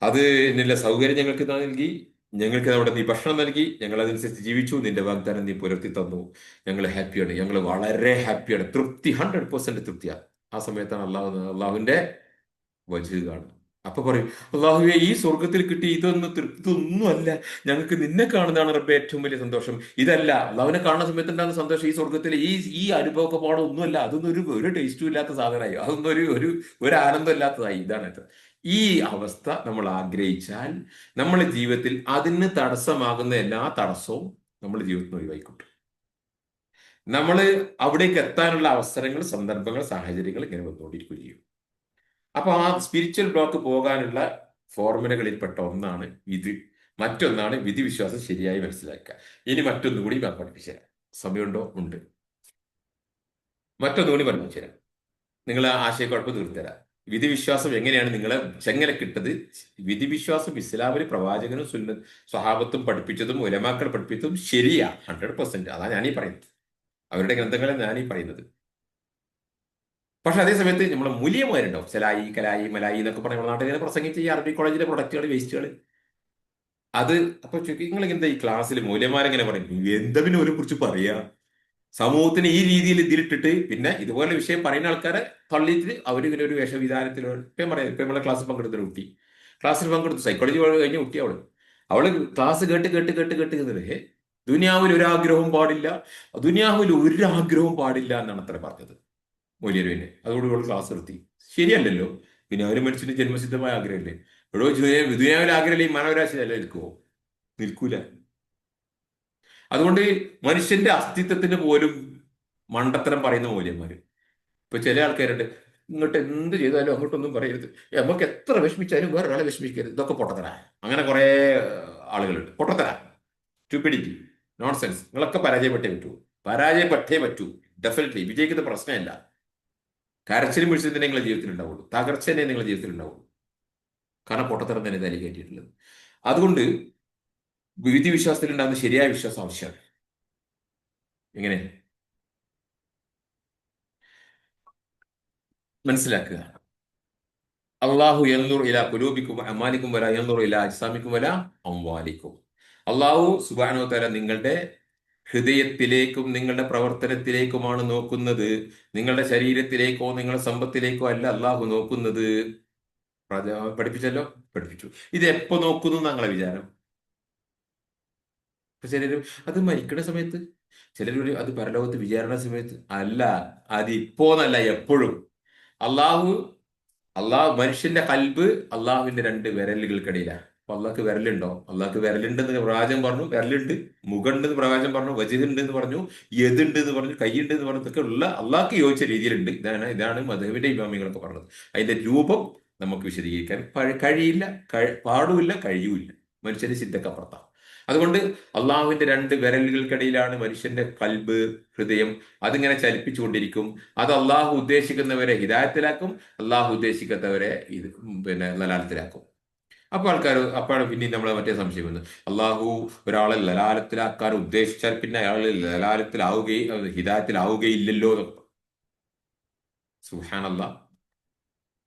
അത് എന്നുള്ള സൗകര്യം ഞങ്ങൾക്ക് നൽകി, ഞങ്ങൾക്ക് അവിടെ നീ ഭക്ഷണം നൽകി, ഞങ്ങൾ അതനുസരിച്ച് ജീവിച്ചു, നിന്റെ വാഗ്ദാനം നീ പുലർത്തി തന്നു, ഞങ്ങൾ ഹാപ്പിയാണ്, ഞങ്ങൾ വളരെ ഹാപ്പിയാണ്, തൃപ്തി 100% തൃപ്തിയാണ്. ആ സമയത്താണ് അള്ളാഹുവിന്റെ വജ് കാണുന്നത്. അപ്പൊ പറയും, അള്ളാഹുവെ ഈ സ്വർഗത്തിൽ കിട്ടി ഇതൊന്നും അല്ല, ഞങ്ങൾക്ക് നിന്നെ കാണുന്നതാണ് റബ്ബെ ഏറ്റവും വലിയ സന്തോഷം. ഇതല്ല, അള്ളാഹുവിനെ കാണുന്ന സമയത്ത് ഉണ്ടാകുന്ന സന്തോഷം ഈ സ്വർഗത്തിൽ ഈ അനുഭവമൊക്കെ പാടെ ഒന്നുമല്ല, അതൊന്നും ഒരു ടേസ്റ്റും ഇല്ലാത്ത സാധനമായി, അതൊന്നും ഒരു ആനന്ദം ഇല്ലാത്തതായി. ഇതാണ് ഈ അവസ്ഥ നമ്മൾ ആഗ്രഹിച്ചാൽ നമ്മുടെ ജീവിതത്തിൽ അതിന് തടസ്സമാകുന്ന എല്ലാ തടസ്സവും നമ്മുടെ ജീവിതത്തിൽ നിന്ന് ഒഴിവായിക്കൊണ്ടു നമ്മൾ അവിടേക്ക് എത്താനുള്ള അവസരങ്ങൾ, സന്ദർഭങ്ങൾ, സാഹചര്യങ്ങൾ ഇങ്ങനെ വന്നുകൊണ്ടിരിക്കുകയും ചെയ്യും. അപ്പൊ ആ സ്പിരിച്വൽ ബ്ലോക്ക് പോകാനുള്ള ഫോർമുലകളിൽപ്പെട്ട ഒന്നാണ് ഇത്. മറ്റൊന്നാണ് വിധിവിശ്വാസം ശരിയായി മനസ്സിലാക്കുക. ഇനി മറ്റൊന്നും കൂടി ഞാൻ പഠിപ്പിച്ചു തരാം. സമയമുണ്ടോ? ഉണ്ട്. മറ്റൊന്നും കൂടി പറഞ്ഞു തരാം. നിങ്ങൾ ആശയക്കുഴപ്പം തീർത്തുതരാം. വിധിവിശ്വാസം എങ്ങനെയാണ് നിങ്ങളെ ചെങ്ങലക്കിട്ടത്? വിധിവിശ്വാസം ഇസ്ലാമിൽ പ്രവാചകനും സ്വഹാബത്തും പഠിപ്പിച്ചതും ഉലമാക്കൾ പഠിപ്പിച്ചതും ശരിയാ, 100%. അതാ ഞാനീ പറയുന്നത്. അവരുടെ ഗ്രന്ഥങ്ങളെ ഞാനീ പറയുന്നത്. പക്ഷെ അതേ സമയത്ത് നമ്മളെ മൂല്യന്മാരുണ്ടാവും, സലായി കലായി മലായി എന്നൊക്കെ പറഞ്ഞ നമ്മുടെ നാട്ടിൽ ഇങ്ങനെ പ്രസംഗിച്ച് ഈ അറബി കോളേജിലെ പ്രൊഡക്റ്റുകൾ വേസ്റ്റുകൾ അത്. അപ്പൊ നിങ്ങൾ എന്താ ഈ ക്ലാസ്സിൽ മൂല്യന്മാരെങ്ങനെ പറയും? എന്താ പിന്നെ അവരെ കുറിച്ച് പറയാ? സമൂഹത്തിന് ഈ രീതിയിൽ ഇതിലിട്ടിട്ട് പിന്നെ ഇതുപോലെ വിഷയം പറയുന്ന ആൾക്കാരെ തള്ളിയിട്ട് അവരിങ്ങനെ ഒരു വേഷവിധാനത്തിൽ ഇപ്പം പറയാം. ഇപ്പൊ നമ്മളെ ക്ലാസ്സിൽ പങ്കെടുത്തൊരു കുട്ടി, ക്ലാസ്സിൽ പങ്കെടുത്തു, സൈക്കോളജി കഴിഞ്ഞ കുട്ടി. അവള് ക്ലാസ് കേട്ട് കേട്ട് കേട്ട് കേട്ട് കേട്ടില്ലേ, ദുനിയാവിൽ ഒരാഗ്രഹവും പാടില്ല, ദുനിയാവിൽ ഒരു ആഗ്രഹവും പാടില്ല എന്നാണ് അത്ര പറഞ്ഞത് മൊലിയരുവിന്. അതോട് ഇവള് ക്ലാസ് നിർത്തി. ശരിയല്ലല്ലോ. പിന്നെ അവര് മനുഷ്യന് ജന്മസിദ്ധമായ ആഗ്രഹമില്ലേ? എവിടെ ദുനിയാവിലെ ആഗ്രഹമില്ല ഈ മാനവരാശി നിലനിൽക്കുവോ? നിൽക്കൂല. അതുകൊണ്ട് മനുഷ്യന്റെ അസ്തിത്വത്തിന് പോലും മണ്ടത്തരം പറയുന്ന മൂല്യന്മാര്. ഇപ്പൊ ചില ആൾക്കാരുണ്ട്, ഇങ്ങോട്ട് എന്ത് ചെയ്താലും അങ്ങോട്ടൊന്നും പറയരുത്, നമുക്ക് എത്ര വിഷമിച്ചാലും വേറെ ഒരാളെ വിഷമിക്കരുത്, ഇതൊക്കെ പൊട്ടത്തരാ. അങ്ങനെ കുറെ ആളുകളുണ്ട്. പൊട്ടത്തരാ, സ്റ്റുപ്പിഡിറ്റി, നോൺസെൻസ്. നിങ്ങളൊക്കെ പരാജയപ്പെട്ടേ പറ്റൂ. പരാജയപ്പെട്ടേ പറ്റൂ. ഡെഫിനറ്റ്ലി വിജയിക്കുന്ന പ്രശ്നമല്ല. കരച്ചിലും പിടിച്ചത് നിങ്ങളുടെ ജീവിതത്തിൽ ഉണ്ടാവുള്ളൂ, തകർച്ച തന്നെ നിങ്ങളുടെ ജീവിതത്തിൽ ഉണ്ടാവുള്ളൂ. കാരണം പൊട്ടത്തരം തന്നെ തലയിൽ കയറ്റിയിട്ടുള്ളത്. അതുകൊണ്ട് വിധി വിശ്വാസത്തിൽ ഉണ്ടാകുന്ന ശരിയായ വിശ്വാസം ആവശ്യമാണ്. എങ്ങനെ മനസ്സിലാക്കുക? അള്ളാഹു യൻദുർ ഇലാ ഖുലൂബിക്കും അമാലിക്കും വല യൻദുർ ഇലാ അജ്സാമിക്കും വല അംവാലിക്കും. അള്ളാഹു സുബ്ഹാനഹു വ തആല നിങ്ങളുടെ ഹൃദയത്തിലേക്കും നിങ്ങളുടെ പ്രവർത്തനത്തിലേക്കുമാണ് നോക്കുന്നത്. നിങ്ങളുടെ ശരീരത്തിലേക്കോ നിങ്ങളുടെ സമ്പത്തിലേക്കോ അല്ല അള്ളാഹു നോക്കുന്നത്. പഠിപ്പിച്ചല്ലോ, പഠിപ്പിച്ചു. ഇത് എപ്പോ നോക്കുന്നു ഞങ്ങളെ വിചാരം? ഇപ്പൊ ചിലര് അത് മരിക്കുന്ന സമയത്ത്, ചിലര് അത് പരലോകത്ത് വിചാരണ സമയത്ത്. അല്ല, അത് ഇപ്പോന്നല്ല, എപ്പോഴും. അള്ളാഹു അള്ളാഹു മനുഷ്യന്റെ കൽബ് അള്ളാഹുവിന്റെ രണ്ട് വിരലുകൾക്കിടയിലാണ്. അപ്പൊ അള്ളാഹ്ക്ക് വിരലുണ്ടോ? അള്ളാഹ്ക്ക് വിരലുണ്ടെന്ന് പ്രവാചകൻ പറഞ്ഞു. വിരലുണ്ട്. മുഖമുണ്ടെന്ന് പ്രവാചകൻ പറഞ്ഞു. വജിഹുണ്ട് എന്ന് പറഞ്ഞു. യതുണ്ട് എന്ന് പറഞ്ഞു. കൈയുണ്ട് എന്ന് പറഞ്ഞു. ഇതൊക്കെ ഉള്ള അള്ളാഹ്ക്ക് യോജിച്ച രീതിയിലുണ്ട്. ഇതാണ് മദ്ഹബിന്റെ ഇമാമികളൊക്കെ പറഞ്ഞത്. അതിന്റെ രൂപം നമുക്ക് വിശദീകരിക്കാൻ കഴിയില്ല, പാടുമില്ല, കഴിയൂല. മനുഷ്യന്റെ ചിന്തക്കപ്പുറത്താണ്. അതുകൊണ്ട് അള്ളാഹുവിന്റെ രണ്ട് വിരലുകൾക്കിടയിലാണ് മനുഷ്യന്റെ കൽബ്, ഹൃദയം. അതിങ്ങനെ ചലിപ്പിച്ചുകൊണ്ടിരിക്കും. അത് അള്ളാഹു ഉദ്ദേശിക്കുന്നവരെ ഹിദായത്തിലാക്കും, അള്ളാഹു ഉദ്ദേശിക്കാത്തവരെ ഇത് ലലാലത്തിലാക്കും. അപ്പോഴാണ് പിന്നെ നമ്മളെ മറ്റേ സംശയം വന്നത്, അള്ളാഹു ഒരാളെ ലലാലത്തിലാക്കാൻ ഉദ്ദേശിച്ചാൽ പിന്നെ അയാൾ ലലാലത്തിലാവുകയും ഹിദായത്തിലാവുകയില്ലല്ലോ എന്നൊക്കെ. സുബ്ഹാനല്ലാഹ്.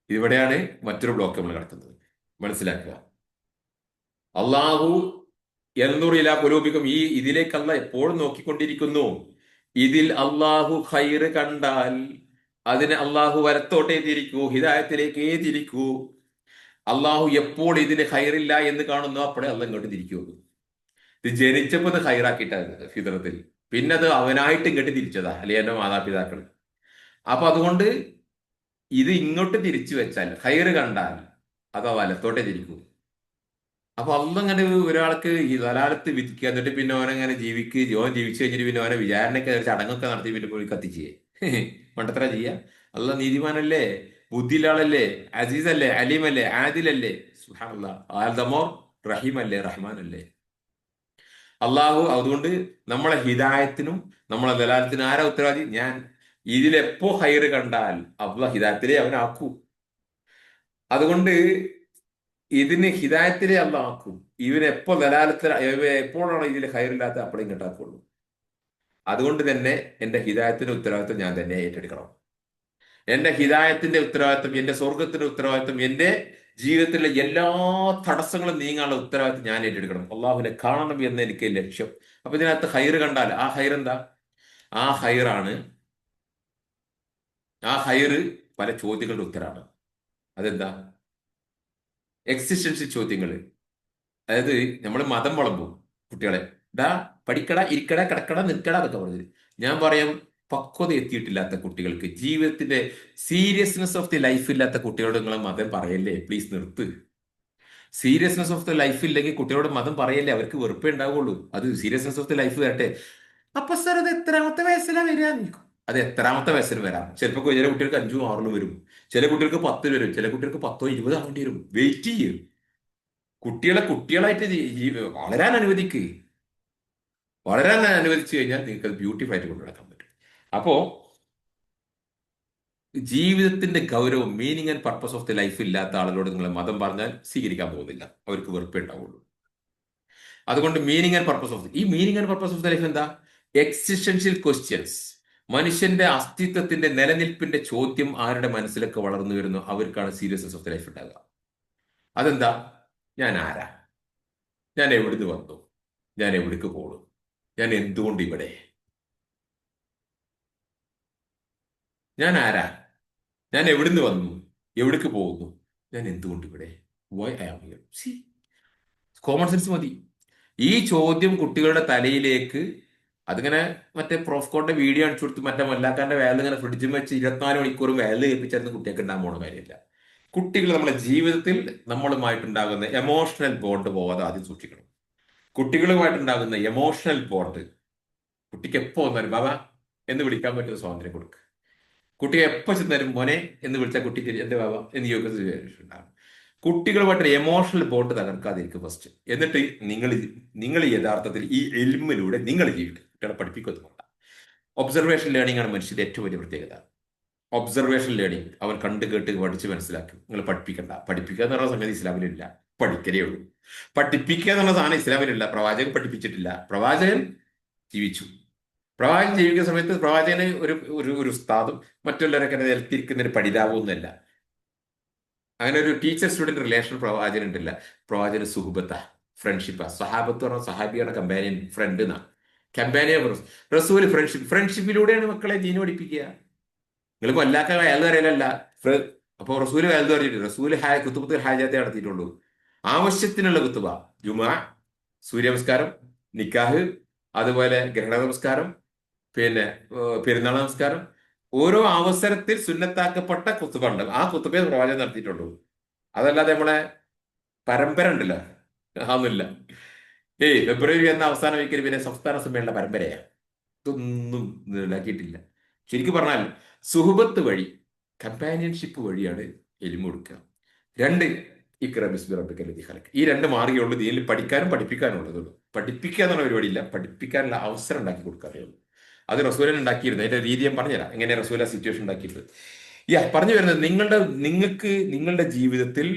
ഇവിടെയാണ് മറ്റൊരു ബ്ലോക്ക് നമ്മൾ കിടക്കുന്നത്. മനസ്സിലാക്കുക. അള്ളാഹു എന്നുറില കുലൂബിക്കും, ഈ ഇതിലേക്കല്ല എപ്പോഴും നോക്കിക്കൊണ്ടിരിക്കുന്നു. ഇതിൽ അള്ളാഹു ഖൈറ് കണ്ടാൽ അതിനെ അള്ളാഹു വലത്തോട്ടേ തിരിക്കൂ, ഹിദായത്തിലേക്കേ തിരിക്കൂ. അള്ളാഹു എപ്പോൾ ഇതിന് ഖൈറില്ല എന്ന് കാണുന്നു അപ്പോഴേ അള്ള ഇങ്ങോട്ട് തിരിക്കൂ. ഇത് ജനിച്ചപ്പോ ഇത് ഖൈറാക്കിയിട്ടാണ് ഫിത്രത്തിൽ. പിന്നെ അത് അവനായിട്ട് ഇങ്ങോട്ട് തിരിച്ചതാ, അല്ലെ എന്റെ മാതാപിതാക്കൾ. അപ്പൊ അതുകൊണ്ട് ഇത് ഇങ്ങോട്ട് തിരിച്ചു വെച്ചാൽ, ഖൈറ് കണ്ടാൽ അത് വലത്തോട്ടേ തിരിക്കൂ. അപ്പൊ അന്നങ്ങനെ ഒരാൾക്ക് ഈ ദലാലത്ത് വിധിക്കുക, എന്നിട്ട് പിന്നെ ഓനങ്ങനെ ഓൻ ജീവിച്ചു കഴിഞ്ഞിട്ട് പിന്നെ ഓനെ വിചാരണയൊക്കെ ചടങ്ങൊക്കെ നടത്തി പിന്നെ പോയി കത്തിച്ചേ. മണ്ടത്തര ചെയ്യാ? അല്ല നീതിമാനല്ലേ, ബുദ്ധിയുള്ള ആളല്ലേ, അസീസ് അല്ലേ, അലീമല്ലേ, ആദിലല്ലേ? സുബ്ഹാനല്ലാഹ്. ആൽദമോർ റഹീം അല്ലേ, റഹ്മാൻ അല്ലേ? അള്ളാഹു അതുകൊണ്ട് നമ്മളെ ഹിദായത്തിനും നമ്മളെ ദലാലത്തിനും ആരാ ഉത്തരവാദി? ഞാൻ. ഇതിലെപ്പോ ഹൈറ് കണ്ടാൽ അള്ളാഹ് ഹിദായത്തിലേ അവനാക്കൂ. അതുകൊണ്ട് ഇതിന് ഹിദായത്തിലെ അള്ളാഹ് ആക്കും. ഇവന് എപ്പോ ദലാലത്തിൽ എപ്പോഴാണോ ഇതിൽ ഹൈറില്ലാത്ത അപ്പോഴും ഇങ്ങോട്ടാക്കുള്ളൂ. അതുകൊണ്ട് തന്നെ എന്റെ ഹിദായത്തിന്റെ ഉത്തരവാദിത്വം ഞാൻ തന്നെ ഏറ്റെടുക്കണം. എന്റെ ഹിദായത്തിന്റെ ഉത്തരവാദിത്വം, എന്റെ സ്വർഗത്തിന്റെ ഉത്തരവാദിത്വം, എന്റെ ജീവിതത്തിലെ എല്ലാ തടസ്സങ്ങളും നീങ്ങാനുള്ള ഉത്തരവാദിത്വം ഞാൻ ഏറ്റെടുക്കണം. അള്ളാഹുവിനെ കാണണം എന്ന് എനിക്ക് ലക്ഷ്യം. അപ്പൊ ഇതിനകത്ത് ഹൈറ് കണ്ടാൽ ആ ഹൈർ എന്താ? ആ ഹൈറാണ്, ആ ഹൈറ് പല ചോദ്യങ്ങളുടെ ഉത്തരമാണ്. അതെന്താ? എക്സിസ്റ്റൻഷ്യൽ ചോദ്യങ്ങൾ. അതായത് നമ്മൾ മതം വളമ്പും കുട്ടികളെ, ഡാ പഠിക്കട, ഇരിക്കട, കിടക്കട, നിൽക്കട എന്നൊക്കെ പറഞ്ഞത്. ഞാൻ പറയാം, പക്വത എത്തിയിട്ടില്ലാത്ത കുട്ടികൾക്ക്, ജീവിതത്തിന്റെ സീരിയസ്നെസ് ഓഫ് ദി ലൈഫ് ഇല്ലാത്ത കുട്ടികളോട് നിങ്ങളെ മതം പറയല്ലേ, പ്ലീസ് നിർത്ത്. സീരിയസ്നെസ് ഓഫ് ദി ലൈഫ് ഇല്ലെങ്കിൽ കുട്ടികളോട് മതം പറയല്ലേ, അവർക്ക് വെറുപ്പേ ഉണ്ടാവുള്ളൂ. അത് സീരിയസ്നെസ് ഓഫ് ദി ലൈഫ് വരട്ടെ. അപ്പൊ സാർ അത് എത്രാമത്തെ വയസ്സിലാണ് വരിക? അത് എത്രാമത്തെ വയസ്സിന് വരാം. ചിലപ്പോൾ ചില കുട്ടികൾക്ക് 5ഉം 6ലും വരും, ചില കുട്ടികൾക്ക് 10 വരും, ചില കുട്ടികൾക്ക് 10ഓ 20ഓ ആവേണ്ടി വരും. വെയിറ്റ് ചെയ്യും. കുട്ടികളെ കുട്ടികളായിട്ട് വളരാൻ അനുവദിക്ക്. വളരാൻ അനുവദിച്ചു കഴിഞ്ഞാൽ നിങ്ങൾക്ക് അത് ബ്യൂട്ടിഫുൾ ആയിട്ട് കൊണ്ടു നടക്കാൻ പറ്റും. അപ്പോ ജീവിതത്തിന്റെ ഗൗരവം, meaning and purpose of the life ഇല്ലാത്ത ആളുകളോട് നിങ്ങൾ മതം പറഞ്ഞാൽ സ്വീകരിക്കാൻ പോകുന്നില്ല. അവർക്ക് വെറുപ്പേ ഉണ്ടാവുള്ളൂ. അതുകൊണ്ട് മീനിങ് ആൻഡ് പർപ്പസ് ഓഫ് ഈ meaning and purpose of the life എന്താ? Existential questions. മനുഷ്യന്റെ അസ്തിത്വത്തിന്റെ നിലനിൽപ്പിന്റെ ചോദ്യം ആരുടെ മനസ്സിലൊക്കെ വളർന്നു വരുന്നു, അവർക്കാണ് സീരിയസ്നെസ് ഓഫ് ദ ലൈഫ് ഉണ്ടാകുക. അതെന്താ? ഞാൻ ആരാ? ഞാൻ എവിടുന്ന് വന്നു? ഞാൻ എവിടേക്ക് പോണു? ഞാൻ എന്തുകൊണ്ട് ഇവിടെ? ഞാൻ ആരാ? ഞാൻ എവിടുന്ന് വന്നു? എവിടേക്ക് പോകുന്നു? ഞാൻ എന്തുകൊണ്ട് ഇവിടെ? Why I am here? See, common sense മതി. ഈ ചോദ്യം കുട്ടികളുടെ തലയിലേക്ക് അതിങ്ങനെ മറ്റേ പ്രോഫ്കോണിന്റെ വീഡിയോ അടിച്ചു കൊടുത്ത് മറ്റേ മൊല്ലാക്കാന്റെ വേല ഇങ്ങനെ ഫ്രിഡ്ജിൽ വെച്ച് 24 മണിക്കൂറും വേല കേൾപ്പിച്ചായിരുന്നു കുട്ടികൾക്ക് ഉണ്ടാകാൻ പോണ കാര്യമില്ല. കുട്ടികൾ നമ്മുടെ ജീവിതത്തിൽ നമ്മളുമായിട്ടുണ്ടാകുന്ന എമോഷണൽ ബോണ്ട് പോവാതെ ആദ്യം സൂക്ഷിക്കണം. കുട്ടികളുമായിട്ടുണ്ടാകുന്ന എമോഷണൽ ബോണ്ട്, കുട്ടിക്ക് എപ്പോ വന്നാലും ബാബാ എന്ന് വിളിക്കാൻ പറ്റുന്ന സ്വാതന്ത്ര്യം കൊടുക്കുക. കുട്ടിയെ എപ്പോ ചെന്നാലും മോനെ എന്ന് വിളിച്ചാൽ കുട്ടിക്ക് എന്റെ ബാബ എന്ന് ചോദിക്കുന്ന കുട്ടികളുമായിട്ട് എമോഷണൽ ബോണ്ട് തകർക്കാതിരിക്കും ഫസ്റ്റ്. എന്നിട്ട് നിങ്ങൾ നിങ്ങൾ യഥാർത്ഥത്തിൽ ഈ എൽമിലൂടെ നിങ്ങൾ ജീവിക്കും. കുട്ടികളെ പഠിപ്പിക്കൊന്നും വേണ്ട. ഒബ്സർവേഷൻ ലേണിംഗ് ആണ് മനുഷ്യന്റെ ഏറ്റവും വലിയ പ്രത്യേകത. ഒബ്സർവേഷൻ ലേണിംഗ്, അവൻ കണ്ട് കേട്ട് പഠിച്ച് മനസ്സിലാക്കും. നിങ്ങൾ പഠിപ്പിക്കണ്ട. പഠിപ്പിക്കുക എന്ന് പറഞ്ഞ സംഗതി ഇസ്ലാമിലില്ല, പഠിക്കലേ ഉള്ളൂ. പഠിപ്പിക്കുക എന്നുള്ള സാധനം ഇസ്ലാമിലില്ല. പ്രവാചകൻ പഠിപ്പിച്ചിട്ടില്ല, പ്രവാചകൻ ജീവിച്ചു. പ്രവാചകൻ ജീവിക്കുന്ന സമയത്ത് പ്രവാചകന് ഒരു ഒരു ഒരു ഉസ്താദും മറ്റുള്ളവരൊക്കെ നിലത്തിരിക്കുന്ന ഒരു പഠിതാവൊന്നുമല്ല. അങ്ങനെ ഒരു ടീച്ചർ സ്റ്റുഡന്റ് റിലേഷൻ പ്രവാചകൻ ഉണ്ടല്ല. പ്രവാചകന് സുഹബത്ത, ഫ്രണ്ട്ഷിപ്പാ. സഹാബത്ത് പറഞ്ഞ സഹാബിയാണ് കമ്പാനിയൻ, ഫ്രണ്ട് എന്നാ. കമ്പാനിയൻ റസൂല് ഫ്രണ്ട്ഷിപ്പിലൂടെയാണ് മക്കളെ ദീന് പഠിപ്പിക്കുക. നിങ്ങൾ കൊല്ലാക്ക അയാൾ അറിയലല്ല. അപ്പൊ റസൂല് അയാൾ പറഞ്ഞിട്ട് റസൂല് കുത്തുബത്ത് ഹാജാത്തെ നടത്തിയിട്ടുള്ളൂ. ആവശ്യത്തിനുള്ള കുത്തുബ, ജുമാ, സൂര്യ നമസ്കാരം, നിക്കാഹ്, അതുപോലെ ഗ്രഹണ നമസ്കാരം, പിന്നെ പെരുന്നാൾ നമസ്കാരം, ഓരോ അവസരത്തിൽ സുന്നത്താക്കപ്പെട്ട കുത്തുബ ഉണ്ട്. ആ കുത്തുബയെ പ്രവാചകൻ നടത്തിയിട്ടുള്ളൂ. അതല്ലാതെ നമ്മളെ പരമ്പര ഉണ്ടല്ലോ, അതൊന്നുമില്ല. ഫെബ്രുവരി എന്ന അവസാന വീക്കിൽ പിന്നെ സംസ്ഥാന സമ്മേളന പരമ്പരയാണ്. ഇതൊന്നും ഇതാക്കിയിട്ടില്ല. ശരിക്കും പറഞ്ഞാൽ സുഹബത്ത് വഴി, കമ്പാനിയൻഷിപ്പ് വഴിയാണ് എലിമ കൊടുക്കുക. രണ്ട്, ഇക്ര ബിസ്മി റബ്ബിക്കൽ ലദീ ഖലഖ്. ഈ രണ്ട് മാർഗ്ഗമുള്ളൂ ദീനിൽ പഠിക്കാനും പഠിപ്പിക്കാനും ഉള്ളതുള്ളൂ. പഠിപ്പിക്കുക എന്നുള്ള പരിപാടിയില്ല, പഠിപ്പിക്കാനുള്ള അവസരം ഉണ്ടാക്കി കൊടുക്കാറേ ഉള്ളൂ. അത് റസൂലൻ ഉണ്ടാക്കിയിരുന്നു. അതിന്റെ രീതി ഞാൻ പറഞ്ഞുതരാം, എങ്ങനെ റസൂല സിറ്റുവേഷൻ ഉണ്ടാക്കിയിട്ട്. പറഞ്ഞു വരുന്നത്, നിങ്ങൾക്ക് നിങ്ങളുടെ ജീവിതത്തിൽ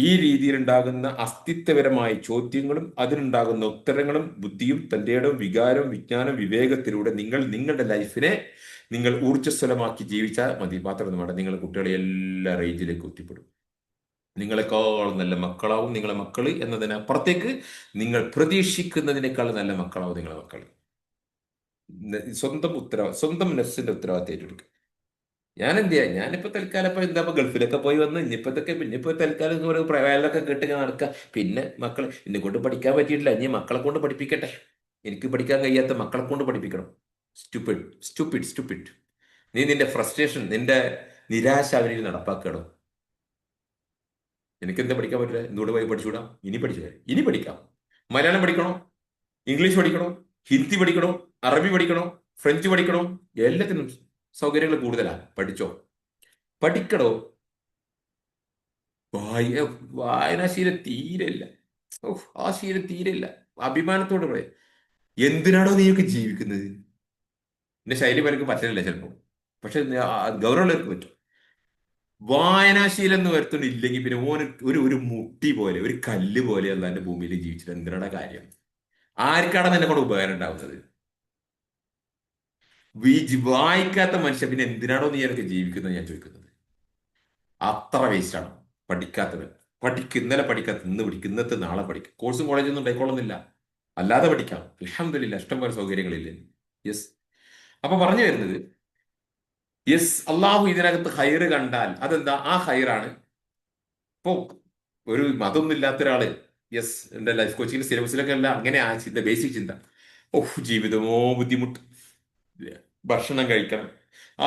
ഈ രീതിയിൽ ഉണ്ടാകുന്ന അസ്തിത്വപരമായ ചോദ്യങ്ങളും അതിനുണ്ടാകുന്ന ഉത്തരങ്ങളും ബുദ്ധിയും തന്റെയും വികാരവും വിജ്ഞാനം വിവേകത്തിലൂടെ നിങ്ങൾ നിങ്ങളുടെ ലൈഫിനെ നിങ്ങൾ ഊർജ്ജസ്വലമാക്കി ജീവിച്ചാൽ മതി. മാത്രമൊന്നും വേണ്ട, നിങ്ങളുടെ കുട്ടികളെ എല്ലാ റേഞ്ചിലേക്ക് എത്തിപ്പെടും. നിങ്ങളെക്കാൾ നല്ല മക്കളാവും നിങ്ങളെ മക്കള് എന്നതിനപ്പുറത്തേക്ക് നിങ്ങൾ പ്രതീക്ഷിക്കുന്നതിനേക്കാൾ നല്ല മക്കളാവും നിങ്ങളെ മക്കൾ. സ്വന്തം നെഫ്സിന്റെ ഉത്തരവാദിത്തം ഏറ്റെടുക്കുക. ഞാൻ എന്ത് ചെയ്യാ, ഞാനിപ്പോ തൽക്കാലം ഇപ്പൊ എന്താ ഗൾഫിലൊക്കെ പോയി വന്ന് ഇനിയിപ്പോ തൽക്കാലം ഒരു പ്രയാലൊക്കെ കേട്ട് ഞാൻ നടക്കുക. പിന്നെ മക്കളെ എന്നെ കൊണ്ട് പഠിക്കാൻ പറ്റിയിട്ടില്ല, ഇനി മക്കളെ കൊണ്ട് പഠിപ്പിക്കട്ടെ. എനിക്ക് പഠിക്കാൻ കഴിയാത്ത മക്കളെ കൊണ്ട് പഠിപ്പിക്കണം. Stupid stupid stupid. നീ നിന്റെ ഫ്രസ്ട്രേഷൻ, നിന്റെ നിരാശ അവരിൽ നടപ്പാക്കണം. എനിക്കെന്താ പഠിക്കാൻ പറ്റില്ല? എന്തുകൊണ്ട് പോയി പഠിച്ചുകൂടാ? ഇനി പഠിക്കാം. മലയാളം പഠിക്കണോ? ഇംഗ്ലീഷ് പഠിക്കണോ? ഹിന്ദി പഠിക്കണോ? അറബി പഠിക്കണോ? ഫ്രഞ്ച് പഠിക്കണോ? എല്ലാത്തിനും സൗകര്യങ്ങൾ കൂടുതലാ. പഠിച്ചോ, പഠിക്കണോ. വായ വായനാശീലം തീരെയില്ല. ഓഹ്, ആ ശീലം തീരെയില്ല. അഭിമാനത്തോട് പറയാം, എന്തിനാണോ നീയൊക്കെ ജീവിക്കുന്നത്? എന്റെ ശൈലി പലർക്കും പറ്റണില്ല ചിലപ്പോൾ, പക്ഷെ ഗൗരവമുള്ളവർക്ക് പറ്റും. വായനാശീലം എന്ന് വരുത്തുന്നില്ലെങ്കിൽ പിന്നെ ഓന് ഒരു മുട്ടി പോലെ, ഒരു കല്ല് പോലെ അല്ലാണ്ട് ഭൂമിയിൽ ജീവിച്ചിട്ട് എന്തിനാണ് കാര്യം? ആർക്കാണ് നിന്നെ കൊണ്ട് ഉപകാരം ഉണ്ടാവുന്നത്? വായിക്കാത്ത മനുഷ്യൻ പിന്നെ എന്തിനാണോ നീ അതൊക്കെ ജീവിക്കുന്നത് ഞാൻ ചോദിക്കുന്നത്. അത്ര വേസ്റ്റാണ് പഠിക്കാത്തവൻ. ഇന്നലെ പഠിക്കാത്ത ഇന്ന് പഠിക്കും, ഇന്നത്തെ നാളെ പഠിക്കും. കോഴ്സും കോളേജൊന്നും ഉണ്ടായിക്കോളുന്നില്ല, അല്ലാതെ പഠിക്കാം. അൽഹംദുലില്ലാ, ഇഷ്ടംപോലെ സൗകര്യങ്ങളില്ലേ. യെസ്. അപ്പൊ പറഞ്ഞു വരുന്നത്, യെസ്, അള്ളാഹു ഇതിനകത്ത് ഹൈറ് കണ്ടാൽ അതെന്താ? ആ ഹൈറാണ്. ഇപ്പോ ഒരു മതമൊന്നും ഇല്ലാത്ത ഒരാള്, യെസ്, എന്റെ ലൈഫ് കോച്ചിങ് സിലബസിലൊക്കെ അല്ല അങ്ങനെ ആ ചിന്ത, ബേസിക് ചിന്ത. ഓഹ്, ജീവിതമോ ബുദ്ധിമുട്ട്, ഭക്ഷണം കഴിക്കണം,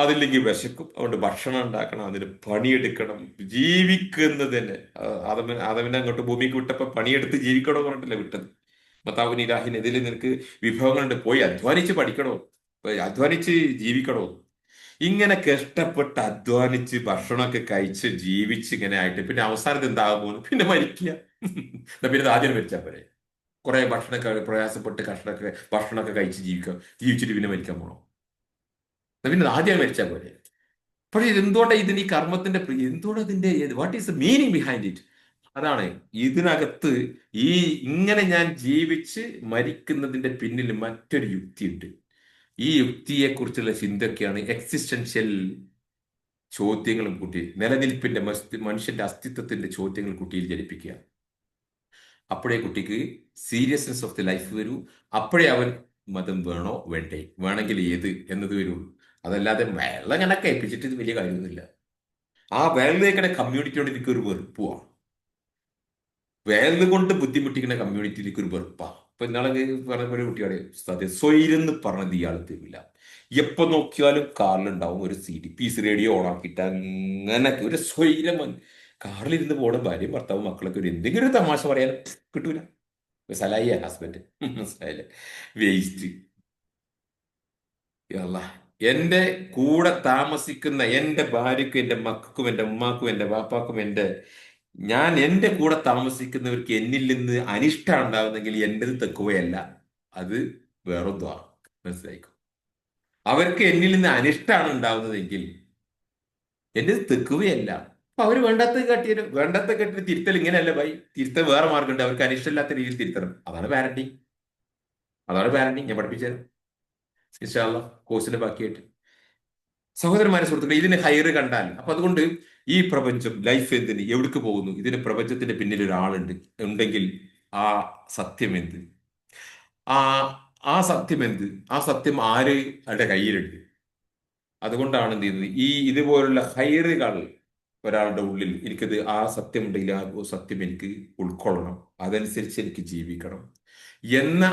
അതില്ലെങ്കിൽ വിശക്കും, അതുകൊണ്ട് ഭക്ഷണം ഉണ്ടാക്കണം, അതിന് പണിയെടുക്കണം, ജീവിക്കുന്നത് തന്നെ. അതവനെ അങ്ങോട്ട് ഭൂമിക്ക് വിട്ടപ്പോ പണിയെടുത്ത് ജീവിക്കണോ എന്ന് പറഞ്ഞിട്ടല്ലേ വിട്ടത്. മത്താവിന് ഇലാഹിന് ഇതിൽ നിനക്ക് വിഭവങ്ങളുണ്ട്, പോയി അധ്വാനിച്ച് പഠിക്കണോ, പോയി അധ്വാനിച്ച് ജീവിക്കണോ. ഇങ്ങനെ കഷ്ടപ്പെട്ട് അധ്വാനിച്ച് ഭക്ഷണമൊക്കെ കഴിച്ച് ജീവിച്ച് ഇങ്ങനെ ആയിട്ട് പിന്നെ അവസാനത്ത് എന്താകാൻ പോകുന്നു? പിന്നെ മരിക്കുക. എന്നാ പിന്നെ ഇത് ആദ്യം മരിച്ചാൽ പോരെ? കുറെ ഭക്ഷണമൊക്കെ പ്രയാസപ്പെട്ട് ഭക്ഷണമൊക്കെ കഴിച്ച് ജീവിച്ചിട്ട് പിന്നെ മരിക്കാൻ പോകണം? എന്നാ പിന്നെ ഇത് ആദ്യം മരിച്ചാൽ പോരെ? പക്ഷെ ഇതെന്തുകൊണ്ടാണ് ഇതിന് ഈ കർമ്മത്തിന്റെ എന്തുകൊണ്ടാണ് ഇതിന്റെ what is the meaning behind it? അതാണ് ഇതിനകത്ത് ഈ ഇങ്ങനെ ഞാൻ ജീവിച്ച് മരിക്കുന്നതിന്റെ പിന്നിൽ മറ്റൊരു യുക്തിയുണ്ട്. ഈ യുക്തിയെ കുറിച്ചുള്ള ചിന്തയൊക്കെയാണ് എക്സിസ്റ്റൻഷ്യൽ ചോദ്യങ്ങളും കുട്ടി നിലനിൽപ്പിന്റെ മനുഷ്യന്റെ അസ്തിത്വത്തിന്റെ ചോദ്യങ്ങൾ കുട്ടിയിൽ ജനിപ്പിക്കുക. അപ്പോഴേ കുട്ടിക്ക് സീരിയസ്നെസ് ഓഫ് ദി ലൈഫ് വരൂ. അപ്പോഴേ അവൻ മതം വേണോ വേണ്ടേ, വേണമെങ്കിൽ ഏത് എന്നത് വരുള്ളൂ. അതല്ലാതെ വെള്ളം ഇങ്ങനെ കേൾപ്പിച്ചിട്ട് ഇത് വലിയ കാര്യമൊന്നുമില്ല. ആ വെള്ളേക്കടെ കമ്മ്യൂണിറ്റിയോട് എനിക്ക് ഒരു വെറുപ്പുമാണ്. വേനൽ കൊണ്ട് ബുദ്ധിമുട്ടിക്കുന്ന കമ്മ്യൂണിറ്റിയിലേക്ക് ഒരു വെറുപ്പാ. ഇപ്പൊ ഇന്നാളെ പറഞ്ഞ ഒരു കുട്ടിയുടെ സ്വൈരെന്ന് പറഞ്ഞത് ഇയാൾ തരില്ല. എപ്പോ നോക്കിയാലും കാറിലുണ്ടാവും ഒരു CD റേഡിയോ ഓണാക്കിയിട്ട് അങ്ങനെ ഒരു സ്വൈരം. കാറിലിരുന്ന് പോണ ഭാര്യയും ഭർത്താവും മക്കളൊക്കെ ഒരു എന്തെങ്കിലും ഒരു തമാശ പറയാൻ കിട്ടൂല. സലായി ഹസ്ബൻഡ് മനസ്സിലായില്ലേ? വേസ്റ്റ്. അല്ല, എന്റെ കൂടെ താമസിക്കുന്ന എന്റെ ഭാര്യക്കും എന്റെ മക്കൾക്കും എന്റെ ഉമ്മാക്കും എന്റെ വാപ്പാക്കും എന്റെ കൂടെ താമസിക്കുന്നവർക്ക് എന്നിൽ നിന്ന് അനിഷ്ടം ഉണ്ടാകുന്നെങ്കിൽ എന്റേത് തെക്കുകയല്ല, അത് വേറൊന്നുമാ. മനസ്സിലായിക്കോ? അവർക്ക് എന്നിൽ നിന്ന് അനിഷ്ടമാണ് ഉണ്ടാവുന്നതെങ്കിൽ എന്റേത് തെക്കുകയല്ല. അപ്പൊ അവര് വേണ്ടാത്ത കെട്ടിട്ട് തിരുത്തൽ ഇങ്ങനെയല്ല ഭായി. തിരുത്തൽ വേറെ മാർഗമുണ്ട്. അവർക്ക് അനിഷ്ടമില്ലാത്ത രീതിയിൽ തിരുത്തണം. അതാണ് പാരന്റിങ് ഞാൻ പഠിപ്പിച്ചത് ഇൻഷാ അല്ലാഹ് കോഴ്സിന്റെ ബാക്കിയായിട്ട്. സഹോദരന്മാരെ, സുഹൃത്തുക്കളെ, ഇതിന് ഹൈറ് കണ്ടാൽ അപ്പൊ അതുകൊണ്ട് ഈ പ്രപഞ്ചം ലൈഫ് എന്തിന് എവിടേക്ക് പോകുന്നു, ഇതിന് പ്രപഞ്ചത്തിന്റെ പിന്നിൽ ഒരാളുണ്ട് ഉണ്ടെങ്കിൽ ആ സത്യം എന്ത്, ആ ആ സത്യം എന്ത്, ആ സത്യം ആരുടെ കയ്യിലുണ്ട്. അതുകൊണ്ടാണ് എന്ത് ചെയ്യുന്നത്, ഈ ഇതുപോലുള്ള ഹൈറുകൾ ഒരാളുടെ ഉള്ളിൽ എനിക്കത് ആ സത്യം ഉണ്ടെങ്കിൽ ആ സത്യം എനിക്ക് ഉൾക്കൊള്ളണം, അതനുസരിച്ച് എനിക്ക് ജീവിക്കണം എന്ന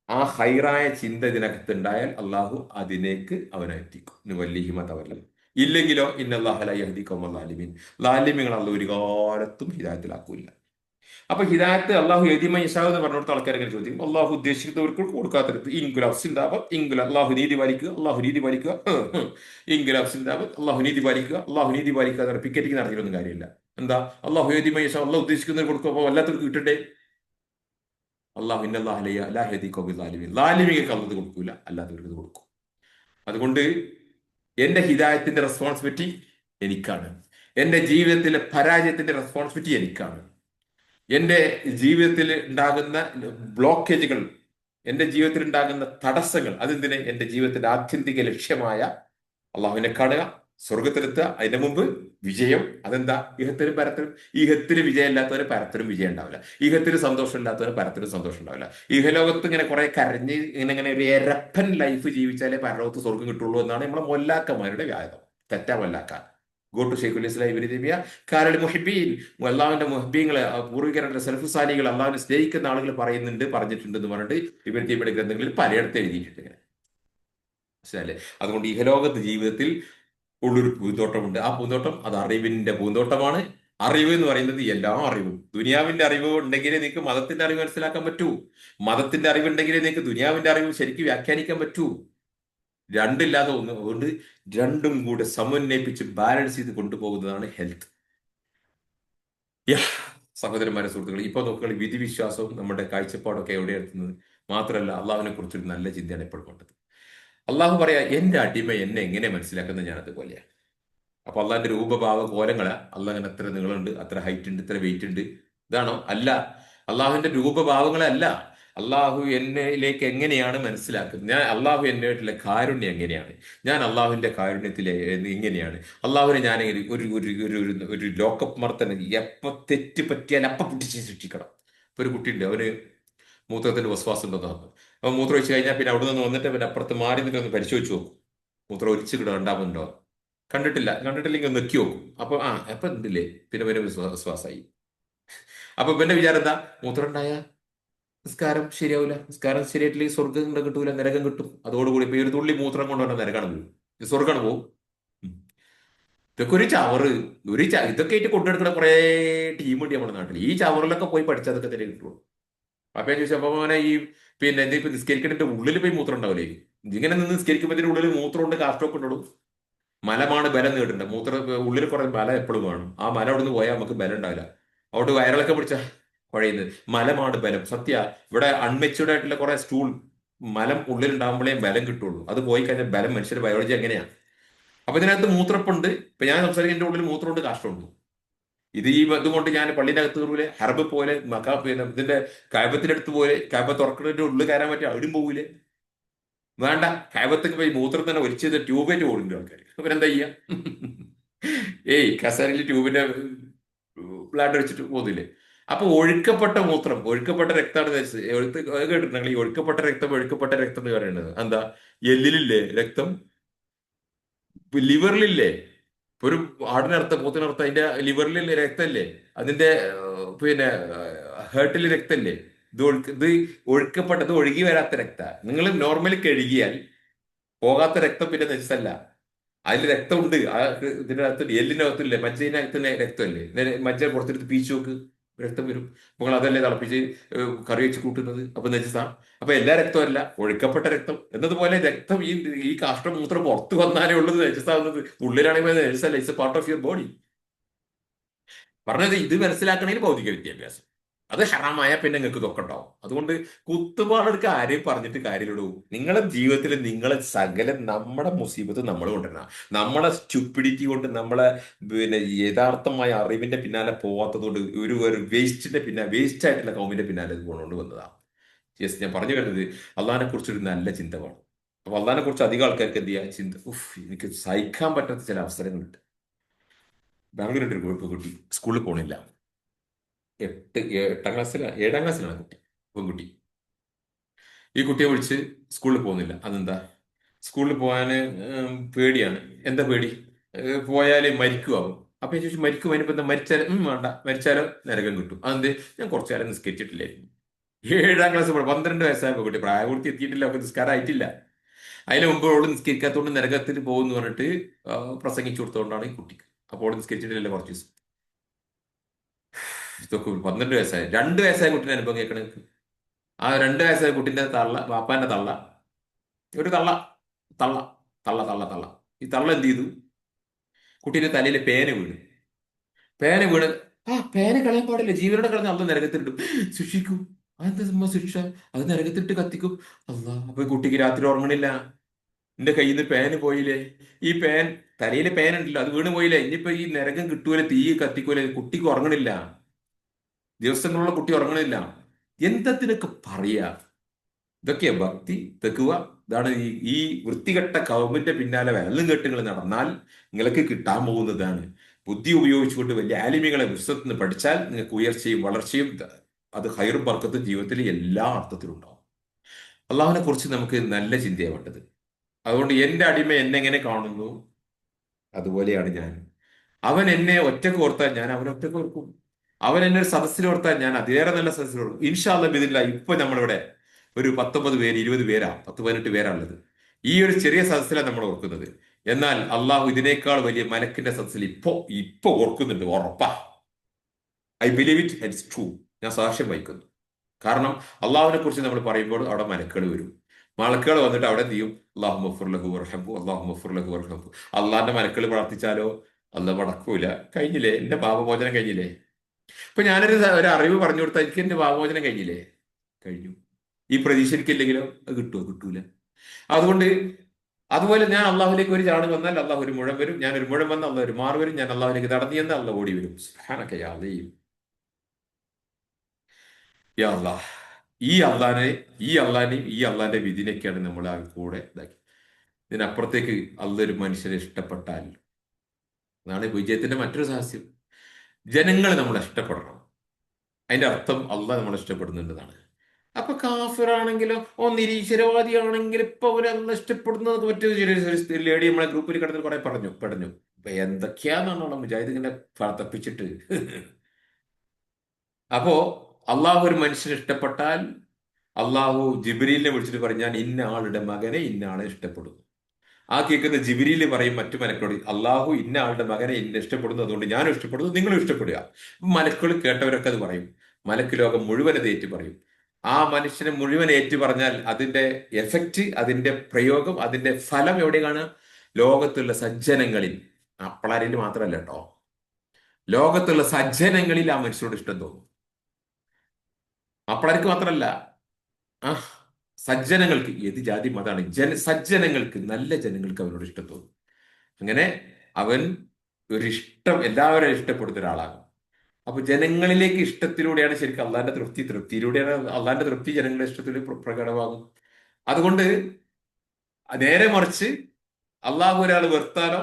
ആ ഹൈറായ ചിന്ത ഇതിനകത്ത് ഉണ്ടായാൽ അള്ളാഹു അതിലേക്ക് അവനെ എത്തിക്കും. വല്ലിഹിമതവല്ല. ഇല്ലെങ്കിലോ ഇന്നല്ലാഹലീൻ ലാലിമ്യങ്ങൾ അള്ളാഹു ഒരു കാലത്തും ഹിദായത്തിലാക്കൂല. അപ്പൊ ഹിദായത്ത് അള്ളാഹു യതിമ ഇഷാ എന്ന് പറഞ്ഞിടത്ത് ആൾക്കാർ എങ്ങനെ ചോദിക്കും? അള്ളാഹു ഉദ്ദേശിക്കുന്നവർക്ക് കൊടുക്കാത്തടത്ത് ഇൻകുലാബ് സിന്ദാബ് ഇൻകുല അള്ളാഹു നീതി പാലിക്കുക, അള്ളാഹു നീതി പാലിക്കുക, ഇൻകുലാബ് സിന്ദാബ് അള്ളാഹു നീതി പാലിക്കുക, അള്ളാഹു നീതി പാലിക്കുക എന്ന് പിക്കറ്റിക്ക് നടത്തിയിട്ടൊന്നും കാര്യമില്ല. എന്താ അള്ളാഹു യതിമ ഇഷാ അള്ളാഹു ഉദ്ദേശിക്കുന്നവർ കൊടുക്കുക. അപ്പൊ വല്ലാത്തവർക്ക് കിട്ടണ്ടേ? അള്ളാഹു ലാലിമികൾക്ക് അള്ളത് കൊടുക്കൂല, അല്ലാത്തവർക്ക് കൊടുക്കും. അതുകൊണ്ട് എന്റെ ഹിദായത്തിന്റെ റെസ്പോൺസിബിലിറ്റി എനിക്കാണ്. എന്റെ ജീവിതത്തിലെ പരാജയത്തിന്റെ റെസ്പോൺസിബിലിറ്റി എനിക്കാണ്. എന്റെ ജീവിതത്തിൽ ഉണ്ടാകുന്ന ബ്ലോക്കേജുകൾ, എന്റെ ജീവിതത്തിൽ ഉണ്ടാകുന്ന തടസ്സങ്ങൾ, അതെന്തിന്? എന്റെ ജീവിതത്തിന്റെ ആത്യന്തിക ലക്ഷ്യമായ അള്ളാഹുവിനെ കാണുക, സ്വർഗത്തിലെത്തുക. അതിന്റെ മുമ്പ് വിജയം. അതെന്താ? ഇഹത്തിനും പരത്തിനും. ഈഹത്തിന് വിജയം ഇല്ലാത്തവരെ പരത്തിനും വിജയം ഉണ്ടാവില്ല. ഈഹത്തിന് സന്തോഷം ഇല്ലാത്തവരെ പരത്തിനും സന്തോഷം ഉണ്ടാവില്ല. ഇഹലോകത്ത് ഇങ്ങനെ കുറെ കരഞ്ഞ് ഇങ്ങനെ ഒരു എരപ്പൻ ലൈഫ് ജീവിച്ചാലേ പരലോകത്ത് സ്വർഗം കിട്ടുള്ളൂ എന്നാണ് നമ്മളെ മൊല്ലാക്കന്മാരുടെ വ്യാജം. തെറ്റാ മൊല്ലാക്ക. ഗോ ടു ഷെയ്ഖുൽ ഇസ്ലാം ഇബ്നു തൈമിയ്യ കാലൽ മുഹിബ്ബീൻ. അള്ളാഹുവിന്റെ മുഹബ്ബീങ്ങളെ, പൂർവികരുടെ സെൽഫുസാലികൾ, അള്ളാഹുവിനെ സ്നേഹിക്കുന്ന ആളുകൾ പറഞ്ഞിട്ടുണ്ട് എന്ന് പറഞ്ഞിട്ട് ഇബ്നു തൈമിയ്യയുടെ ഗ്രന്ഥങ്ങളിൽ പലയിടത്ത് എഴുതിയിട്ടുണ്ട് ഇങ്ങനെ. മനസ്സിലല്ലേ? അതുകൊണ്ട് ഇഹലോകത്ത് ജീവിതത്തിൽ ഉള്ളൊരു പൂന്തോട്ടമുണ്ട്. ആ പൂന്തോട്ടം അത് അറിവിന്റെ പൂന്തോട്ടമാണ്. അറിവ് എന്ന് പറയുന്നത് എല്ലാ അറിവും. ദുനിയാവിന്റെ അറിവ് ഉണ്ടെങ്കിലേ നിങ്ങൾക്ക് മതത്തിന്റെ അറിവ് മനസ്സിലാക്കാൻ പറ്റൂ. മതത്തിന്റെ അറിവുണ്ടെങ്കിലേ നിങ്ങൾക്ക് ദുനിയാവിന്റെ അറിവ് ശരിക്കും വ്യാഖ്യാനിക്കാൻ പറ്റൂ. രണ്ടില്ലാതെ ഒന്ന്. അതുകൊണ്ട് രണ്ടും കൂടെ സമന്വയിപ്പിച്ച് ബാലൻസ് ചെയ്ത് കൊണ്ടുപോകുന്നതാണ് ഹെൽത്ത്. സഹോദരന്മാരെ, സുഹൃത്തുക്കൾ, ഇപ്പൊ നോക്കുക, വിധിവിശ്വാസവും നമ്മുടെ കാഴ്ചപ്പാടൊക്കെ എവിടെ എത്തുന്നത്. മാത്രമല്ല അള്ളാഹുവിനെ കുറിച്ചൊരു നല്ല ചിന്തയാണ് എപ്പോഴും കൊണ്ടത്. അള്ളാഹു പറയാ, എന്റെ അടിമ എന്നെ എങ്ങനെ മനസ്സിലാക്കുന്നത് ഞാൻ അതുപോലെയാണ്. അപ്പൊ അള്ളാഹിന്റെ രൂപഭാവ കോലങ്ങളെ അള്ളാഹ് അങ്ങനെ അത്ര നീളമുണ്ട്, അത്ര ഹൈറ്റ് ഉണ്ട്, ഇത്ര വെയിറ്റ് ഉണ്ട്, ഇതാണോ? അല്ല. അള്ളാഹുവിന്റെ രൂപഭാവങ്ങളെ അല്ല. അള്ളാഹു എന്നിലേക്ക് എങ്ങനെയാണ് മനസ്സിലാക്കുന്നത്, അള്ളാഹു എന്നായിട്ടുള്ള കാരുണ്യം എങ്ങനെയാണ്, ഞാൻ അള്ളാഹുവിന്റെ കാരുണ്യത്തിലെ ഇങ്ങനെയാണ്. അള്ളാഹുവിനെ ഞാൻ ഒരു ഒരു ഒരു ഒരു ലോക്കപ്പ് മർത്തന എപ്പോ തെറ്റ് പറ്റിയാൽ അപ്പ പിടിച്ച് ശിക്ഷിക്കണം. ഇപ്പൊ ഒരു കുട്ടിയുണ്ട്, അവന് മൂത്രത്തിന്റെ വസ്വാസം ഉണ്ടെന്ന് പറഞ്ഞു. അപ്പൊ മൂത്രം ഒഴിച്ച് കഴിഞ്ഞാൽ പിന്നെ അവിടെ നിന്ന് വന്നിട്ട് പിന്നെ അപ്പുറത്ത് മാറി നിന്നിട്ട് ഒന്ന് പരിശോധിച്ച് നോക്കും, മൂത്രം ഒലിച്ച് കിടണ്ടാവുന്നുണ്ടോ. കണ്ടിട്ടില്ലെങ്കിൽ നെക്കി നോക്കും. അപ്പൊ എന്തില്ലേ, പിന്നെ പിന്നെ വിശ്വാസമായി. അപ്പൊ പിന്നെ വിചാരം എന്താ? മൂത്രം ഉണ്ടായ നിസ്കാരം ശരിയാവില്ല, നിസ്കാരം ശരിയായിട്ടില്ലെങ്കിൽ സ്വർഗം കിട്ടൂല, നരകം കിട്ടും. അതോടുകൂടി ഇപ്പൊ ഒരു തുള്ളി മൂത്രം കൊണ്ടുവന്ന നരകാണ് പോകും, സ്വർഗമാണ് പോകും. ഇതൊക്കെ ഒരു ചവറ്. ഇതൊക്കെ ആയിട്ട് കൊണ്ടുനടക്കുന്ന കുറെ ടീമുണ്ട് നമ്മുടെ നാട്ടിൽ. ഈ ചവറിലൊക്കെ പോയി പഠിച്ചാൽ അതൊക്കെ തന്നെ കിട്ടുള്ളൂ. അപ്പൊ ഞാൻ ചോദിച്ചു, അപ്പൊ മോനെ ഈ പിന്നെ എന്താ ഇപ്പൊ നിസ്കരിക്കേണ്ട ഉള്ളിൽ പോയി മൂത്രം ഉണ്ടാവില്ലേ? ഇങ്ങനെ നിന്ന് നിസ്കരിക്കുമ്പോൾ ഇതിന്റെ ഉള്ളിൽ മൂത്രം ഉണ്ട്, കാഷ്ടമൊക്കെ ഉണ്ടോ. മലമാണ് ബലം നേടേണ്ടത്. ഉള്ളിൽ കുറെ ബലം എപ്പോഴും വേണം. ആ മല അവിടെ നിന്ന് പോയാൽ നമുക്ക് ബലം ഉണ്ടാവില്ല. അവിടെ വയറിളക്കം പിടിച്ച കുഴയുന്നത്. മലമാണ് ബലം. ഇവിടെ അൺമെച്യൂർഡ് ആയിട്ടുള്ള കുറെ മലം ഉള്ളിൽ ഉണ്ടാകുമ്പോഴേ ബലം കിട്ടുള്ളൂ. അത് പോയി കഴിഞ്ഞാൽ ബലം, മനുഷ്യന്റെ ബയോളജി എങ്ങനെയാ. അപ്പൊ ഇതിനകത്ത് മൂത്രപ്പുണ്ട്. ഇപ്പൊ ഞാൻ സംസാരിക്കുന്നതിന്റെ ഉള്ളിൽ മൂത്രമുണ്ട്, കാഷ്ടമുണ്ട്. ഇത് ഈ ഇതുകൊണ്ട് ഞാൻ പള്ളിന്റെ അകത്ത് കയറൂലെ, ഹർബ് പോലെ പിന്നെ ഇതിന്റെ കയബത്തിന്റെ അടുത്ത് പോലെ, കയബ തുറക്കുന്നതിന്റെ ഉള്ളിൽ കയറാൻ പറ്റും, അവിടെയും പോകൂലേ? വേണ്ട. കയബത്തേക്ക് പോയി മൂത്രം തന്നെ ഒലിച്ചത് ട്യൂബായിട്ട് ഓടുന്നുണ്ട് ആൾക്കാർ. അവരെന്താ ചെയ്യാ? ഏയ് കസാരയിൽ ട്യൂബിന്റെ ബ്ലാഡ് വെച്ചിട്ട് പോകുന്നില്ലേ? അപ്പൊ ഒഴുക്കപ്പെട്ട മൂത്രം, ഒഴുക്കപ്പെട്ട രക്തമാണ് കേട്ടിട്ടുണ്ടെങ്കിൽ ഈ ഒഴുക്കപ്പെട്ട രക്തം എന്ന് പറയുന്നത് എന്താ? എല്ലിലില്ലേ രക്തം? ലിവറിലില്ലേ? ഇപ്പൊ ഒരു ആടിനർത്ഥം, പോത്തിനർത്ഥം, അതിന്റെ ലിവറിലില്ലേ രക്തമല്ലേ? അതിന്റെ പിന്നെ ഹേർട്ടിൽ രക്തമല്ലേ? ഇത് ഒഴുക്കപ്പെട്ടത്, ഒഴുകി വരാത്ത രക്ത. നിങ്ങൾ നോർമലി കഴുകിയാൽ പോകാത്ത രക്തം പിന്നെ നജസല്ല. അതിൽ രക്തമുണ്ട്. ഇതിന്റെ അകത്ത് എല്ലിന്റെ അകത്തില്ലേ, മജ്ജയിനകത്ത് രക്തമല്ലേ? മജ്ജ പുറത്തെടുത്ത് പീച്ചു നോക്ക്, രക്തം വരും. നിങ്ങൾ അതല്ലേ തിളപ്പിച്ച് കറി വെച്ച് കൂട്ടുന്നത്? അപ്പൊ നജസ. അപ്പൊ എല്ലാ രക്തമല്ല, ഒഴുക്കപ്പെട്ട രക്തം എന്നതുപോലെ രക്തം, ഈ കാഷ്ടമൂത്രം പുറത്തു വന്നാലേ ഉള്ളത് നജസാവുന്നത്. ഉള്ളിലാണെങ്കിൽ നജസല്ല, it's a part of your body. പറഞ്ഞത് ഇത് മനസ്സിലാക്കണമെങ്കിൽ ഭൗതിക വിദ്യാഭ്യാസം. അത് ഹറാമായ പിന്നെ നിങ്ങൾക്ക് ഇതൊക്കെ ഉണ്ടാവും. അതുകൊണ്ട് കുത്തുപാടെടുക്ക ആരെയും പറഞ്ഞിട്ട് കാര്യമുള്ളൂ. നിങ്ങളെ ജീവിതത്തിൽ നിങ്ങളെ സകലം, നമ്മുടെ മുസീബത്ത് നമ്മൾ കൊണ്ടുവരണം. നമ്മളെ സ്റ്റുപ്പിഡിറ്റി കൊണ്ട്, നമ്മളെ പിന്നെ യഥാർത്ഥമായ അറിവിന്റെ പിന്നാലെ പോവാത്തത് കൊണ്ട് ഒരു വേസ്റ്റ് ആയിട്ടുള്ള കൗമിന്റെ പിന്നാലെ പോണോണ്ട് വന്നതാണ്. യെസ്, ഞാൻ പറഞ്ഞു വരുന്നത് അള്ളാഹിനെ കുറിച്ചൊരു നല്ല ചിന്ത വേണം. അപ്പൊ അള്ളാഹിനെ കുറിച്ച് അധികം ആൾക്കാർക്ക് എന്ത് ചെയ്യാ ചിന്ത, എനിക്ക് സഹിക്കാൻ പറ്റാത്ത ചില അവസരങ്ങളുണ്ട്. ബാംഗ്ലൂരിൽ ഒരു കുട്ടി സ്കൂളിൽ പോണില്ല. എട്ടാം ക്ലാസ്സിലാണ്, 7ാം ക്ലാസ്സിലാണ് കുട്ടി, പെൺകുട്ടി. ഈ കുട്ടിയെ വിളിച്ച് സ്കൂളിൽ പോകുന്നില്ല. അതെന്താ? സ്കൂളിൽ പോകാന് പേടിയാണ്. എന്താ പേടി? പോയാല് മരിക്കുവാകും. അപ്പൊ ഞാൻ ചോദിച്ചു, മരിക്കും, അതിനിപ്പോ എന്താ? മരിച്ചാലും വേണ്ട, മരിച്ചാലോ നരകം കിട്ടും. അതെന്ത്? ഞാൻ കുറച്ചു കാലം നിസ്കരിച്ചിട്ടില്ലായിരുന്നു. 7ാം ക്ലാസ്, 12 വയസ്സായ കുട്ടി, പ്രായപൂർത്തി എത്തിയിട്ടില്ല, അപ്പൊ നിസ്കാരം ആയിട്ടില്ല. അതിന് മുമ്പ് അവള് നിസ്കരിക്കാത്തോണ്ട് നരകത്തിൽ പോകുമെന്ന് പറഞ്ഞിട്ട് പ്രസംഗിച്ചു കൊടുത്തോണ്ടാണ് ഈ കുട്ടിക്ക്. അപ്പോൾ അവള് നിസ്കരിച്ചിട്ടില്ല കുറച്ച് ദിവസം. ഇതൊക്കെ 12 വയസ്സായ, 2 വയസ്സായ കുട്ടീനെ അനുഭവം കേൾക്കണേ. ആ 2 വയസ്സായ കുട്ടിന്റെ തള്ള, വാപ്പാന്റെ തള്ള, ഒരു തള്ള, തള്ള, തള്ള, തള്ള, തള്ള. ഈ തള്ള എന്ത് ചെയ്തു? കുട്ടീന്റെ തലയിൽ പേന വീണ്. പേന കളയാൻ പാടില്ല, ജീവനോടെ കളഞ്ഞ അള്ള നരകത്തിലിടും, ശിക്ഷിക്കും. അതെന്താ സംഭവം? ശിക്ഷ? അത് നരകത്തിലിട്ട് കത്തിക്കും. അള്ളാ. അപ്പൊ ഈ കുട്ടിക്ക് രാത്രി ഉറങ്ങണില്ല. എന്റെ കയ്യിൽ നിന്ന് പേന് പോയില്ലേ? ഈ തലയിലെ പേൻ ഉണ്ടല്ലോ, അത് വീണ് പോയില്ലേ? ഇനിയിപ്പോ ഈ നരകം കിട്ടൂലെ, തീ കത്തിക്കൂലെ? കുട്ടിക്ക് ഉറങ്ങണില്ല, ദിവസങ്ങളുള്ള കുട്ടി ഉറങ്ങണില്ല. എന്തത്തിനൊക്കെ പറയാ? ഇതൊക്കെയാ ഭക്തി, തെക്കുവ. ഇതാണ് ഈ വൃത്തികെട്ട കൗമിന്റെ പിന്നാലെ വെള്ളം കെട്ടുകൾ നടന്നാൽ നിങ്ങൾക്ക് കിട്ടാൻ പോകുന്നതാണ്. ബുദ്ധി ഉപയോഗിച്ചുകൊണ്ട് വലിയ ആലിമികളെ പുസ്തകത്തിൽ നിന്ന് പഠിച്ചാൽ നിങ്ങൾക്ക് ഉയർച്ചയും വളർച്ചയും, അത് ഹൈറും ബർക്കത്തും ജീവിതത്തിൽ എല്ലാ അർത്ഥത്തിലും ഉണ്ടാവും. അള്ളാഹുവിനെ കുറിച്ച് നമുക്ക് നല്ല ചിന്തയാണ് വേണ്ടത്. അതുകൊണ്ട് എന്റെ അടിമ എന്നെ എങ്ങനെ കാണുന്നു അതുപോലെയാണ് ഞാൻ. അവൻ എന്നെ ഒറ്റക്ക് ഓർത്താൽ ഞാൻ അവനെ ഒറ്റക്ക് ഓർക്കും. അവൻ എന്നെ ഒരു സദസ്സിൽ ഓർത്താൽ ഞാൻ അതിലേറെ നല്ല സദസ്സിൽ ഓർക്കും. ഇൻഷാ അല്ലാഹ് ബിദിനില്ലാ. ഇപ്പൊ നമ്മളിവിടെ ഒരു 19 പേര്, 20 പേരാ, 10, 18 പേരാണുള്ളത്. ഈ ഒരു ചെറിയ സദസ്സിലാണ് നമ്മൾ ഓർക്കുന്നത്. എന്നാൽ അള്ളാഹു ഇതിനേക്കാൾ വലിയ മലക്കിന്റെ സദസ്സിൽ ഇപ്പൊ ഓർക്കുന്നുണ്ട്, ഉറപ്പാ. I believe it, it's true. ഞാൻ സാക്ഷ്യം വഹിക്കുന്നു. കാരണം അള്ളാഹുവിനെ കുറിച്ച് നമ്മൾ പറയുമ്പോൾ അവിടെ മലക്കുകൾ വരും. മലക്കുകൾ വന്നിട്ട് അവിടെ എന്ത് ചെയ്യും? അള്ളാഹു മഫുർലഹു വർഹബു, അള്ളാഹു മഫുർലഹു വർഹബു. അള്ളാഹിന്റെ മലക്കുകൾ പ്രാർത്ഥിച്ചാലോ അള്ളാഹ് മടക്കൂല. കഴിഞ്ഞില്ലേ? എന്റെ പാപമോചനം കഴിഞ്ഞില്ലേ? ഇപ്പൊ ഒരു അറിവ് പറഞ്ഞു കൊടുത്താൽ എനിക്ക് എന്റെ പാപമോചനം കഴിഞ്ഞില്ലേ? കഴിഞ്ഞു. ഈ പ്രതീക്ഷ എനിക്കില്ലെങ്കിലോ അത് കിട്ടുമോ? കിട്ടൂല. അതുകൊണ്ട് അതുപോലെ ഞാൻ അള്ളാഹുലേക്ക് ഒരു ചാട് വന്നാൽ അള്ളാഹു ഒരു മുഴം വരും, ഞാൻ ഒരു മുഴം വന്നാൽ അള്ളാഹ് ഒരു മാറ് വരും, ഞാൻ അള്ളാഹുലേക്ക് നടന്നു ചെന്നാൽ അള്ളാഹ് ഓടി വരും. സുബ്ഹാനക യാ അലീം. യാ അള്ളാഹ്. ഈ അള്ളാനെ ഈ അള്ളാനെയും ഈ അള്ളാന്റെ വിധിനൊക്കെയാണ് നമ്മൾ ആ കൂടെ ഇതാക്കി. ഇതിനപ്പുറത്തേക്ക് അള്ളാഹ് ഒരു മനുഷ്യനെ ഇഷ്ടപ്പെട്ടാൽ അതാണ് വിജയത്തിന്റെ മറ്റൊരു രഹസ്യം. ജനങ്ങൾ നമ്മളെ ഇഷ്ടപ്പെടണം. അതിന്റെ അർത്ഥം അള്ളാഹ് നമ്മളെ ഇഷ്ടപ്പെടുന്നുണ്ടെന്നാണ്. അപ്പൊ കാഫിറാണെങ്കിലോ, നിരീശ്വരവാദിയാണെങ്കിലും ഇപ്പൊ അവരല്ല ഇഷ്ടപ്പെടുന്നത്. മറ്റൊരു ലേഡി നമ്മളെ ഗ്രൂപ്പിൽ കിടന്ന് കുറെ പറഞ്ഞു ഇപ്പൊ എന്തൊക്കെയാണെന്നുള്ള മുജാഹിദ് ഇങ്ങനെ തപ്പിച്ചിട്ട്. അപ്പോ അള്ളാഹു ഒരു മനുഷ്യനെ ഇഷ്ടപ്പെട്ടാൽ അള്ളാഹു ജിബ്രീലിനെ വിളിച്ചിട്ട് പറഞ്ഞാൽ ഇന്ന ആളുടെ മകനെ ഇന്ന ആളെ ഇഷ്ടപ്പെടുന്നു. ആ കേൾക്കുന്ന ജിബ്രീൽ പറയും മറ്റു മലക്കളോട്, അള്ളാഹു ഇന്ന ആളുടെ മകനെ ഇന്ന ഇഷ്ടപ്പെടുന്നു, അതുകൊണ്ട് ഞാനും ഇഷ്ടപ്പെടുന്നു, നിങ്ങളും ഇഷ്ടപ്പെടുക. മലക്കുകൾ കേട്ടവരൊക്കെ അത് പറയും. മലക്ക് ലോകം മുഴുവൻ അത് ഏറ്റു പറയും. ആ മനുഷ്യനെ മുഴുവൻ ഏറ്റു പറഞ്ഞാൽ അതിന്റെ എഫക്റ്റ്, അതിന്റെ പ്രയോഗം, അതിന്റെ ഫലം എവിടെ കാണുക? ലോകത്തുള്ള സജ്ജനങ്ങളിൽ. അപ്പളാരിൽ മാത്രമല്ല കേട്ടോ, ലോകത്തുള്ള സജ്ജനങ്ങളിൽ ആ മനുഷ്യരോട് ഇഷ്ടം തോന്നും. അപ്പളാർക്ക് മാത്രമല്ല, ആ സജ്ജനങ്ങൾക്ക്, ഏത് ജാതി മതമാണ്, സജ്ജനങ്ങൾക്ക്, നല്ല ജനങ്ങൾക്ക് അവരോട് ഇഷ്ടം തോന്നും. അങ്ങനെ അവൻ ഒരിഷ്ടം എല്ലാവരും ഇഷ്ടപ്പെടുന്ന ഒരാളാകും. അപ്പൊ ജനങ്ങളിലേക്ക് ഇഷ്ടത്തിലൂടെയാണ് ശരിക്കും അള്ളാന്റെ തൃപ്തി, തൃപ്തിയിലൂടെയാണ് അള്ളാന്റെ തൃപ്തി ജനങ്ങളുടെ ഇഷ്ടത്തിൽ പ്രകടമാകും. അതുകൊണ്ട് നേരെ മറിച്ച് അള്ളാഹു ഒരാൾ വെറുത്താലോ,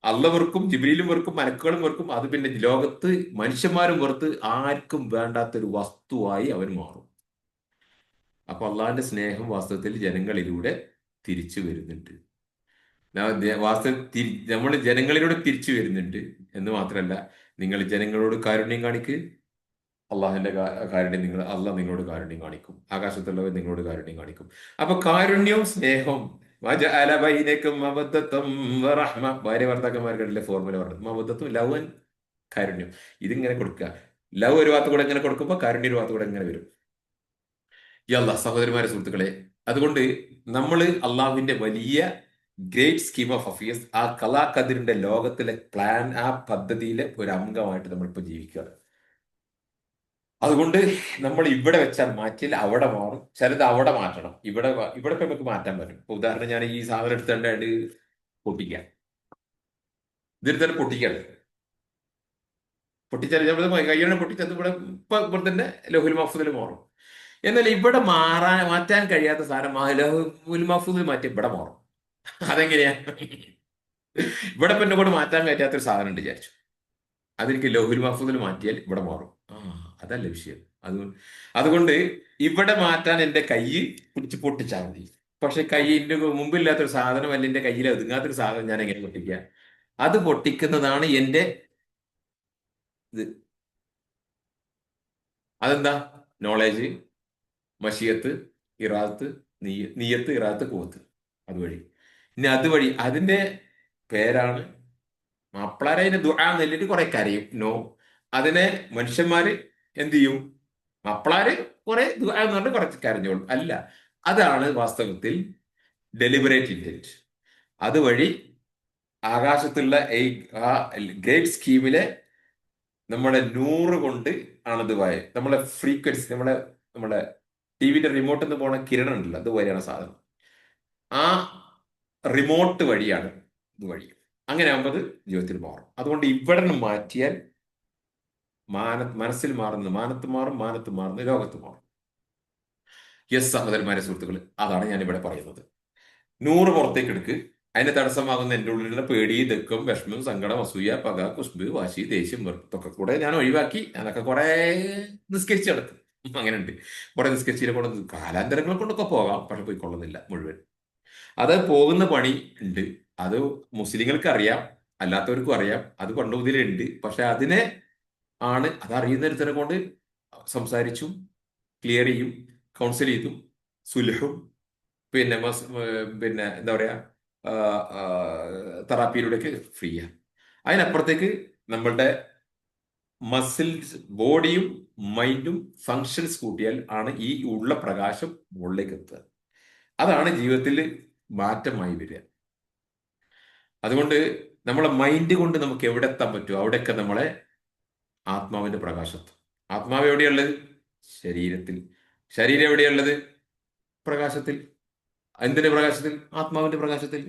അള്ള വെറുക്കും, ജിബ്രീലും വെറുക്കും, മലക്കുകളും വെറുക്കും. അത് പിന്നെ ലോകത്ത് മനുഷ്യന്മാരും വെറുത്ത് ആർക്കും വേണ്ടാത്തൊരു വസ്തുവായി അവൻ മാറും. അപ്പൊ അള്ളാഹിന്റെ സ്നേഹം വാസ്തവത്തിൽ ജനങ്ങളിലൂടെ തിരിച്ചു വരുന്നുണ്ട്. വാസ്തവത്തിൽ നമ്മൾ ജനങ്ങളിലൂടെ തിരിച്ചു വരുന്നുണ്ട് എന്ന് മാത്രമല്ല, നിങ്ങൾ ജനങ്ങളോട് കാരുണ്യം കാണിക്ക്, അള്ളാഹിന്റെ കാരുണ്യം അള്ളാഹ് നിങ്ങളോട് കാരുണ്യം കാണിക്കും, ആകാശത്തുള്ളവർ നിങ്ങളോട് കാരുണ്യം കാണിക്കും. അപ്പൊ കാരുണ്യവും സ്നേഹവും വജഅല ബൈനക്കും മവദ്ദത്തം വറഹ്മ. ഭാര്യ ഭർത്താക്കന്മാർക്കുള്ള ഫോർമുല പറഞ്ഞു, മവദ്ദത്തും ലവ് ആൻഡ് കാരുണ്യം. ഇതിങ്ങനെ കൊടുക്കുക. ലവ് ഒരു ഭാഗത്ത് കൂടെ ഇങ്ങനെ കൊടുക്കുമ്പോൾ കാരുണ്യം ഒരു ഭാഗത്ത് കൂടെ ഇങ്ങനെ വരും. ഈ അള്ളാഹ് സഹോദരന്മാരെ, സുഹൃത്തുക്കളെ, അതുകൊണ്ട് നമ്മൾ അള്ളാഹുവിന്റെ വലിയ ഗ്രേറ്റ് സ്കീം ഓഫ് അഫയേഴ്സ്, ആ കലാ കദിറിന്റെ ലോകത്തിലെ പ്ലാൻ, ആ പദ്ധതിയിലെ ഒരു അംഗമായിട്ട് നമ്മളിപ്പോൾ ജീവിക്കുകയാണ്. അതുകൊണ്ട് നമ്മൾ ഇവിടെ വെച്ചാൽ മാറ്റിയാൽ അവിടെ മാറും. ചിലത് അവിടെ മാറ്റണം. ഇവിടെ ഇപ്പൊ നമുക്ക് മാറ്റാൻ പറ്റും. ഇപ്പൊ ഉദാഹരണം, ഞാൻ ഈ സാധനം എടുത്തേണ്ടായിട്ട് പൊട്ടിക്കാം. ഇതിൽ തന്നെ പൊട്ടിക്കാണ്. പൊട്ടിച്ചാൽ നമ്മൾ കയ്യോടെ പൊട്ടിച്ചത് ഇവിടെ തന്നെ ലൗഹുൽ മഹ്ഫൂദിൽ മാറും. എന്നാൽ ഇവിടെ മാറ്റാൻ കഴിയാത്ത സാധനം ലൗഹുൽ മഹ്ഫൂദിൽ മാറ്റി ഇവിടെ മാറും. അതെങ്ങനെയാ? ഇവിടെ പിന്നെ കൂടെ മാറ്റാൻ പറ്റാത്തൊരു സാധനം ഉണ്ട് വിചാരിച്ചു, അതെനിക്ക് ലൗഹുൽ മഹ്ഫൂദിൽ മാറ്റിയാൽ ഇവിടെ മാറും. അതല്ല വിഷയം. അതുകൊണ്ട് ഇവിടെ മാറ്റാൻ എന്റെ കൈ പിടിച്ച് പൊട്ടിച്ചാൽ മതി. പക്ഷെ കൈയിന്റെ മുമ്പില്ലാത്തൊരു സാധനം, അല്ല എന്റെ കയ്യിൽ ഒതുങ്ങാത്തൊരു സാധനം ഞാൻ എങ്ങനെ പൊട്ടിക്കുക? അത് പൊട്ടിക്കുന്നതാണ് എന്റെ ഇത്. അതെന്താ? നോളേജ്, മഷിയത്ത്, ഇറാത്ത്, നീയത്ത്, ഇറാത്ത്, കൂവത്ത്. അതുവഴി. ഇനി അതുവഴി അതിന്റെ പേരാണ് മാപ്പിളാരെ. അതിന് ദുആ നെല്ലിട്ട് കുറെ കരയും. നോ, അതിനെ മനുഷ്യന്മാര് എന്ത് ചെയ്യും? മാപ്പിളാര് കുറെ ദുആ എന്ന് പറഞ്ഞിട്ട് കുറച്ച് കരഞ്ഞോളും. അല്ല, അതാണ് വാസ്തവത്തിൽ ഡെലിബറേറ്റ് ഇന്റന്റ്. അതുവഴി ആകാശത്തുള്ള ഈ ആ ഗ്രേറ്റ് സ്കീമിലെ നമ്മുടെ 100 കൊണ്ട് ആണത് നമ്മളെ ഫ്രീക്വൻസി, നമ്മളെ ടിവിന്റെ റിമോട്ടിൽ നിന്ന് പോണ കിരണം ഉണ്ടല്ലോ, അതുവരെയാണ് സാധനം. ആ റിമോട്ട് വഴിയാണ് ഇതുവഴി. അങ്ങനെ ആകുമ്പോൾ അത് ജീവിതത്തിൽ മാറും. അതുകൊണ്ട് ഇവിടെ നിന്ന് മാറ്റിയാൽ മനസ്സിൽ മാറുന്നത് മാനത്ത് മാറും, മാനത്ത് മാറുന്നത് ലോകത്ത് മാറും. യെസ് സഹോദരന്മാരെ, സുഹൃത്തുക്കൾ, അതാണ് ഞാൻ ഇവിടെ പറയുന്നത്. 100 പുറത്തേക്ക് എടുക്ക്. അതിന് തടസ്സമാകുന്ന എൻ്റെ ഉള്ളിലുള്ള പേടി, ദുഃഖം, വിഷമം, സങ്കടം, അസൂയ, പക, കുശുമ്പ്, വാശി, ദേഷ്യം, വെറുപ്പൊക്കെ കൂടെ ഞാൻ ഒഴിവാക്കി. അതൊക്കെ കുറെ നിസ്കരിച്ച് കിടക്കും. അങ്ങനെ ഉണ്ട്. കുറെ നിസ്കരിച്ചിനെ കൊണ്ട് കാലാന്തരങ്ങളെ കൊണ്ടൊക്കെ പോകാം, പക്ഷെ പോയിക്കൊള്ളുന്നില്ല മുഴുവൻ. അത് പോകുന്ന പണി ഉണ്ട്. അത് മുസ്ലിങ്ങൾക്ക് അറിയാം, അല്ലാത്തവർക്കും അറിയാം. അത് പണ്ട് മുതലേ ഉണ്ട്. പക്ഷെ അതിനെ അതറിയുന്ന ഒരുത്തനെ കൊണ്ട് സംസാരിച്ചും ക്ലിയർ ചെയ്യും, കൗൺസിൽ ചെയ്തും സുലഹും പിന്നെ പിന്നെ എന്താ പറയാ തെറാപ്പിയിലൂടെയൊക്കെ ഫ്രീ ആണ്. അതിനപ്പുറത്തേക്ക് നമ്മളുടെ മസിൽസ്, ബോഡിയും മൈൻഡും ഫങ്ഷൻസ് കൂട്ടിയാൽ ആണ് ഈ ഉള്ള പ്രകാശം മുകളിലേക്ക് എത്തുക. അതാണ് ജീവിതത്തിൽ മാറ്റമായി വരിക. അതുകൊണ്ട് നമ്മളെ മൈൻഡ് കൊണ്ട് നമുക്ക് എവിടെ എത്താൻ പറ്റുമോ അവിടെയൊക്കെ നമ്മളെ ആത്മാവിന്റെ പ്രകാശത്വം. ആത്മാവ് എവിടെയുള്ളത്? ശരീരത്തിൽ. ശരീരം എവിടെയുള്ളത്? പ്രകാശത്തിൽ. എന്തിന്റെ പ്രകാശത്തിൽ? ആത്മാവിന്റെ പ്രകാശത്തിൽ.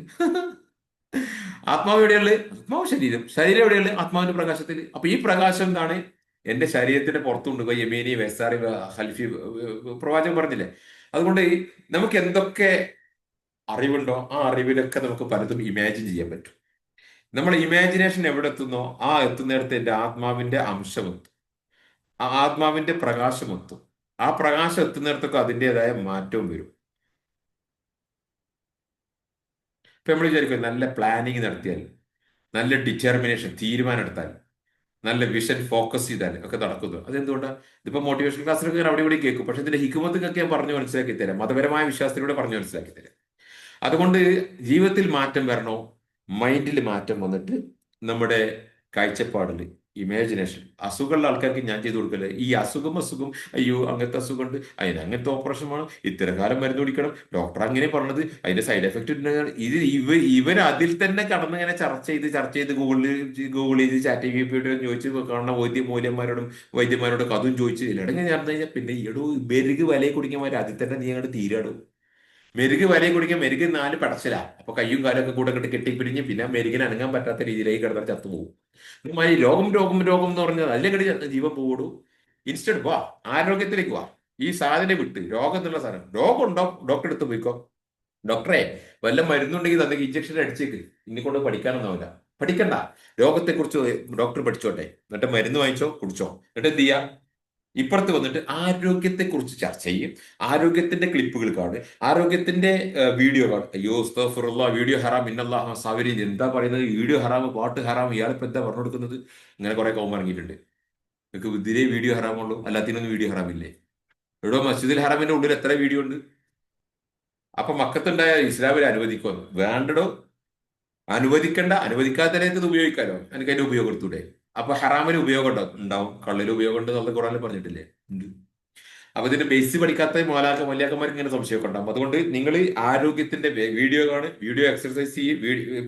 ആത്മാവ് എവിടെയുള്ളത്? ആത്മാവ് ശരീരം. ശരീരം എവിടെയുള്ളത്? ആത്മാവിന്റെ പ്രകാശത്തിൽ. അപ്പൊ ഈ പ്രകാശം എന്താണ്? എന്റെ ശരീരത്തിന്റെ പുറത്തുണ്ട്. യമീനി, വെസാറി, ഹൽഫി, പ്രവാചകൻ പറഞ്ഞില്ലേ? അതുകൊണ്ട് നമുക്ക് എന്തൊക്കെ അറിവുണ്ടോ ആ അറിവിലൊക്കെ നമുക്ക് പലതും ഇമാജിൻ ചെയ്യാൻ പറ്റും. നമ്മുടെ ഇമാജിനേഷൻ എവിടെ എത്തുന്നോ ആ എത്തുന്നിടത്ത് എന്റെ ആത്മാവിന്റെ അംശം എത്തും, ആ ആത്മാവിന്റെ പ്രകാശം എത്തും. ആ പ്രകാശം എത്തുന്നിടത്തൊക്കെ അതിൻ്റെതായ മാറ്റവും വരും. ഇപ്പൊ നമ്മൾ വിചാരിക്കും, നല്ല പ്ലാനിങ് നടത്തിയാൽ, നല്ല ഡിറ്റർമിനേഷൻ, തീരുമാനം എടുത്താൽ, നല്ല വിഷൻ ഫോക്കസ് ചെയ്താൽ ഒക്കെ നടക്കുന്നു. അതെന്തുകൊണ്ടാണ്? ഇതിപ്പോ മോട്ടിവേഷൻ ക്ലാസ്സിലൊക്കെ അവിടെ ഇവിടെ കേൾക്കും. പക്ഷെ ഇതിന്റെ ഹിക്കുമത്തൊക്കെ ഞാൻ പറഞ്ഞു മനസ്സിലാക്കി തരാം, മതപരമായ വിശ്വാസത്തിലൂടെ പറഞ്ഞു മനസ്സിലാക്കി തരാം. അതുകൊണ്ട് ജീവിതത്തിൽ മാറ്റം വരണോ, മൈൻഡിൽ മാറ്റം വന്നിട്ട് നമ്മുടെ കാഴ്ചപ്പാടിൽ, ഇമാജിനേഷൻ. അസുഖമുള്ള ആൾക്കാർക്ക് ഞാൻ ചെയ്തു കൊടുക്കല്ലേ ഈ അസുഖം, അയ്യോ അങ്ങനത്തെ അസുഖമുണ്ട്, അതിന് അങ്ങനത്തെ ഓപ്പറേഷൻ വേണം, ഇത്ര കാലം മരുന്ന് കുടിക്കണം, ഡോക്ടർ അങ്ങനെ പറഞ്ഞത്, അതിന്റെ സൈഡ് എഫക്ട് ഇവർ അതിൽ തന്നെ കടന്നിങ്ങനെ ചർച്ച ചെയ്ത് ഗൂഗിൾ ചെയ്ത് ചാറ്റ് GPT ചോദിച്ച് കാണുന്ന മൂല്യന്മാരോടും വൈദ്യന്മാരോടൊക്കെ അതും ചോദിച്ച് ഇല്ലടങ്ങി നടന്നു കഴിഞ്ഞാൽ പിന്നെ ഈടോ ബെരുഗ് വിലയെ കുടിക്കന്മാർ അതിൽ തന്നെ നീ അങ്ങോട്ട് തീരാടും. മെരുക് വലയും കുടിക്കാൻ മെരുക് 4 പടച്ചിലാ. അപ്പൊ കയ്യും കാലും ഒക്കെ കൂടെ കെട്ടി കെട്ടിപ്പിരിഞ്ഞ് പിന്നെ മെരുകിന് അനങ്ങാൻ പറ്റാത്ത രീതിയിലേക്ക് കിടന്നാൽ ചത്തുപോകും. ഈ രോഗം രോഗം രോഗം എന്ന് പറഞ്ഞാൽ അതിലെ കടി ജീവൻ പോടൂ. ഇൻസ്റ്റഡ് വാ, ആരോഗ്യത്തിലേക്ക് വാ. ഈ സാധനം വിട്ട് രോഗം എന്നുള്ള സാധനം, രോഗം ഉണ്ടോ ഡോക്ടറെ അടുത്ത് പോയിക്കോ. ഡോക്ടറെ വല്ല മരുന്നുണ്ടെങ്കിൽ തന്നെ ഇഞ്ചക്ഷൻ അടിച്ചേക്ക്, ഇനി കൊണ്ട് പഠിക്കാനൊന്നാവില്ല. പഠിക്കണ്ട, രോഗത്തെക്കുറിച്ച് ഡോക്ടർ പഠിച്ചോട്ടെ, എന്നിട്ട് മരുന്ന് വാങ്ങിച്ചോ കുടിച്ചോ. എന്നിട്ട് എന്ത് ചെയ്യാ, ഇപ്പുറത്ത് വന്നിട്ട് ആരോഗ്യത്തെ കുറിച്ച് ചർച്ച ചെയ്യും. ആരോഗ്യത്തിന്റെ ക്ലിപ്പുകൾ കാണും, ആരോഗ്യത്തിന്റെ വീഡിയോ കാണും. അയ്യോ അസ്തഗ്ഫിറുല്ലാ, വീഡിയോ ഹറാം, ഇന്നല്ലാഹ സാവരി, എന്താ പറയുന്നത്, വീഡിയോ ഹറാം, പാട്ട് ഹറാം, ഇയാളിപ്പോ എന്താ പറഞ്ഞു കൊടുക്കുന്നത്. ഇങ്ങനെ കുറെ കൗമ ഇറങ്ങിയിട്ടുണ്ട്. നിങ്ങൾക്ക് ഇതിലേ വീഡിയോ ഹറാമുള്ളൂ, അല്ലാത്തിനൊന്നും വീഡിയോ ഹറാമില്ലേ? ഇവിടെ മസ്ജിദുൽ ഹറാമിന്റെ ഉള്ളിൽ എത്ര വീഡിയോ ഉണ്ട്? അപ്പൊ മക്കത്തുണ്ടായ ഇസ്ലാമിൽ അനുവദിക്കുമെന്ന് വേണ്ടടോ. അനുവദിക്കണ്ട, അനുവദിക്കാത്ത ഇത് ഉപയോഗിക്കാലോ, എനിക്ക് അതിന്റെ ഉപയോഗം എടുത്തൂടെ? അപ്പൊ ഹറാമിന് ഉപയോഗം ഉണ്ടാവും, കള്ളിന് ഉപയോഗം ഉണ്ട് എന്നുള്ള ഖുറാനിൽ പറഞ്ഞിട്ടില്ലേ? ഉണ്ട്. അപ്പൊ ഇതിന്റെ ബേസ് പഠിക്കാത്ത മൊലാക്കന്മാർക്ക് ഇങ്ങനെ സംശയമൊക്കെ ഉണ്ടാവും. അതുകൊണ്ട് നിങ്ങൾ ആരോഗ്യത്തിന്റെ വീഡിയോ കാണും, വീഡിയോ എക്സർസൈസ് ചെയ്യ്,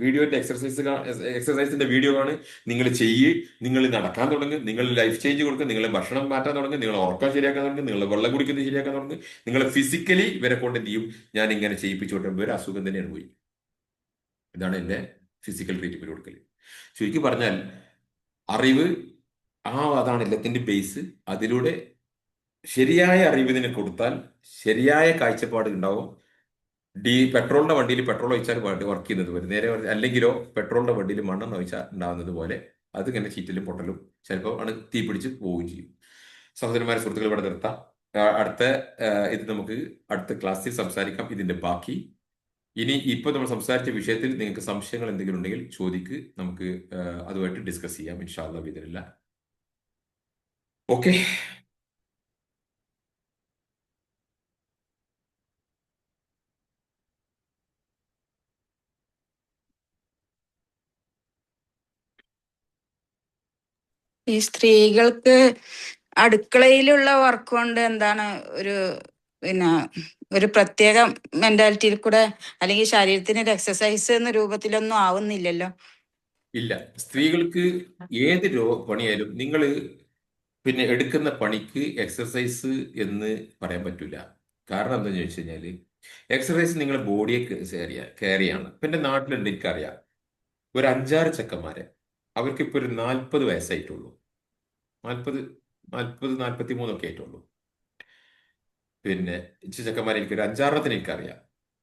വീഡിയോന്റെ എക്സർസൈസിന്റെ വീഡിയോ കാണും. നിങ്ങൾ ചെയ്യ്, നിങ്ങൾ നടക്കാൻ തുടങ്ങും, നിങ്ങൾ ലൈഫ് ചേഞ്ച് കൊടുക്കും, നിങ്ങൾ ഭക്ഷണം മാറ്റാൻ തുടങ്ങും, നിങ്ങൾ ഉറക്കം ശരിയാക്കാൻ തുടങ്ങും, നിങ്ങൾ വെള്ളം കുടിക്കുന്നത് ശരിയാക്കാൻ തുടങ്ങും. നിങ്ങൾ ഫിസിക്കലി ഇവരെ കൊണ്ട് എന്ത് ചെയ്യും, ഞാൻ ഇങ്ങനെ ചെയ്യിപ്പിച്ചുകൊണ്ടിരുമ്പോൾ ഒരു അസുഖം തന്നെയാണ് പോയി. ഇതാണ് എന്റെ ഫിസിക്കൽ ട്രീറ്റ്മെന്റ് കൊടുക്കൽ. ചുരുക്കി പറഞ്ഞാൽ അറിവ്, അതാണ് എല്ലാത്തിന്റെ ബേസ്. അതിലൂടെ ശരിയായ അറിവ് ഇതിനെ കൊടുത്താൽ ശരിയായ കാഴ്ചപ്പാട് ഉണ്ടാവും. പെട്രോളിന്റെ വണ്ടിയിൽ പെട്രോൾ ഒഴിച്ചാൽ വർക്ക് ചെയ്യുന്നത് പോലെ, നേരെ അല്ലെങ്കിലോ പെട്രോളിന്റെ വണ്ടിയിൽ മണ്ണെണ്ണ ഒഴിച്ചാൽ ഉണ്ടാകുന്നത് പോലെ അതിങ്ങനെ ചീറ്റലും പൊട്ടലും ചിലപ്പോൾ ആണ് തീ പിടിച്ച് പോവുകയും ചെയ്യും. സഹോദരന്മാരെ, സുഹൃത്തുക്കൾ, ഇവിടെ നിർത്താം. അടുത്ത ഇത് നമുക്ക് അടുത്ത ക്ലാസ്സിൽ സംസാരിക്കാം ഇതിന്റെ ബാക്കി. ഇനി ഇപ്പൊ നമ്മൾ സംസാരിച്ച വിഷയത്തിൽ നിങ്ങൾക്ക് സംശയങ്ങൾ എന്തെങ്കിലും ഉണ്ടെങ്കിൽ ചോദിക്ക്, നമുക്ക് അതുമായിട്ട് ഡിസ്കസ് ചെയ്യാം ഇൻഷാ അല്ലാഹ് ബിഇദ്നില്ല. ഓക്കെ. ഈ സ്ത്രീകൾക്ക് അടുക്കളയിലുള്ള വർക്ക് കൊണ്ട് എന്താണ് ഒരു പിന്നെ ഒരു പ്രത്യേക മെന്റാലിറ്റിയിൽ കൂടെ അല്ലെങ്കിൽ ശരീരത്തിന് ഒരു എക്സസൈസ് എന്ന രൂപത്തിലൊന്നും ആവുന്നില്ലല്ലോ. ഇല്ല, സ്ത്രീകൾക്ക് ഏത് പണിയായാലും നിങ്ങൾ പിന്നെ എടുക്കുന്ന പണിക്ക് എക്സർസൈസ് എന്ന് പറയാൻ പറ്റൂല. കാരണം എന്താണെന്ന് ചോദിച്ചു കഴിഞ്ഞാൽ എക്സർസൈസ് നിങ്ങളുടെ ബോഡിയെ കെയർ ചെയ്യാണ്. പിന്നെ നാട്ടിലുണ്ട്, എനിക്കറിയാം ഒരു 5-6 ചെക്കന്മാരെ, അവർക്ക് ഇപ്പൊ ഒരു 40 വയസ്സായിട്ടുള്ളൂ. 40-43 ആയിട്ടുള്ളൂ. പിന്നെ ഈ ചെക്കന്മാരെ എനിക്കൊരു 5-6 എനിക്കറിയാം,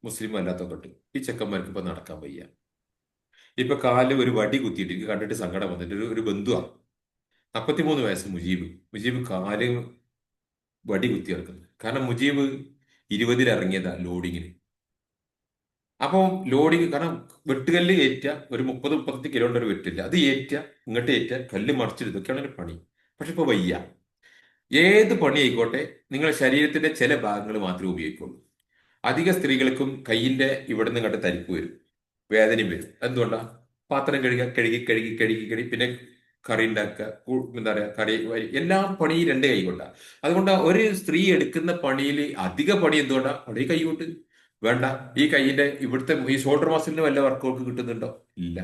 മുസ്ലിം അല്ലാത്തൊക്കെ. ഈ ചെക്കന്മാർക്ക് ഇപ്പൊ നടക്കാൻ വയ്യ. ഇപ്പൊ കാലിൽ ഒരു വടി കുത്തിയിട്ട് എനിക്ക് കണ്ടിട്ട് സങ്കടം വന്നിട്ട് ഒരു ബന്ധുവാണ്, 43 വയസ്സ്, മുജീബ് കാല് വടി കുത്തി ഇറക്കുന്നത്. കാരണം മുജീബ് 20-ൽ ഇറങ്ങിയതാ ലോഡിങ്ങിന്. അപ്പം ലോഡിങ്, കാരണം വെട്ടുകല്ല് ഏറ്റുക, ഒരു 30-35 കിലോന്റെ ഒരു വെട്ടില്ല, അത് ഏറ്റുക, ഇങ്ങോട്ട് ഏറ്റുക, കല്ല് മറിച്ചിടുക, ഇതൊക്കെയാണ് എൻ്റെ പണി. പക്ഷെ ഇപ്പൊ വയ്യ. ഏത് പണി ആയിക്കോട്ടെ നിങ്ങളുടെ ശരീരത്തിന്റെ ചില ഭാഗങ്ങൾ മാത്രമേ ഉപയോഗിക്കുള്ളൂ. അധിക സ്ത്രീകൾക്കും കയ്യിന്റെ ഇവിടെ നിന്ന് ഇങ്ങോട്ട് തരിപ്പ് വരും, വേദനയും വരും. എന്തുകൊണ്ടാ? പാത്രം കഴുകുക, കഴുകി കഴുകി കഴുകി കഴുകി, പിന്നെ കറി ഉണ്ടാക്കുക, എന്താ പറയാ, കറി എല്ലാ പണിയും 2 കൈ കൊണ്ടാ. അതുകൊണ്ട് ഒരു സ്ത്രീ എടുക്കുന്ന പണിയിൽ അധിക പണി എന്തുകൊണ്ടാ? അവിടെ കൈ കൊണ്ട് വേണ്ട. ഈ കൈയിന്റെ ഇവിടുത്തെ ഈ ഷോൾഡർ മസിലിന് വല്ല വർക്കൗട്ട് കിട്ടുന്നുണ്ടോ? ഇല്ല.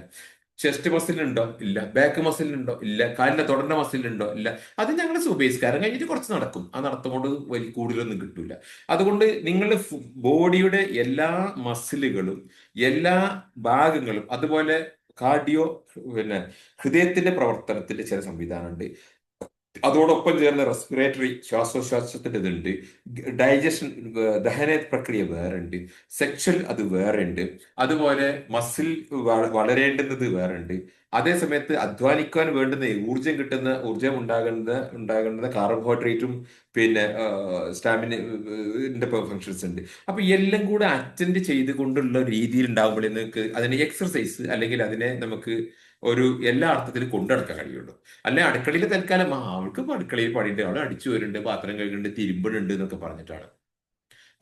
ചെസ്റ്റ് മസിലുണ്ടോ? ഇല്ല. ബാക്ക് മസിലുണ്ടോ? ഇല്ല. കാലിന്റെ തൊടന്റെ മസിലുണ്ടോ? ഇല്ല. അത് ഞങ്ങൾ സുബേസ്കാരം കഴിഞ്ഞിട്ട് കുറച്ച് നടക്കും, ആ നടത്തം കൊണ്ട് വലിയ കൂടുതലൊന്നും കിട്ടൂല. അതുകൊണ്ട് നിങ്ങളുടെ ബോഡിയുടെ എല്ലാ മസിലുകളും എല്ലാ ഭാഗങ്ങളും, അതുപോലെ കാർഡിയോ, പിന്നെ ഹൃദയത്തിന്റെ പ്രവർത്തനത്തിന്റെ ചില സംവിധാനമുണ്ട്. അതോടൊപ്പം ചേർന്ന് റെസ്പിറേറ്ററി, ശ്വാസോച്ഛ്വാസത്തിന്റെ ഇതുണ്ട്. ഡൈജഷൻ, ദഹന പ്രക്രിയ വേറെ ഉണ്ട്. സെക്ഷൽ അത് വേറെ ഉണ്ട്. അതുപോലെ മസിൽ വളരേണ്ടുന്നത് വേറെ ഉണ്ട്. അതേ സമയത്ത് അധ്വാനിക്കാൻ വേണ്ടുന്ന ഊർജം ഉണ്ടാകേണ്ടുന്ന കാർബോഹൈഡ്രേറ്റും പിന്നെ സ്റ്റാമിനന്റെ ഫങ്ഷൻസ് ഉണ്ട്. അപ്പൊ എല്ലാം കൂടെ അറ്റൻഡ് ചെയ്തുകൊണ്ടുള്ള രീതിയിൽ ഉണ്ടാകുമ്പോൾ നിങ്ങൾക്ക് അതിനെ എക്സർസൈസ്, അല്ലെങ്കിൽ അതിനെ നമുക്ക് ഒരു എല്ലാ അർത്ഥത്തിലും കൊണ്ടുനടക്കാൻ കഴിയുള്ളൂ. അല്ലെ അടുക്കളയിൽ തൽക്കാലം അവൾക്ക് അടുക്കളയിൽ പണിയുണ്ട്, അവൾ അടിച്ചു വരുന്നുണ്ട്, പാത്രം കഴുകുന്നുണ്ട്, തിരുമ്പണുണ്ട് എന്നൊക്കെ പറഞ്ഞിട്ടാണ്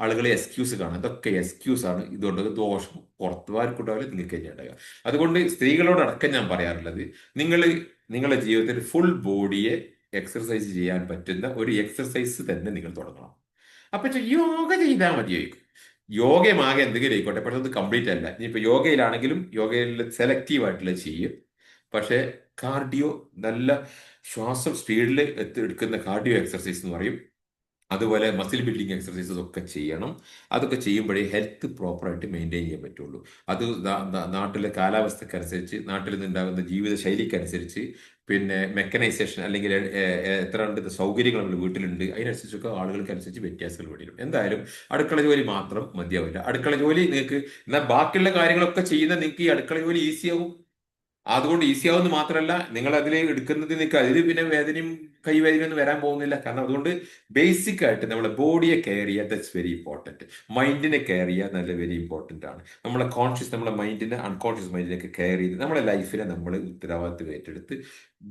ആളുകൾ എക്സ്ക്യൂസ് കാണും. ഇതൊക്കെ എക്സ്ക്യൂസ് ആണ്. ഇതുകൊണ്ട് ദോഷം പുറത്തു ആർക്കുണ്ടാവില്ല, നിങ്ങൾക്ക് തന്നെ ഉണ്ടാകുക. അതുകൊണ്ട് സ്ത്രീകളോടടക്കം ഞാൻ പറയാറുള്ളത്, നിങ്ങളുടെ ജീവിതത്തിൽ ഫുൾ ബോഡിയെ എക്സർസൈസ് ചെയ്യാൻ പറ്റുന്ന ഒരു എക്സർസൈസ് തന്നെ നിങ്ങൾ തുടങ്ങണം. അപ്പൊ യോഗ ചെയ്താൽ മതിയായിരിക്കും. യോഗമാകെ എന്തെങ്കിലും ആയിക്കോട്ടെ, പക്ഷെ അത് കംപ്ലീറ്റ് അല്ല. ഇനിയിപ്പോ യോഗയിലാണെങ്കിലും യോഗയിൽ സെലക്റ്റീവ് ആയിട്ടുള്ള ചെയ്യും. പക്ഷെ കാർഡിയോ, നല്ല ശ്വാസം സ്പീഡിൽ എടുക്കുന്ന കാർഡിയോ എക്സർസൈസ് എന്ന് പറയും. അതുപോലെ മസിൽ ബിൽഡിംഗ് എക്സർസൈസസ് ഒക്കെ ചെയ്യണം. അതൊക്കെ ചെയ്യുമ്പോഴേ ഹെൽത്ത് പ്രോപ്പറായിട്ട് മെയിൻറ്റെയിൻ ചെയ്യാൻ പറ്റുള്ളൂ. അത് നാട്ടിലെ കാലാവസ്ഥക്കനുസരിച്ച്, നാട്ടിൽ നിന്നുണ്ടാകുന്ന ജീവിത ശൈലിക്കനുസരിച്ച്, പിന്നെ മെക്കനൈസേഷൻ അല്ലെങ്കിൽ എത്ര ഉണ്ട് സൗകര്യങ്ങൾ നമ്മൾ വീട്ടിലുണ്ട്, അതിനനുസരിച്ചൊക്കെ ആളുകൾക്ക് അനുസരിച്ച് വ്യത്യാസങ്ങൾ വരും. എന്തായാലും അടുക്കള ജോലി മാത്രം മതിയാവില്ല. അടുക്കള ജോലി നിങ്ങൾക്ക്, എന്നാൽ ബാക്കിയുള്ള കാര്യങ്ങളൊക്കെ ചെയ്യുന്ന നിങ്ങൾക്ക് ഈ അടുക്കള ജോലി ഈസിയാവും. അതുകൊണ്ട് ഈസി ആവുമെന്ന് മാത്രമല്ല, നിങ്ങൾ അതിൽ എടുക്കുന്നത് നിങ്ങൾക്ക് അതിൽ പിന്നെ വേദനയും കൈവേദനയും ഒന്നും വരാൻ പോകുന്നില്ല. കാരണം അതുകൊണ്ട് ബേസിക് ആയിട്ട് നമ്മളെ ബോഡിയെ കെയർ ചെയ്യുക, ദറ്റ്സ് വെരി ഇമ്പോർട്ടൻറ്റ്. മൈൻഡിനെ കെയർ ചെയ്യുക നല്ല വെരി ഇമ്പോർട്ടൻ്റ് ആണ്. നമ്മളെ കോൺഷ്യസ്, നമ്മളെ മൈൻഡിനെ അൺകോൺഷ്യസ് മൈൻഡിനെയൊക്കെ കെയർ ചെയ്ത് നമ്മളെ ലൈഫിനെ നമ്മൾ ഉത്തരവാദിത്വം ഏറ്റെടുത്ത്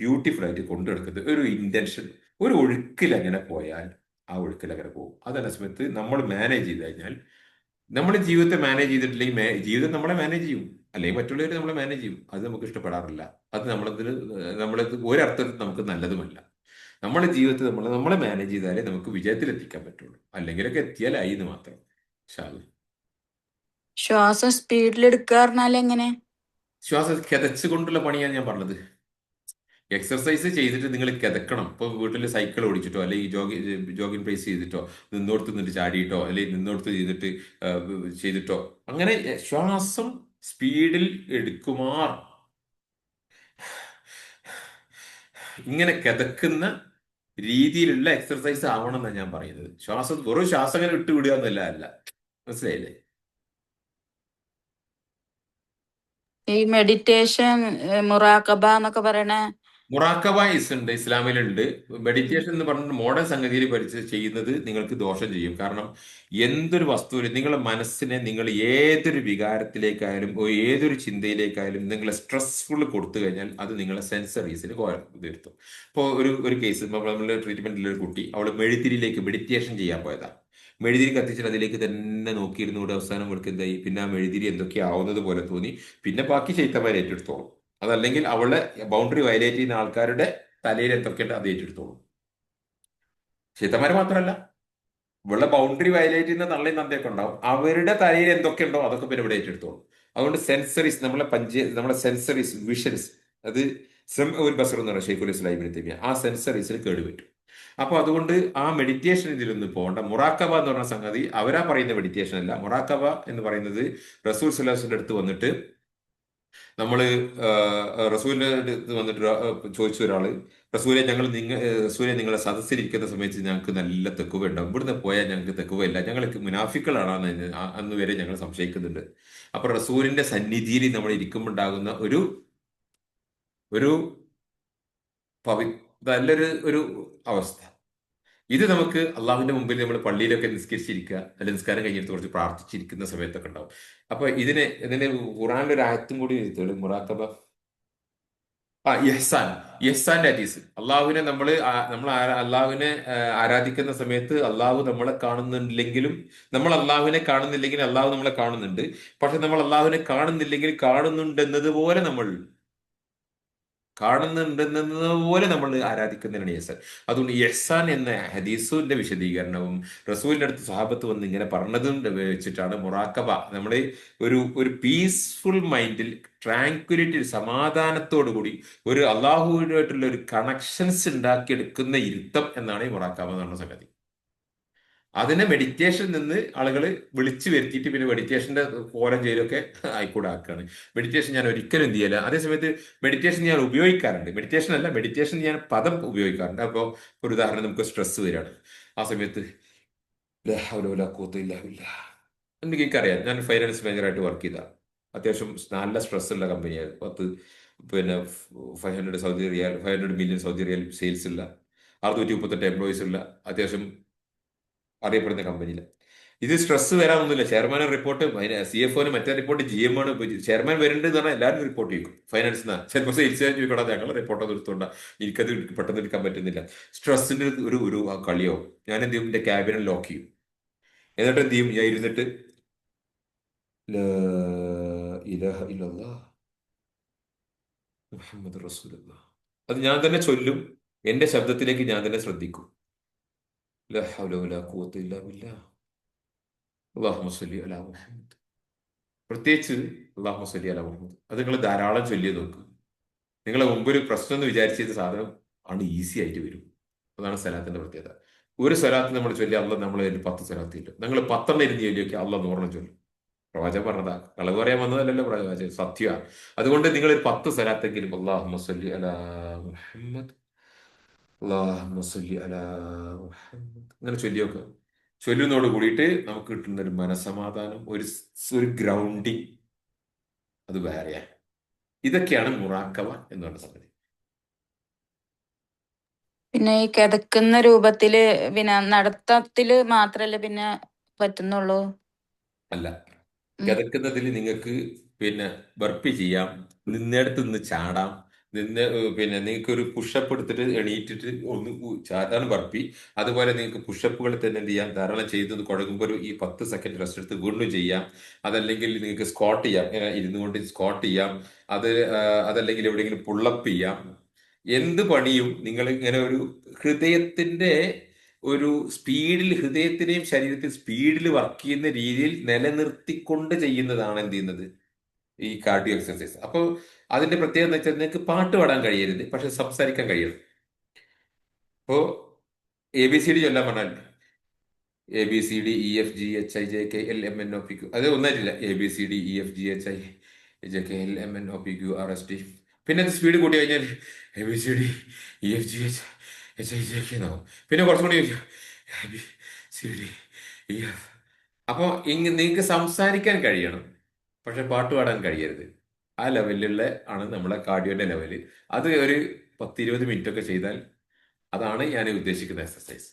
ബ്യൂട്ടിഫുൾ ആയിട്ട് കൊണ്ടുനടക്കുന്നത് ഒരു ഇന്റൻഷൻ, ഒരു ഒഴുക്കിൽ അങ്ങനെ പോയാൽ ആ ഒഴുക്കിൽ അങ്ങനെ പോകും. അതേ സമയത്ത് നമ്മൾ മാനേജ് ചെയ്ത് കഴിഞ്ഞാൽ, നമ്മൾ ജീവിതത്തെ മാനേജ് ചെയ്തിട്ടില്ലെങ്കിൽ ജീവിതം നമ്മളെ മാനേജ് ചെയ്യും, അല്ലെങ്കിൽ മറ്റുള്ളവർ നമ്മളെ മാനേജ് ചെയ്യും. അത് നമുക്ക് ഇഷ്ടപ്പെടാറില്ല. അത് നമ്മളത് ഒരർത്ഥത്തിൽ നമുക്ക് നല്ലതുമല്ല. നമ്മുടെ ജീവിതത്തിൽ നമ്മളെ മാനേജ് ചെയ്താലേ നമുക്ക് വിജയത്തിൽ എത്തിക്കാൻ പറ്റുള്ളൂ. അല്ലെങ്കിലൊക്കെ എത്തിയാലായി എന്ന് മാത്രം. ഷാല് ശ്വാസം സ്പീഡിൽ എടുക്കുക പറഞ്ഞാൽ എങ്ങനെ? ശ്വാസം കിതച്ചുകൊണ്ടുള്ള പണിയാണ് ഞാൻ പറഞ്ഞത്. എക്സർസൈസ് ചെയ്തിട്ട് നിങ്ങൾ കിതക്കണം. ഇപ്പോൾ വീട്ടിൽ സൈക്കിൾ ഓടിച്ചിട്ടോ, അല്ലെങ്കിൽ ജോഗിങ് പ്ലേസ് ചെയ്തിട്ടോ, നിന്നോടത്ത് നിന്നിട്ട് ചാടിയിട്ടോ, അല്ലെങ്കിൽ നിന്നോടത്ത് ചെയ്തിട്ടോ, അങ്ങനെ ശ്വാസം സ്പീഡിൽ എടുക്കുമാർ ഇങ്ങനെ കിതക്കുന്ന രീതിയിലുള്ള എക്സർസൈസ് ആവണം എന്നാണ് ഞാൻ പറയുന്നത്. വെറും ശ്വാസം അങ്ങനെ വിട്ടുവിടുക എന്നല്ല, അല്ല. മനസ്സിലായില്ലേ? ഈ മെഡിറ്റേഷൻ, മുറാക്കബ എന്നൊക്കെ പറയണ മുറാക്കബായിസ് ഉണ്ട്, ഇസ്ലാമിലുണ്ട്. മെഡിറ്റേഷൻ എന്ന് പറഞ്ഞിട്ട് മോഡേൺ സംഗതിയിൽ പഠിച്ച് ചെയ്യുന്നത് നിങ്ങൾക്ക് ദോഷം ചെയ്യും. കാരണം എന്തൊരു വസ്തുവിലും നിങ്ങളുടെ മനസ്സിനെ നിങ്ങൾ ഏതൊരു വികാരത്തിലേക്കായാലും ഏതൊരു ചിന്തയിലേക്കായാലും നിങ്ങളെ സ്ട്രെസ്ഫുൾ കൊടുത്തു കഴിഞ്ഞാൽ അത് നിങ്ങളെ സെൻസറീസിന് വരുത്തും. ഇപ്പോൾ ഒരു കേസ്, നമ്മൾ ട്രീറ്റ്മെന്റിലെ ഒരു കുട്ടി, അവൾ മെഴുതിരിയിലേക്ക് മെഡിറ്റേഷൻ ചെയ്യാൻ പോയതാണ്. മെഴുതിരി കത്തിച്ചിട്ട് അതിലേക്ക് തന്നെ നോക്കിയിരുന്നുകൂടെ അവസാനം അവൾക്ക് എന്തായി, പിന്നെ ആ മെഴുതിരി എന്തൊക്കെയാവുന്നത് പോലെ തോന്നി. പിന്നെ ബാക്കി ചൈത്തന്മാരെ ഏറ്റെടുത്തോളും. അതല്ലെങ്കിൽ അവളെ ബൗണ്ടറി വയലേറ്റ് ചെയ്യുന്ന ആൾക്കാരുടെ തലയിൽ എന്തൊക്കെയുണ്ട് അത് ഏറ്റെടുത്തോളും. ചീത്തമാര് മാത്രമല്ല, ഇവളുടെ ബൗണ്ടറി വയലേറ്റ് ചെയ്യുന്ന തള്ളയും തന്തയൊക്കെ ഉണ്ടാവും. അവരുടെ തലയിൽ എന്തൊക്കെയുണ്ടോ അതൊക്കെ പിന്നെ ഇവിടെ ഏറ്റെടുത്തോളും. അതുകൊണ്ട് സെൻസറീസ്, നമ്മളെ സെൻസറീസ്, വിഷൻസ്, അത് ഒരു ബസർ എന്ന് പറയുന്നത് ഷെയ്ഖുൽ ഇസ്ലാം ഇബ്നു തൈമിയ്യ, ആ സെൻസറീസിന് കേടുപറ്റും. അപ്പൊ അതുകൊണ്ട് ആ മെഡിറ്റേഷൻ ഇതിലൊന്നും പോകണ്ട. മുറാക്കബ എന്ന് പറഞ്ഞ സംഗതി അവരാ പറയുന്ന മെഡിറ്റേഷൻ അല്ല. മുറാക്കബ എന്ന് പറയുന്നത് റസൂൽ സ്വല്ലല്ലാഹു അലൈഹി വസല്ലം അടുത്ത് വന്നിട്ട് നമ്മള് റസൂലിന്റെ അടുത്ത് വന്നിട്ട് ചോദിച്ചു ഒരാള്, റസൂലെ നിങ്ങളെ സദസ്സിലിരിക്കുന്ന സമയത്ത് ഞങ്ങൾക്ക് നല്ല തെക്കുവ ഉണ്ടാവും, ഇവിടുന്ന് പോയാൽ ഞങ്ങൾക്ക് തെക്കുവയില്ല, ഞങ്ങൾക്ക് മുനാഫിക്കളാണെന്ന് അന്ന് വരെ ഞങ്ങൾ സംശയിക്കുന്നുണ്ട്. അപ്പൊ റസൂലിന്റെ സന്നിധിയിൽ നമ്മൾ ഇരിക്കുമ്പോണ്ടാകുന്ന ഒരു ഒരു പവി നല്ലൊരു ഒരു അവസ്ഥ, ഇത് നമുക്ക് അള്ളാഹുവിന്റെ മുമ്പിൽ നമ്മൾ പള്ളിയിലൊക്കെ നിസ്കരിച്ചിരിക്കുക, അല്ലെങ്കിൽ നിസ്കാരം കഴിഞ്ഞിട്ട് കുറച്ച് പ്രാർത്ഥിച്ചിരിക്കുന്ന സമയത്തൊക്കെ ഉണ്ടാവും. അപ്പൊ ഇതിന് ഖുറാനിലെ ഒരു ആയത്തും കൂടി എഴുത്തുള്ളൂ, മുറാക്കബ. യഹ്സാൻ ദാറ്റ് അള്ളാഹുവിനെ അള്ളാഹുവിനെ ആരാധിക്കുന്ന സമയത്ത് അള്ളാഹു നമ്മളെ കാണുന്നില്ലെങ്കിലും, നമ്മൾ അള്ളാഹുവിനെ കാണുന്നില്ലെങ്കിൽ അള്ളാഹു നമ്മളെ കാണുന്നുണ്ട്. പക്ഷെ നമ്മൾ അള്ളാഹുവിനെ കാണുന്നില്ലെങ്കിൽ കാണുന്നുണ്ടെന്നതുപോലെ നമ്മൾ ആരാധിക്കുന്നതിനാണ് യഹ്സാൻ. അതുകൊണ്ട് യഹ്സാൻ എന്ന ഹദീസിന്റെ വിശദീകരണവും റസൂലിന്റെ അടുത്ത് സ്വഹാബത്ത് വന്ന് ഇങ്ങനെ പറഞ്ഞതും വെച്ചിട്ടാണ് മുറാക്കബ, നമ്മൾ ഒരു പീസ്ഫുൾ മൈൻഡിൽ, ട്രാങ്ക്വിലിറ്റി, സമാധാനത്തോടു കൂടി ഒരു അള്ളാഹുവിനായിട്ടുള്ള ഒരു കണക്ഷൻസ് ഉണ്ടാക്കിയെടുക്കുന്ന ഇരുത്തം എന്നാണ് ഈ മുറാക്കബ എന്ന് പറഞ്ഞ സംഗതി. അതിനെ മെഡിറ്റേഷൻ നിന്ന് ആളുകൾ വിളിച്ചു വരുത്തിയിട്ട് പിന്നെ മെഡിറ്റേഷന്റെ കോലം ചെയ്യലൊക്കെ ആയിക്കൂടെ ആക്കുകയാണ്. മെഡിറ്റേഷൻ ഞാൻ ഒരിക്കലും എന്ത് ചെയ്യല. അതേസമയത്ത് മെഡിറ്റേഷൻ ഞാൻ ഉപയോഗിക്കാറുണ്ട്. മെഡിറ്റേഷൻ അല്ല, മെഡിറ്റേഷൻ ഞാൻ പദം ഉപയോഗിക്കാറുണ്ട്. അപ്പോൾ ഒരു ഉദാഹരണം, നമുക്ക് സ്ട്രെസ് വരികയാണ്, ആ സമയത്ത് എനിക്കറിയാം, ഞാൻ ഫൈനാൻസ് മാനേജറായിട്ട് വർക്ക് ചെയ്ത അത്യാവശ്യം നല്ല സ്ട്രെസ് ഉള്ള കമ്പനിയായിരുന്നു. 500 മില്യൺ സൗദി റിയാൽ സെയിൽസ് ഉള്ള, 638 എംപ്ലോയീസ് ഉള്ള അത്യാവശ്യം അറിയപ്പെടുന്ന കമ്പനിയിൽ. ഇത് സ്ട്രെസ് വരാനൊന്നുമില്ല. ചെയർമാൻ റിപ്പോർട്ട്, CFOന് മറ്റേ റിപ്പോർട്ട്, GM ആണ്. ചെയർമാൻ വരുന്നുണ്ട് എന്ന് പറഞ്ഞാൽ എല്ലാവരും റിപ്പോർട്ട് ചെയ്യും. ഫൈനാൻസ് ചിലപ്പോൾ സെയിൽസ് ചോദിക്കണം, ഞങ്ങൾ റിപ്പോർട്ട് നിർത്തുകൊണ്ട, എനിക്കത് പെട്ടെന്ന് എടുക്കാൻ പറ്റുന്നില്ല. സ്ട്രെസ്സിന്റെ ഒരു കളിയാവും. ഞാൻ എന്ത് ചെയ്യും, എന്റെ ക്യാബിനെ ലോക്ക് ചെയ്യും. എന്നിട്ട് എന്ത് ചെയ്യും, ഞാൻ ഇരുന്നിട്ട് ലാ ഇലാഹ ഇല്ലല്ലാഹ് മുഹമ്മദ് റസൂലുള്ളാഹ് അത് ഞാൻ തന്നെ ചൊല്ലും. എന്റെ ശബ്ദത്തിലേക്ക് ഞാൻ തന്നെ ശ്രദ്ധിക്കും. ലാ ഹൗല വലാ ഖുവത ഇല്ലാ ബില്ലാഹ് അല്ലാഹുമ്മ സ്വല്ലി അലാ മുഹമ്മദ്. പ്രത്യേകിച്ച് അല്ലാഹുമ്മ സ്വല്ലി അലാ മുഹമ്മദ് അത് നിങ്ങൾ ധാരാളം ചൊല്ലി നോക്ക്. നിങ്ങളെ മുമ്പ് ഒരു പ്രശ്നം എന്ന് വിചാരിച്ച സാധനം ആണ് ഈസി ആയിട്ട് വരും. അതാണ് സലാത്തിന്റെ പ്രത്യേകത. ഒരു സ്വലാത്ത് നമ്മൾ ചൊല്ലി അല്ല നമ്മൾ അതിൽ 10 സ്വലാത്ത് ചൊല്ലും. നിങ്ങൾ 10 ഇരുന്ന് ചൊല്ലിയൊക്കെ അല്ല 100 ചൊല്ലും. പ്രവാചകൻ പറഞ്ഞതാ, കളവ് പറയാൻ വന്നതല്ലല്ലോ പ്രവാചകൻ, സത്യമാണ്. അതുകൊണ്ട് നിങ്ങൾ ഒരു 10 സ്വലാത്തെങ്കിലും അല്ലാഹുമ്മ സ്വല്ലി അലാ മുഹമ്മദ്, അല്ലാഹുമ്മ സ്വല്ലി അലാ മുഹമ്മദ് ഇങ്ങനെ ചൊല്ലിയൊക്കെ. ചൊല്ലുന്നതോട് കൂടിയിട്ട് നമുക്ക് കിട്ടുന്ന ഒരു മനസമാധാനം, ഒരു ഗ്രൗണ്ടിങ്, അത് വേറെയാണ്. ഇതൊക്കെയാണ് മുറാക്കബ എന്ന് പറഞ്ഞ സംഗതി. പിന്നെ ഈ കിതക്കുന്ന രൂപത്തില് പിന്നെ നടത്തത്തില് മാത്രല്ലേ പിന്നെ പറ്റുന്നുള്ളൂ? അല്ല, ഉം. കിതക്കുന്നതിൽ നിങ്ങൾക്ക് പിന്നെ ബർപ്പി ചെയ്യാം, നിന്നിടത്ത് നിന്ന് ചാടാം, പിന്നെ നിങ്ങൾക്ക് ഒരു പുഷപ്പ് എടുത്തിട്ട് എണീറ്റിട്ട് ഒന്ന് ചാടാൻ ബർപ്പി. അതുപോലെ നിങ്ങൾക്ക് പുഷപ്പുകൾ തന്നെ എന്ത് ചെയ്യാം, ധാരാളം ചെയ്തത് കുഴങ്ങുമ്പോൾ ഈ 10 സെക്കൻഡ് റെസ്റ്റ് എടുത്ത് വീണ്ടും ചെയ്യാം. അതല്ലെങ്കിൽ നിങ്ങൾക്ക് സ്ക്വാട്ട് ചെയ്യാം, ഇരുന്നു കൊണ്ട് സ്ക്വാട്ട് ചെയ്യാം. അത് അതല്ലെങ്കിൽ എവിടെയെങ്കിലും പുള്ളപ്പ് ചെയ്യാം. എന്ത് പണിയും നിങ്ങൾ ഇങ്ങനെ ഒരു ഹൃദയത്തിന്റെ ഒരു സ്പീഡിൽ, ഹൃദയത്തിനെയും ശരീരത്തിൽ സ്പീഡിൽ വർക്ക് ചെയ്യുന്ന രീതിയിൽ നിലനിർത്തിക്കൊണ്ട് ചെയ്യുന്നതാണ് എന്ത് ചെയ്യുന്നത്, ഈ കാർഡിയോ എക്സർസൈസ്. അപ്പോൾ അതിന്റെ പ്രത്യേകത എന്ന് വെച്ചാൽ നിങ്ങൾക്ക് പാട്ട് പാടാൻ കഴിയരുത്, പക്ഷെ സംസാരിക്കാൻ കഴിയണം. ഇപ്പോ ABCD ചൊല്ലാൻ പറഞ്ഞാൽ ABCDEFGHIJKLMNOPQ, അത് ഒന്നായിട്ടില്ല. ABCDEFGHIJKLMNOPQRST. പിന്നെ അത് സ്പീഡ് കൂട്ടി കഴിഞ്ഞാൽ ABCDEFGHHIJK എന്നാവും. പിന്നെ കുറച്ചും കൂടി ABCDEF. അപ്പോൾ നിങ്ങൾക്ക് സംസാരിക്കാൻ കഴിയണം, പക്ഷെ പാട്ട് പാടാൻ കഴിയരുത്. ആ ലെവലിലുള്ള ആണ് നമ്മളെ കാർഡിയോന്റെ ലെവല്. അത് ഒരു 10-20 മിനിറ്റ് ഒക്കെ ചെയ്താൽ അതാണ് ഞാൻ ഉദ്ദേശിക്കുന്ന എക്സസൈസ്.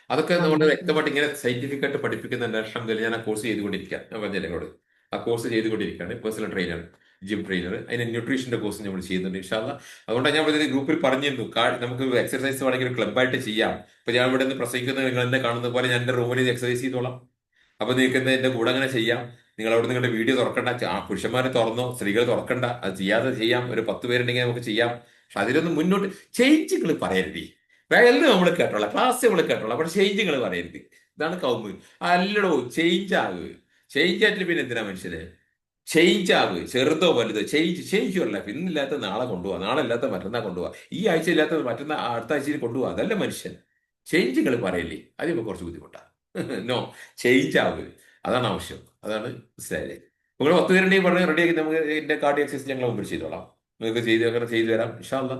അതൊക്കെ നമ്മൾ വ്യക്തമായിട്ട് ഇങ്ങനെ സയന്റിഫിക് ആയിട്ട് പഠിപ്പിക്കുന്ന ലക്ഷം മുതൽ ഞാൻ ആ കോഴ്സ് ചെയ്തുകൊണ്ടിരിക്കുകയാണ്. ഞാൻ പറഞ്ഞ എന്നോട് ആ കോഴ്സ് ചെയ്തുകൊണ്ടിരിക്കുകയാണ്. പേഴ്സണൽ ട്രെയിനർ, ജിം ട്രെയിനർ, അതിന് ന്യൂട്രീഷന്റെ കോഴ്സ് നമ്മൾ ചെയ്യുന്നുണ്ട് ഇൻഷാ അല്ലാ. അതുകൊണ്ടാണ് ഞാൻ ഇവിടെ ഗ്രൂപ്പിൽ പറഞ്ഞിരുന്നു, നമുക്ക് എക്സർസൈസ് വേണമെങ്കിൽ ഒരു ക്ലബ്ബായിട്ട് ചെയ്യാം. ഇപ്പൊ ഞാൻ ഇവിടെ നിന്ന് പ്രസംഗിക്കുന്നത് നിങ്ങൾ എന്നെ കാണുന്ന പോലെ ഞാൻ എന്റെ റൂമിൽ എക്സർസൈസ് ചെയ്തോളാം. അപ്പൊ നിങ്ങൾക്ക് എന്താ എന്റെ കൂടെ അങ്ങനെ ചെയ്യാം. നിങ്ങൾ അവിടെ നിങ്ങളുടെ വീഡിയോ തുറക്കണ്ട, പുരുഷന്മാരെ തുറന്നോ, സ്ത്രീകൾ തുറക്കണ്ട, അത് ചെയ്യാതെ ചെയ്യാം. ഒരു 10 പേരുണ്ടെങ്കിൽ നമുക്ക് ചെയ്യാം. പക്ഷെ അതിലൊന്നും മുന്നോട്ട് ചേഞ്ചുകൾ പറയരുത്. എല്ലാം നമ്മൾ കേട്ടോളാം, ക്ലാസ് നമ്മൾ കേട്ടോളാം, പക്ഷെ ചേഞ്ചുകൾ പറയരുത്. ഇതാണ് കൗമ്. അല്ലടോ, ചേഞ്ച് ആകുക. ചേഞ്ച് ആയിട്ട് പിന്നെ എന്തിനാ മനുഷ്യരെ? ചേഞ്ച് ആകുക, ചെറുതോ വലുതോ, ചേഞ്ച് യുവർ ലൈഫ്. ഇന്നില്ലാത്ത നാളെ കൊണ്ടുപോവാ, നാളെ ഇല്ലാത്ത മറ്റന്നാൾ കൊണ്ടുപോവാ, ഈ ആഴ്ച ഇല്ലാത്ത മറ്റന്നാൾ അടുത്ത ആഴ്ചയിൽ കൊണ്ടുപോവാ. അതല്ല മനുഷ്യൻ. ചേഞ്ചുകൾ പറയല്ലേ, അതിപ്പോ കുറച്ച് ബുദ്ധിമുട്ടാണ്. നോ, ചേഞ്ച് ആവുക, അതാണ് ആവശ്യം. അതാണ് മനസ്സിലായില്ലേ? നിങ്ങൾ 10 പേരുണ്ടെങ്കിൽ പറഞ്ഞ് റെഡിയാക്കി നമുക്ക് എന്റെ കാർഡിയോ എക്സസൈസ് ഞങ്ങൾ മുമ്പിൽ ചെയ്തോളാം. നിങ്ങൾക്ക് അങ്ങനെ ചെയ്തു തരാം ഇൻഷാ അല്ലാ.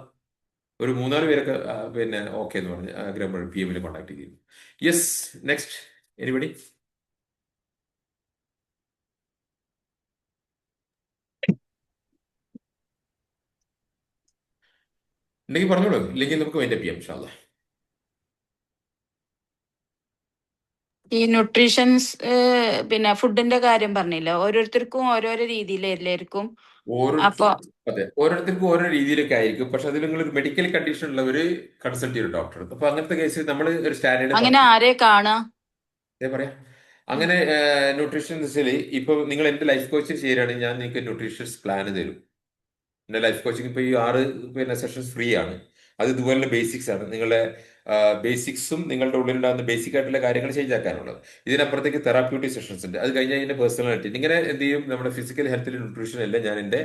ഒരു 3-4 പേരൊക്കെ പിന്നെ ഓക്കെ എന്ന് പറഞ്ഞ് ആഗ്രഹം PM കോൺടാക്ട് ചെയ്തു. Yes, next anybody? ഉണ്ടെങ്കിൽ പറഞ്ഞോളൂ, ഇല്ലെങ്കിൽ നമുക്ക് വൈൻഡപ്പ് ചെയ്യാം ഇൻഷാ അല്ലാ. ഈ ന്യൂട്രീഷൻസ് പിന്നെ ഫുഡിന്റെ കാര്യം പറഞ്ഞില്ല, ഓരോരുത്തർക്കും ഓരോരോ രീതിയിലായിരിക്കും. അപ്പൊ അതെ, ഓരോരുത്തർക്കും ഓരോ രീതിയിലൊക്കെ ആയിരിക്കും. പക്ഷെ അതിൽ നിങ്ങൾ ഒരു മെഡിക്കൽ കണ്ടീഷൻ ഉള്ളവര് കൺസൾട്ട് ചെയ്യും ഡോക്ടർ. അപ്പൊ അങ്ങനത്തെ കേസിൽ നമ്മൾ ഒരു സ്റ്റാൻഡേർഡ് അങ്ങനെ ആരെ കാണുക? പറയാം. അങ്ങനെ ന്യൂട്രീഷൻസിൽ ഇപ്പൊ നിങ്ങൾ എന്റെ ലൈഫ് കോച്ചിങ് ചെയ്യുകയാണെങ്കിൽ ഞാൻ നിങ്ങൾക്ക് ന്യൂട്രീഷൻസ് പ്ലാൻ തരും. എന്റെ ലൈഫ് കോച്ചിങ് ഇപ്പൊ ഈ 6 പിന്നെ സെഷൻസ് ഫ്രീ ആണ്. അത് ഇതുപോലെ ബേസിക്സ് ആണ്. നിങ്ങളുടെ ബേസിക്സും നിങ്ങളുടെ ഉള്ളിലുണ്ടാകുന്ന ബേസിക് ആയിട്ടുള്ള കാര്യങ്ങൾ ചേഞ്ച് ആക്കാനുള്ളത്. ഇതിനപ്പുറത്തേക്ക് തെറാപ്യൂട്ടിക് സെഷൻസ് ഉണ്ട്. അത് കഴിഞ്ഞാൽ ഇതിന്റെ പേഴ്സണാലിറ്റി ഇങ്ങനെ എന്ത് ചെയ്യും, നമ്മുടെ ഫിസിക്കൽ ഹെൽത്തിൽ ന്യൂട്രീഷൻ എല്ലാം ഞാൻ എന്റെ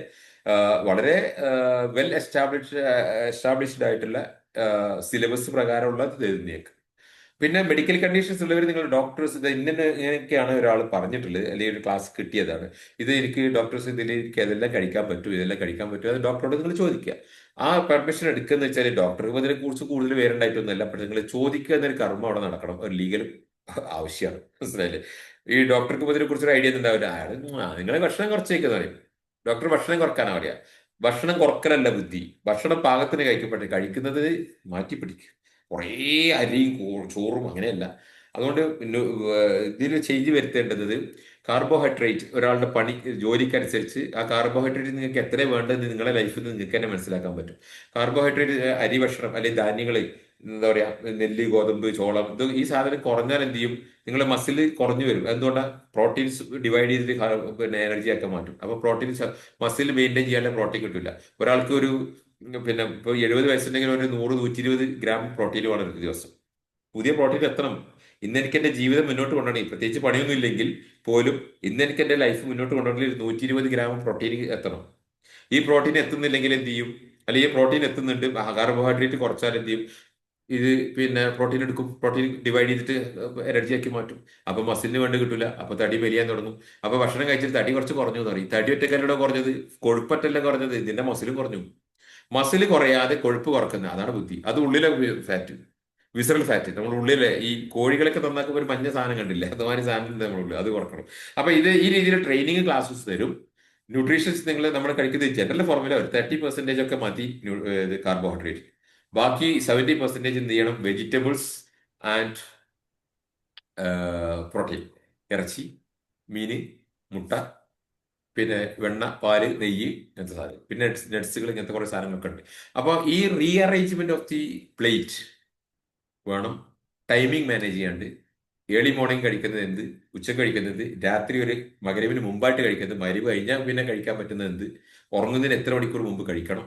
വളരെ വെൽ എസ്റ്റാബ്ലിഷ്ഡ് ആയിട്ടുള്ള സിലബസ് പ്രകാരമുള്ളത് തരുന്നേക്ക്. പിന്നെ മെഡിക്കൽ കണ്ടീഷൻസ് ഉള്ളവർ നിങ്ങൾ ഡോക്ടേഴ്സ് ഇത് ഇങ്ങനെയൊക്കെയാണ് ഒരാൾ പറഞ്ഞിട്ടുള്ളത്, അല്ലെങ്കിൽ ഒരു ക്ലാസ് കിട്ടിയതാണ്, ഇത് എനിക്ക് ഡോക്ടേഴ്സ് ഇതിൽ എനിക്ക് അതെല്ലാം കഴിക്കാൻ പറ്റും, ഇതെല്ലാം കഴിക്കാൻ പറ്റും, അത് ഡോക്ടറോട് നിങ്ങൾ ചോദിക്കുക. ആ പെർമിഷൻ എടുക്കുന്ന വെച്ചാൽ ഡോക്ടർക്ക് ഇതിനെ കുറിച്ച് കൂടുതൽ വേറുണ്ടായിട്ടൊന്നുമല്ല, പക്ഷെ നിങ്ങൾ ചോദിക്കുക എന്നൊരു കർമ്മം അവിടെ നടക്കണം. ഒരു ലീഗൽ ആവശ്യമാണ്, മനസ്സിലായില്ലേ? ഈ ഡോക്ടർക്ക് ഇതിനെ കുറിച്ചൊരു ഐഡിയ ഒന്നും ഉണ്ടാവില്ല. അയാൾ നിങ്ങളെ ഭക്ഷണം കുറച്ചേക്കെന്ന് പറയും. ഡോക്ടർ ഭക്ഷണം കുറക്കാനാ പറയാ. ഭക്ഷണം കുറക്കലല്ല ബുദ്ധി, ഭക്ഷണം പാകത്തിന് കഴിക്കപ്പെട്ടെ, കഴിക്കുന്നത് മാറ്റി പിടിക്കുക. കുറേ അരിയും ചോറും അങ്ങനെയല്ല. അതുകൊണ്ട് ഇതിൽ ചേഞ്ച് വരുത്തേണ്ടത് കാർബോഹൈഡ്രേറ്റ്, ഒരാളുടെ പണി ജോലിക്കനുസരിച്ച് ആ കാർബോഹൈഡ്രേറ്റ് നിങ്ങൾക്ക് എത്ര വേണ്ടതെന്ന് നിങ്ങളുടെ ലൈഫിൽ നിന്ന് നിങ്ങൾക്ക് തന്നെ മനസ്സിലാക്കാൻ പറ്റും. കാർബോഹൈഡ്രേറ്റ് അരി ഭക്ഷണം അല്ലെങ്കിൽ ധാന്യങ്ങൾ, എന്താ പറയാ, നെല്ല്, ഗോതമ്പ്, ചോളം, ഇത് ഈ സാധനം കുറഞ്ഞാൽ എന്ത് ചെയ്യും, നിങ്ങളുടെ മസിൽ കുറഞ്ഞു വരും. എന്തുകൊണ്ടാണ്? പ്രോട്ടീൻസ് ഡിവൈഡ് ചെയ്തിട്ട് പിന്നെ എനർജി ആക്കാൻ മാറ്റും. അപ്പൊ പ്രോട്ടീൻസ് മസിൽ മെയിൻറ്റെയിൻ ചെയ്യാനുള്ള പ്രോട്ടീൻ കിട്ടില്ല. ഒരാൾക്ക് ഒരു പിന്നെ ഇപ്പൊ 70 വയസ്സുണ്ടെങ്കിൽ ഒരു 100-120 ഗ്രാം പ്രോട്ടീൻ വേണം ഒരു ദിവസം. പുതിയ പ്രോട്ടീൻ എത്തണം. ഇന്ന് എനിക്ക് എന്റെ ജീവിതം മുന്നോട്ട് കൊണ്ടുപോകണമെങ്കിൽ, പ്രത്യേകിച്ച് പണിയൊന്നും ഇല്ലെങ്കിൽ പോലും, ഇന്ന് എനിക്ക് എന്റെ ലൈഫ് മുന്നോട്ട് കൊണ്ടുപോകണമെങ്കിൽ 120 ഗ്രാം പ്രോട്ടീൻ എത്തണം. ഈ പ്രോട്ടീൻ എത്തുന്നില്ലെങ്കിൽ എന്ത് ചെയ്യും? അല്ലെങ്കിൽ ഈ പ്രോട്ടീൻ എത്തുന്നുണ്ട്, കാർബോഹൈഡ്രേറ്റ് കുറച്ചാൽ എന്ത് ചെയ്യും? ഇത് പിന്നെ പ്രോട്ടീൻ എടുക്കും, പ്രോട്ടീൻ ഡിവൈഡ് ചെയ്തിട്ട് എനർജി ആക്കി മാറ്റും. അപ്പൊ മസിലിന് വേണ്ടി കിട്ടില്ല, അപ്പൊ തടി വലിയാൻ തുടങ്ങും. അപ്പൊ ഭക്ഷണം കഴിച്ചിട്ട് തടി കുറച്ച് കുറഞ്ഞു എന്ന് പറയും. തടി ഒറ്റക്കല്ലടോ കുറഞ്ഞത്, കൊഴുപ്പറ്റല്ല കുറഞ്ഞത്, ഇതിന്റെ മസിലും കുറഞ്ഞു. മസിൽ കുറയാതെ കൊഴുപ്പ് കുറക്കുന്ന അതാണ് ബുദ്ധി. അത് ഉള്ളിലെ ഫാറ്റ്, വിസറൽ ഫാറ്റ്. നമ്മൾ ഉള്ളിലെ ഈ കോഴികളൊക്കെ നന്നാക്കുമ്പോൾ ഒരു മഞ്ഞ സാധനം കണ്ടില്ലേ, അതുമാതിരി സാധനം ഉണ്ട് നമ്മുടെ ഉള്ളിൽ, അത് കുറക്കണം. അപ്പൊ ഇത് ഈ രീതിയിൽ ട്രെയിനിങ് ക്ലാസ്സസ് തരും. ന്യൂട്രീഷൻസ് നിങ്ങൾ നമ്മൾ കഴിക്കുന്നത് ജനറൽ ഫോർമുല ഒരു 30% ഒക്കെ മതി കാർബോഹൈഡ്രേറ്റ്. ബാക്കി 70% എന്ത് ചെയ്യണം? Vegetables and protein. ഇറച്ചി, മീന്, മുട്ട, പിന്നെ വെണ്ണ, പാല്, നെയ്യ്, ഇങ്ങനത്തെ സാധനം, പിന്നെ നട്സുകൾ, ഇങ്ങനത്തെ കുറെ സാധനങ്ങളൊക്കെ ഉണ്ട്. അപ്പൊ ഈ റീഅറേഞ്ച്മെന്റ് ഓഫ് ദി പ്ലേറ്റ് വേണം. ടൈമിംഗ് മാനേജ് ചെയ്യാണ്ട് ഏർലി മോർണിംഗ് കഴിക്കുന്നത് എന്ത്, ഉച്ചക്ക് കഴിക്കുന്നത് എന്ത്, രാത്രി ഒരു മഗ്‌രിബിന് മുമ്പായിട്ട് കഴിക്കുന്നത്, മഗ്‌രിബ് കഴിഞ്ഞാൽ പിന്നെ കഴിക്കാൻ പറ്റുന്നത് എന്ത്, ഉറങ്ങുന്നതിന് എത്ര മണിക്കൂർ മുമ്പ് കഴിക്കണം,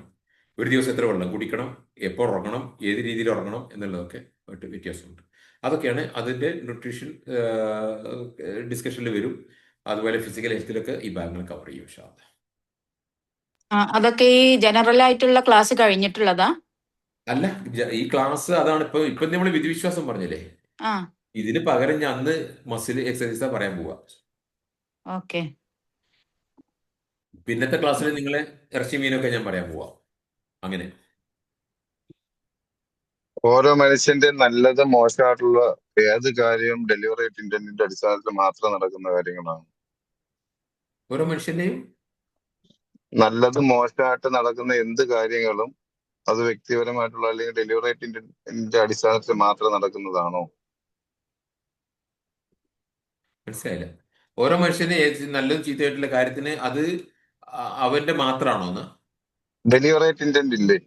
ഒരു ദിവസം എത്ര വെള്ളം കുടിക്കണം, എപ്പോൾ ഉറങ്ങണം, ഏത് രീതിയിൽ ഉറങ്ങണം എന്നുള്ളതൊക്കെ ആയിട്ട് വ്യത്യാസമുണ്ട്. അതൊക്കെയാണ് അതിന്റെ ന്യൂട്രീഷൻ ഡിസ്കഷനിൽ വരും. അതുപോലെ ഫിസിക്കൽ ഹെൽത്തിലൊക്കെ ഈ ഭാഗങ്ങൾ കവർ ചെയ്യും ഇൻഷാ അല്ലാ. അതൊക്കെ ഈ ജനറൽ ആയിട്ടുള്ള ക്ലാസ് കഴിഞ്ഞിട്ടുള്ളതാ? അല്ല, ഈ ക്ലാസ് അതാണ്. ഇപ്പൊ നമ്മൾ വിധിവിശ്വാസം പറഞ്ഞില്ലേ, ആ, ഇതിന് പകരം ഞാൻ അന്ന് മസിൽ എക്സസൈസാ പറയാൻ പോവാ. ഓക്കെ. പിന്നത്തെ ക്ലാസ്സിൽ നിങ്ങളെ ഇറച്ചി മീനൊക്കെ ഞാൻ പറയാൻ പോവാ. അങ്ങനെ ഓരോ മനുഷ്യന്റെ നല്ലത് മോശമായിട്ടുള്ള ഏത് കാര്യവും ഡെലിവറി ഇന്റന്റിന്റെ അടിസ്ഥാനത്തിൽ മാത്രം നടക്കുന്ന കാര്യങ്ങളാണ്. ഓരോ മനുഷ്യന്റെയും നല്ലത് മോശമായിട്ട് നടക്കുന്ന എന്ത് കാര്യങ്ങളും അത് വ്യക്തിപരമായിട്ടുള്ള അല്ലെങ്കിൽ ഡെലിവറി ഇന്റന്റിന്റെ അടിസ്ഥാനത്തിൽ മാത്രം നടക്കുന്നതാണോ? മനസ്സിലായില്ല. ഓരോ മനുഷ്യന് നല്ലതും ചീത്തയായിട്ടുള്ള കാര്യത്തിന് അത് അവന്റെ മാത്രമാണോന്ന്? ഡെലിവറേറ്റ് ഇന്റന്റ് ഇല്ലേ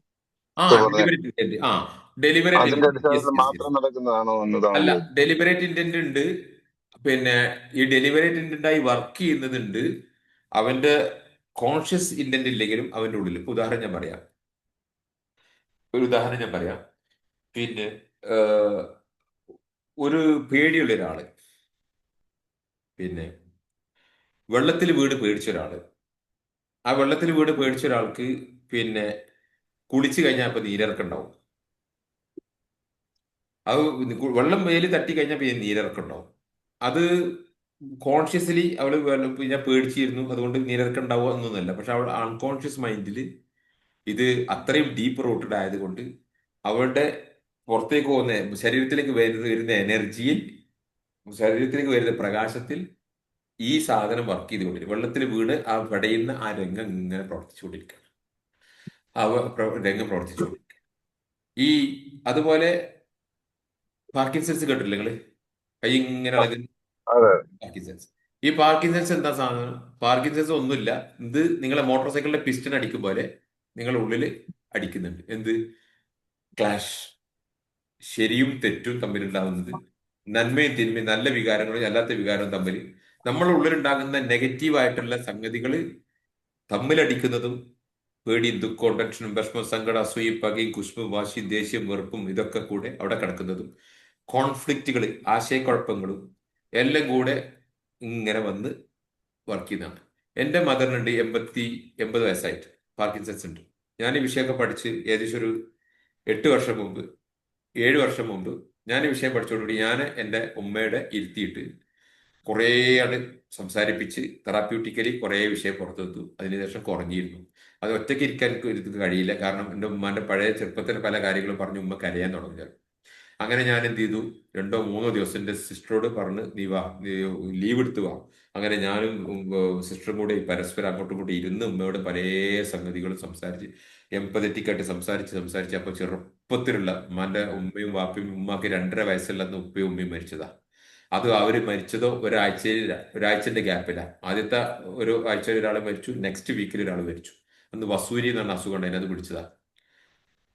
ആ, ഇപ്പൊ പറഞ്ഞ ഡെലിബറേറ്റ് ഇന്റന്റ്. ആ, ഡെലിബറേറ്റ് അതിന്റെ ഇന്റന്റ്, യെസ് അടിസ്ഥാനത്തിൽ യെസ് യെസ്. മാത്രം നടക്കുന്നതാണോ എന്നതാണ് അല്ല, ചോദിച്ചത്. ഡെലിബറേറ്റ് ഇന്റന്റ് ഉണ്ട്. പിന്നെ ഈ ഡെലിബറേറ്റ് ഇന്റന്റായി വർക്ക് ചെയ്യുന്നതുണ്ട്. അവന്റെ കോൺഷ്യസ് ഇന്റന്റ് ഇല്ലെങ്കിലും അവന്റെ ഉള്ളിൽ. ഒരു ഉദാഹരണം ഞാൻ പറയാം. പിന്നെ ഏഹ്, ഒരു പേടിയുള്ള ഒരാള്, പിന്നെ വെള്ളത്തിൽ വീണ് പേടിച്ച ഒരാള്, ആ വെള്ളത്തിൽ വീണ് പേടിച്ച ഒരാൾക്ക് പിന്നെ കുളിച്ചു കഴിഞ്ഞാൽ അപ്പൊ നീരിറക്കം ഉണ്ടാവും. അത് വെള്ളം മേല് തട്ടി കഴിഞ്ഞാൽ പിന്നെ നീരിറക്കം ഉണ്ടാവും. അത് കോൺഷ്യസ്ലി അവള് പിന്നെ പേടിച്ചിരുന്നു, അതുകൊണ്ട് നീരിറക്കം ഉണ്ടാവുക എന്നൊന്നുമല്ല. പക്ഷെ അവൾ അൺകോൺഷ്യസ് മൈൻഡിൽ ഇത് അത്രയും ഡീപ്പ് റൂട്ടഡ് ആയതുകൊണ്ട് അവളുടെ പുറത്തേക്ക് പോകുന്ന ശരീരത്തിലേക്ക് വരുന്ന എനർജിയിൽ, ശരീരത്തിലേക്ക് വരുന്ന പ്രകാശത്തിൽ ഈ സാധനം വർക്ക് ചെയ്തുകൊണ്ടിരിക്കും. വെള്ളത്തിൽ വീണ് ആ പടയുന്ന ആ രംഗം ഇങ്ങനെ പ്രവർത്തിച്ചുകൊണ്ടിരിക്കുകയാണ്. രംഗം പ്രവർത്തിച്ചുകൊണ്ടിരിക്കുക. ഈ അതുപോലെ പാർക്കിൻസൺസ് കേട്ടില്ലേ നിങ്ങള്? കൈ ഇങ്ങനെ ഇളകുന്ന അതെ. പാർക്കിൻസൺസ്. ഈ പാർക്കിൻസൺസ് എന്താ സാധനം? പാർക്കിൻസൺസ് ഒന്നുമില്ല. ഇത് നിങ്ങളെ മോട്ടോർ സൈക്കിളിന്റെ പിസ്റ്റൺ അടിക്കും പോലെ നിങ്ങളുടെ ഉള്ളിൽ അടിക്കുന്നുണ്ട്. എന്ത്? ക്ലാഷ്. ശരിയും തെറ്റും തമ്മിലുണ്ടാകുന്നത്, നന്മയും തിന്മയും, നല്ല വികാരങ്ങളും അല്ലാത്ത വികാരവും തമ്മിൽ നമ്മുടെ ഉള്ളിലുണ്ടാകുന്ന നെഗറ്റീവായിട്ടുള്ള സംഗതികൾ തമ്മിലടിക്കുന്നതും, പേടിയും ദുഃഖവും ടെൻഷനും വിഷമവും സങ്കടം അസൂയയും പകയും കുശുമ്പും വാശിയും ദേഷ്യവും വെറുപ്പും ഇതൊക്കെ കൂടെ അവിടെ കിടക്കുന്നതും, കോൺഫ്ലിക്റ്റുകൾ ആശയക്കുഴപ്പങ്ങളും എല്ലാം കൂടെ ഇങ്ങനെ വന്ന് വർക്ക് ചെയ്യുന്നതാണ്. എൻ്റെ മദറിനുണ്ട് 80 വയസ്സായിട്ട് പാർക്കിൻസൺസ് ഉണ്ട്. ഞാൻ ഈ വിഷയമൊക്കെ പഠിച്ച് ഏകദേശം ഒരു 8 വർഷം മുമ്പ്, 7 വർഷം മുമ്പ് ഞാൻ ഈ വിഷയം പഠിച്ചോടുകൂടി ഞാൻ എൻ്റെ ഉമ്മയുടെ ഇരുത്തിയിട്ട് കുറേ ആള് സംസാരിപ്പിച്ച് തെറാപ്യൂട്ടിക്കലി കുറേ വിഷയം പുറത്തെടുത്തു. അതിനുശേഷം കുറഞ്ഞിരുന്നു. അത് ഒറ്റയ്ക്ക് ഇരിക്കാൻ എനിക്ക് കഴിയില്ല. കാരണം എൻ്റെ ഉമ്മാന്റെ പഴയ ചെറുപ്പത്തിലെ പല കാര്യങ്ങളും പറഞ്ഞ് ഉമ്മ കരയാൻ തുടങ്ങി. അങ്ങനെ ഞാൻ എന്ത് ചെയ്തു, 2 3 ദിവസം എൻ്റെ സിസ്റ്ററോട് പറഞ്ഞ് നീ വാ, നീ ലീവ് എടുത്ത് വാ. അങ്ങനെ ഞാനും സിസ്റ്ററും കൂടി പരസ്പരം അങ്ങോട്ടും കൂടി ഇരുന്ന് ഉമ്മയോട് പല സംഗതികളും സംസാരിച്ച് എമ്പതറ്റിക് ആയിട്ട് സംസാരിച്ച് അപ്പൊ ചെറുപ്പത്തിലുള്ള ഉമ്മാന്റെ ഉമ്മയും വാപ്പയും, ഉമ്മാക്ക് 2.5 വയസ്സുള്ള ഉപ്പയും ഉമ്മയും മരിച്ചതാ. അത് അവര് മരിച്ചതോ ഒരാഴ്ചന്റെ ഗ്യാപ്പില്ല. ആദ്യത്തെ ഒരു ആഴ്ചയിൽ ഒരാൾ മരിച്ചു, നെക്സ്റ്റ് വീക്കിൽ ഒരാൾ മരിച്ചു. അന്ന് വസൂരി എന്ന് പറഞ്ഞ അസുഖം ഉണ്ടായിരുന്നു, അത് പിടിച്ചതാ.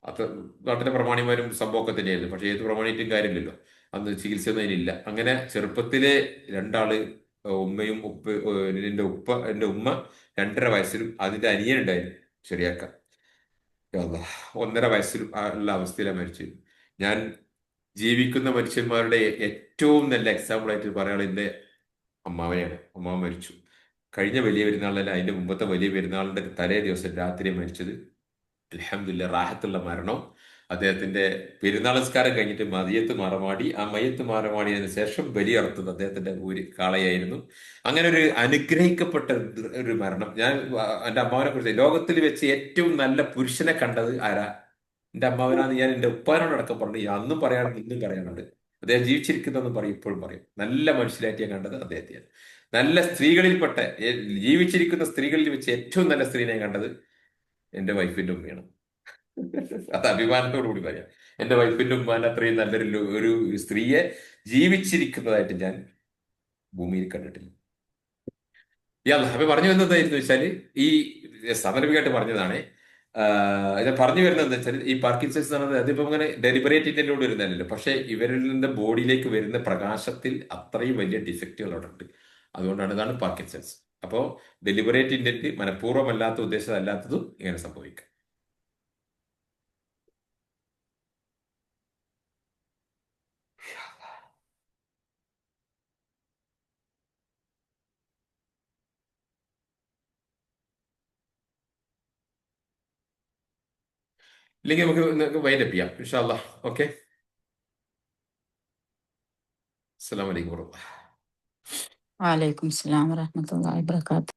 അത് നാട്ടിലെ പ്രമാണിമാരും സംഭവമൊക്കെ തന്നെയായിരുന്നു. പക്ഷെ ഏത് പ്രമാണിയിട്ടും കാര്യമില്ലല്ലോ, അന്ന് ചികിത്സയൊന്നും അതിനില്ല. അങ്ങനെ ചെറുപ്പത്തിലെ രണ്ടാള്, ഉമ്മയും എൻ്റെ ഉമ്മ 2.5 വയസ്സിലും അതിന്റെ അനിയനുണ്ടായിരുന്നു ശരിയാക്ക, 1.5 വയസ്സിലും ഉള്ള അവസ്ഥയിലാണ് മരിച്ചത്. ഞാൻ ജീവിക്കുന്ന മനുഷ്യന്മാരുടെ ഏറ്റവും നല്ല എക്സാമ്പിൾ ആയിട്ട് പറയാനുള്ള എൻ്റെ അമ്മാവനെയാണ്. അമ്മാവൻ മരിച്ചു കഴിഞ്ഞ വലിയ പെരുന്നാളിലല്ല, അതിന്റെ മുമ്പത്തെ വലിയ പെരുന്നാളിന്റെ തലേ ദിവസം രാത്രി മരിച്ചത്. അൽഹംദുലില്ലാ റാഹത്തുള്ള മരണം. അദ്ദേഹത്തിന്റെ പെരുന്നാൾ നിസ്കാരം കഴിഞ്ഞിട്ട് മയ്യത്ത് മറമാടി, ആ മയ്യത്ത് മറമാടിയതിനു ശേഷം ബലിയറുത്തത് അദ്ദേഹത്തിന്റെ ഒരു കാളയായിരുന്നു. അങ്ങനെ ഒരു അനുഗ്രഹിക്കപ്പെട്ട ഒരു മരണം. ഞാൻ എന്റെ അമ്മാവനെ കുറിച്ച്, ലോകത്തിൽ വെച്ച് ഏറ്റവും നല്ല പുരുഷനെ കണ്ടത് ആരാ? എന്റെ അമ്മാവനാന്ന് ഞാൻ എന്റെ ഉപ്പാനോടക്കം പറഞ്ഞു, അന്നും പറയാറുണ്ട് ഇന്നും പറയാറുണ്ട്. അദ്ദേഹം ജീവിച്ചിരിക്കുന്നതെന്ന് പറയും, ഇപ്പോഴും പറയും. നല്ല മനുഷ്യരായിട്ട് ഞാൻ കണ്ടത് അദ്ദേഹത്തെയാണ്. നല്ല സ്ത്രീകളിൽപ്പെട്ട ജീവിച്ചിരിക്കുന്ന സ്ത്രീകളിൽ വെച്ച് ഏറ്റവും നല്ല സ്ത്രീനെ ഞാൻ കണ്ടത് എന്റെ വൈഫിന്റെ ഉമ്മയാണ്. അത് അഭിമാനത്തോടു കൂടി പറയാം. എന്റെ വൈഫിന്റെ ഉമ്മാന്റെ അത്രയും നല്ലൊരു ഒരു സ്ത്രീയെ ജീവിച്ചിരിക്കുന്നതായിട്ട് ഞാൻ ഭൂമിയിൽ കണ്ടിട്ടില്ല. അപ്പൊ പറഞ്ഞു വരുന്നത് എന്തായിരുന്നു വെച്ചാല്, ഈ സാന്ദർഭികമായിട്ട് പറഞ്ഞതാണ്. ഞാൻ പറഞ്ഞു വരുന്നത് എന്താ വെച്ചാൽ, ഈ പാർക്കിൻസൺസ് എന്ന് പറയുന്നത് അതിപ്പോ അങ്ങനെ ഡെലിബറേറ്റ് ഇന്റന്റിലൂടെ വരുന്നതല്ലല്ലോ, പക്ഷെ ഇവരിൽ നിന്ന് ബോഡിയിലേക്ക് വരുന്ന പ്രകാശത്തിൽ അത്രയും വലിയ ഡിഫക്റ്റുകൾ അവിടെ ഉണ്ട്. അതുകൊണ്ടാണ് ഇതാണ് പാർക്കിൻസൺസ്. അപ്പോൾ ഡെലിബറേറ്റ് ഇന്റന്റ്, മനഃപൂർവ്വമല്ലാത്ത ഉദ്ദേശമല്ലാത്തതും ഇങ്ങനെ സംഭവിക്കും. ഇല്ലെങ്കിൽ നമുക്ക് വൈൻഡപ്പ് ചെയ്യാം ഇൻഷാ അല്ലാഹ്. ഓക്കെ, അസ്സലാമു അലൈക്കും വറഹ്മത്തുള്ളാഹി. വലൈക്കും സ്ലാം വറഹ്മത്തുള്ളാഹി വബറകാതുഹു.